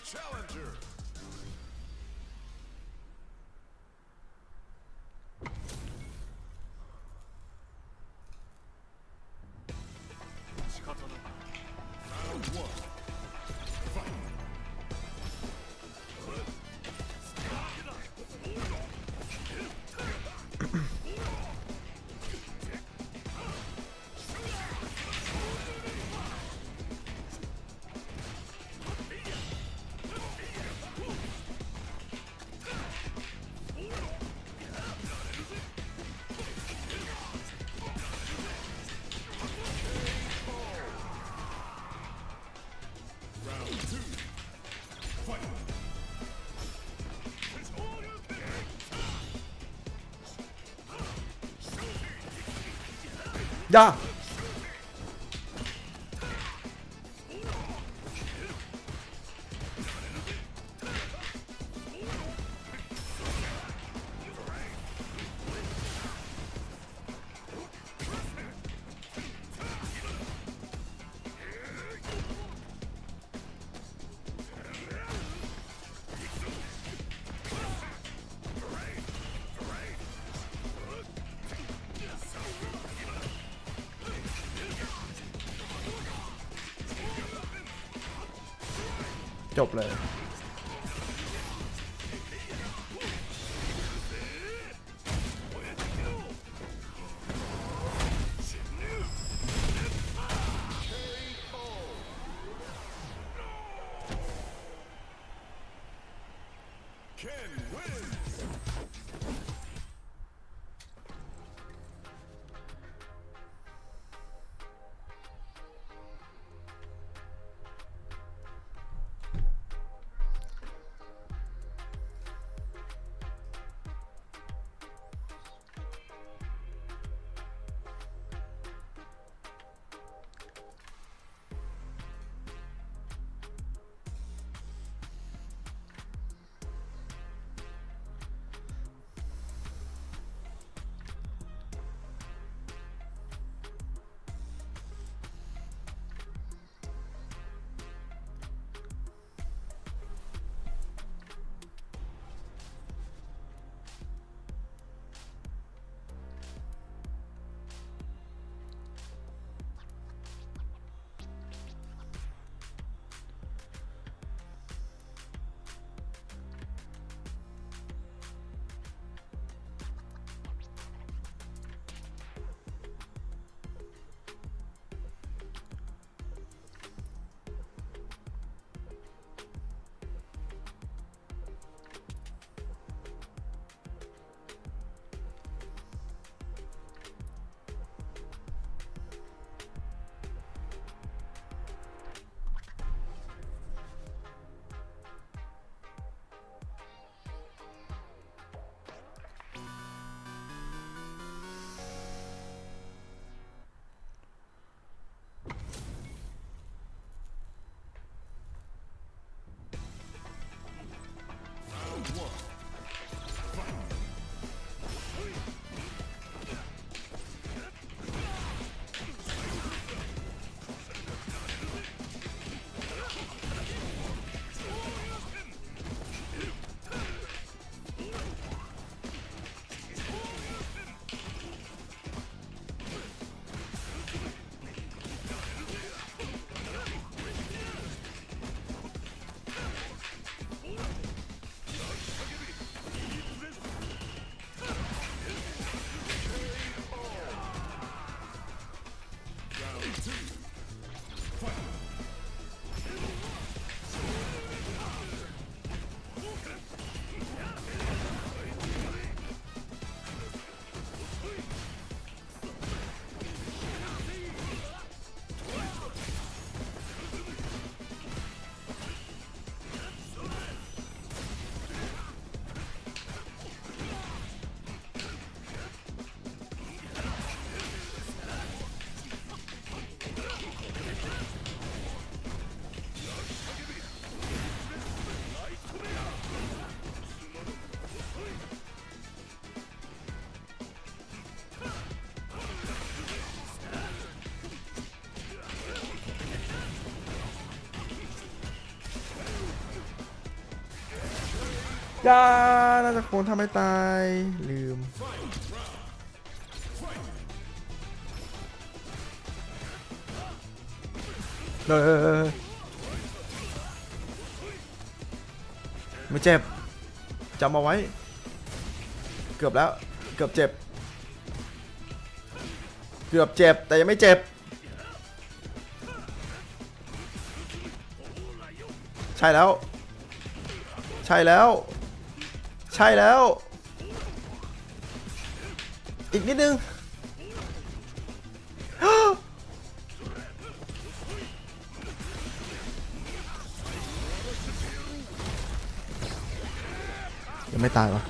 Challenger. Round one. Fight. โ ย่าจบเลยย่าน่าจะโคนทำให้ตายลืมไม่เจ็บจำเอาไว้เกือบแล้วเกือบเจ็บแต่ยังไม่เจ็บใช่แล้วอีกนิดนึงยังไม่ตายวะ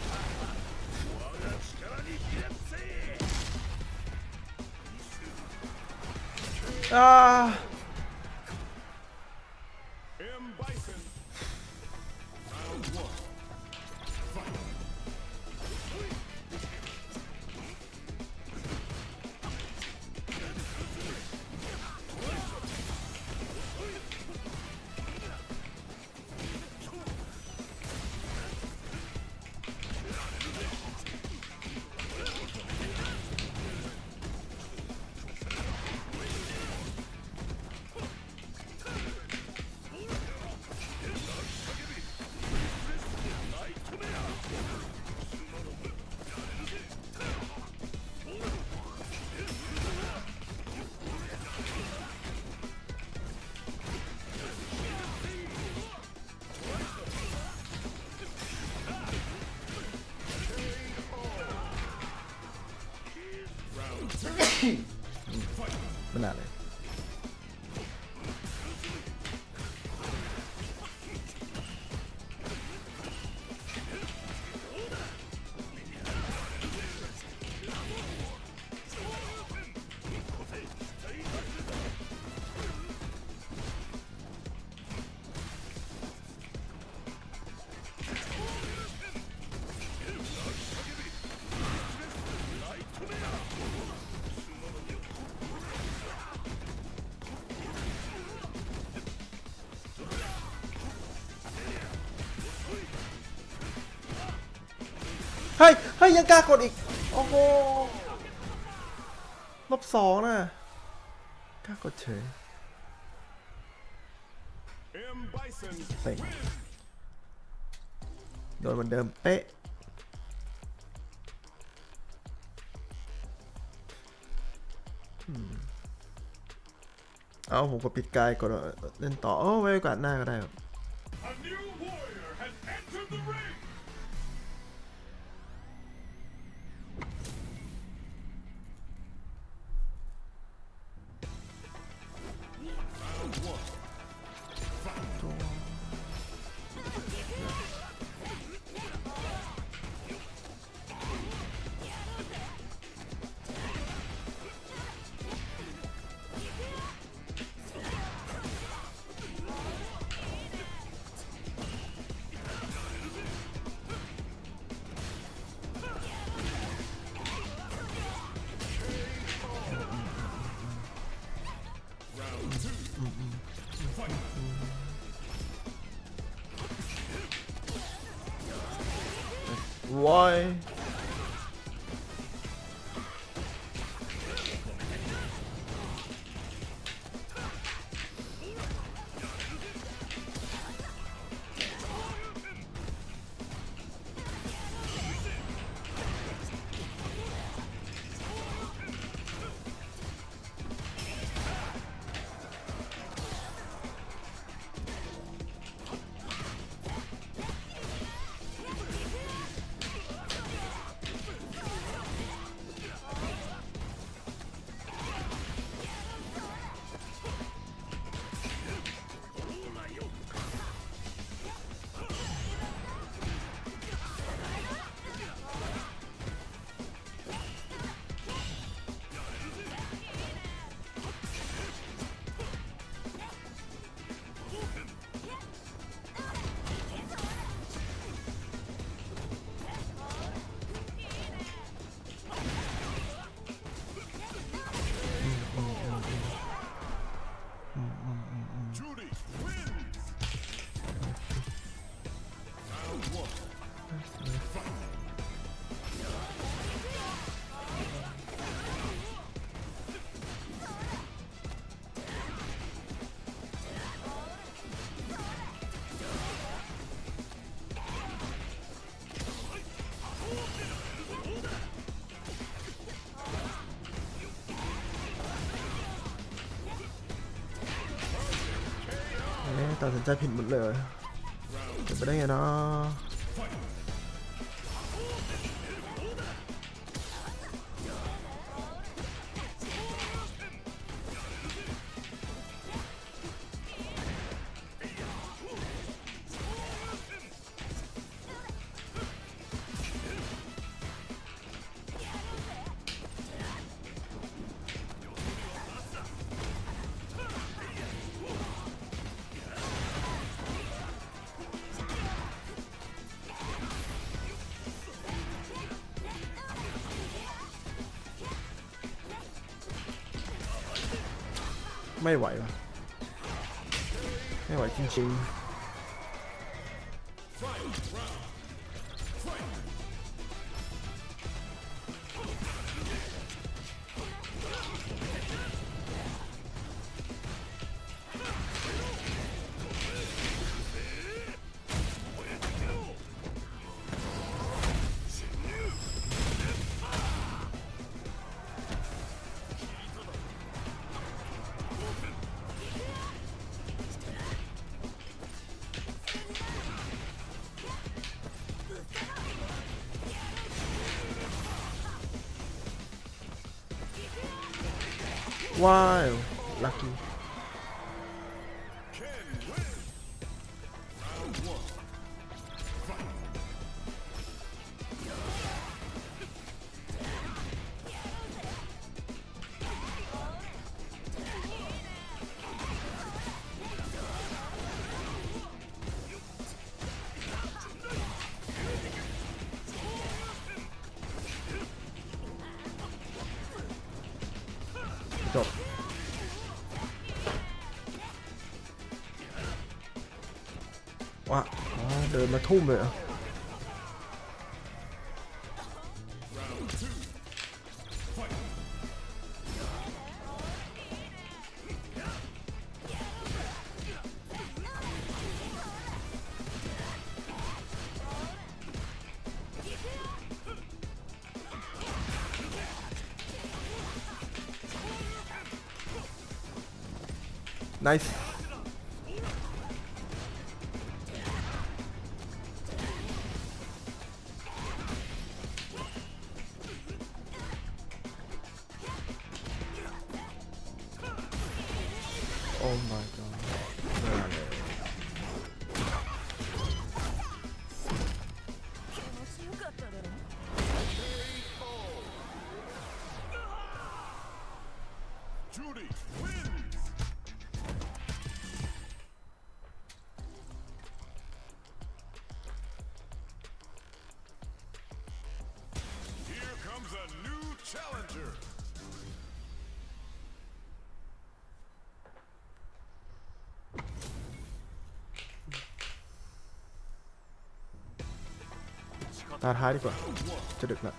ไม่น่าเลย เฮ้ย เฮ้ย ยังกล้ากดอีก โอ้โห-2 นะกล้ากดเฉยเตะโดนเหมือนเดิมเป๊ะเอาผมกดปิดกายกดเล่นต่อโอ้ไว้โอกาสหน้าก็ได้ครับWhy?ตัดสินใจผิดหมดเลยจะไปได้ไงเนาะ ไม่ไหวว่ะไม่ไหวจริงๆว้าวลัคกี้ จบว้าอ๋อเดินมาทุ่มเลยเหรอNice. Oh my god. Judy wins. Here comes a new challenger. Ta thái đi quả. Chưa được nữa.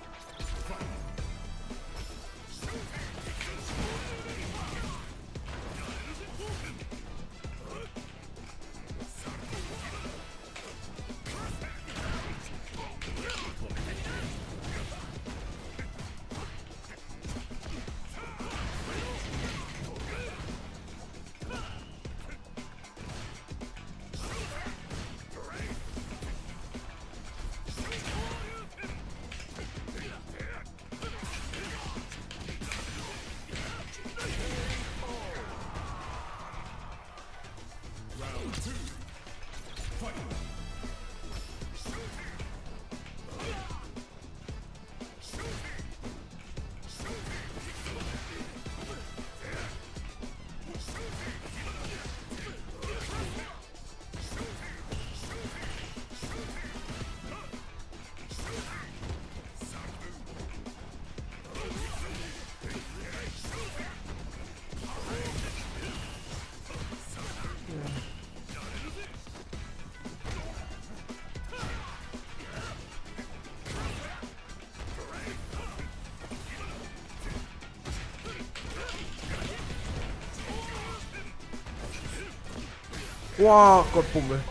Wow, กดปุ่มเลย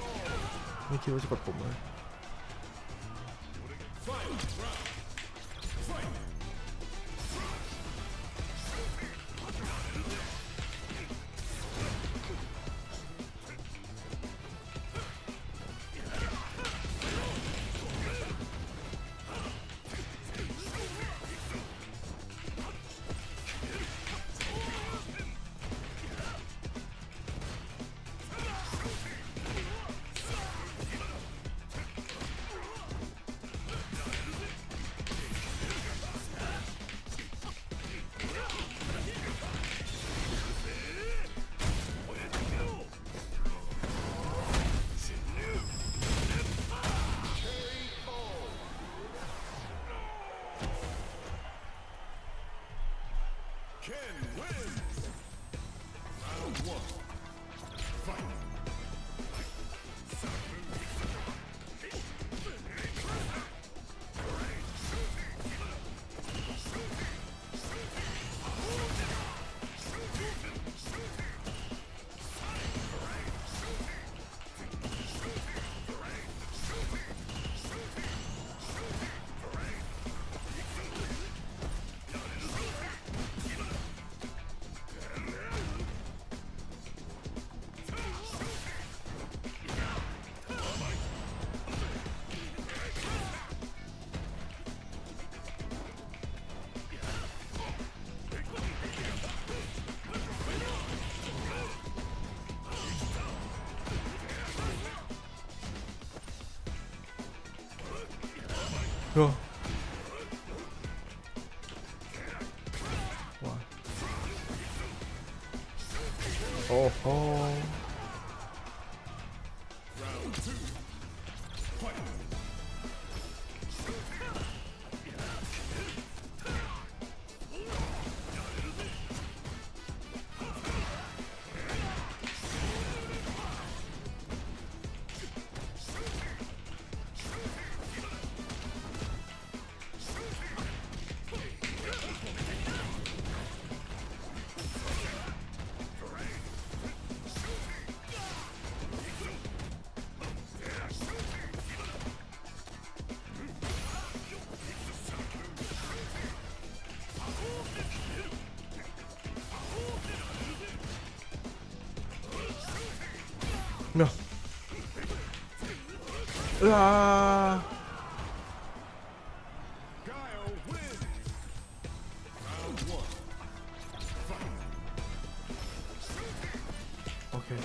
ไม่คิดว่าจะกดปุ่มเลย Oh. Wow. Oh. No. Ah. Okay.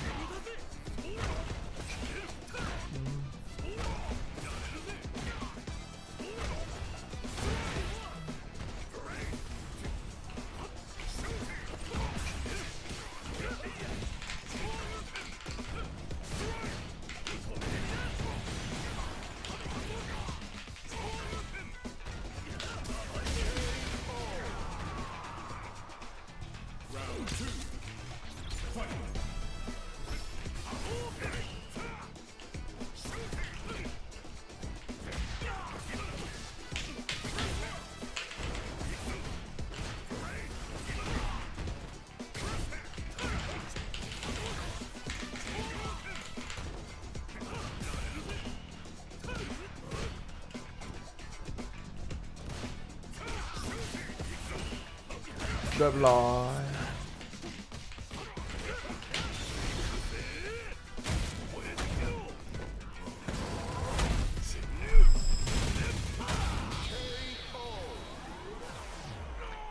เรียบร้อย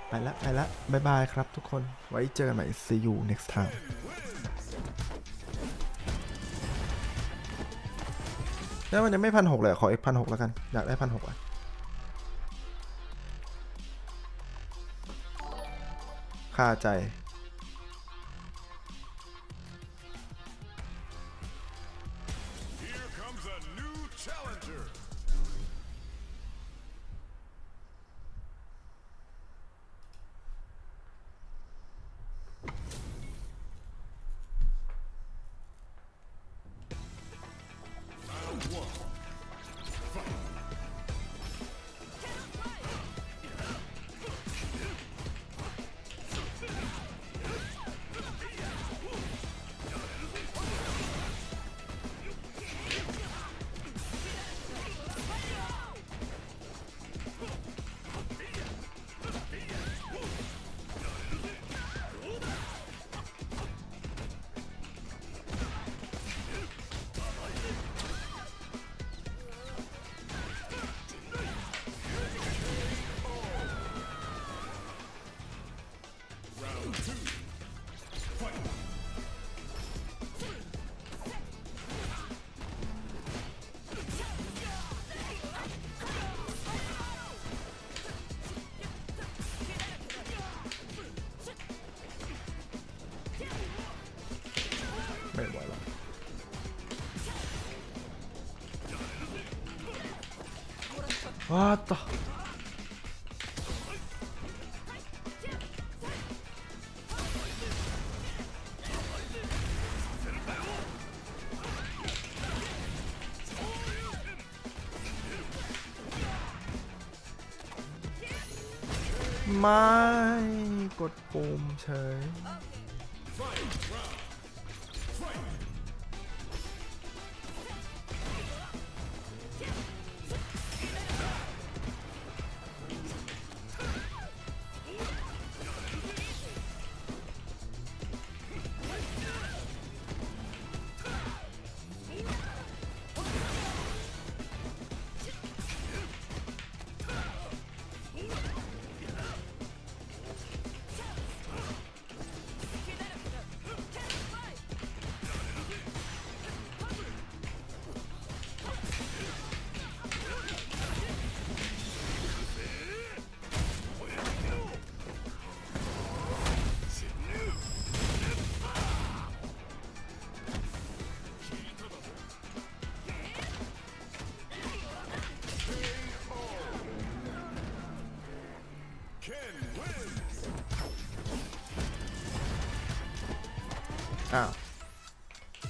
ไปละบ๊ายบายครับทุกคนไว้เจอกันใหม่ see you next time แล้วมันยังไม่1,600เลยขออีก1,600แล้วกันอยากได้1,600อ่ะค่าใจไม่ไหวแล้วว้าต่อ ไม่กดปุ่มเฉยอ้าว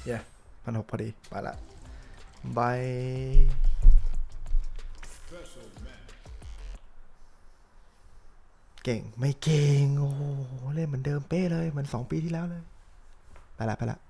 เย้1,600พอดีไปละบายเก่งไม่เก่งโอ้โหเล่นเหมือนเดิมเป๊ะเลยเหมือน2 ปีที่แล้วเลยไปละ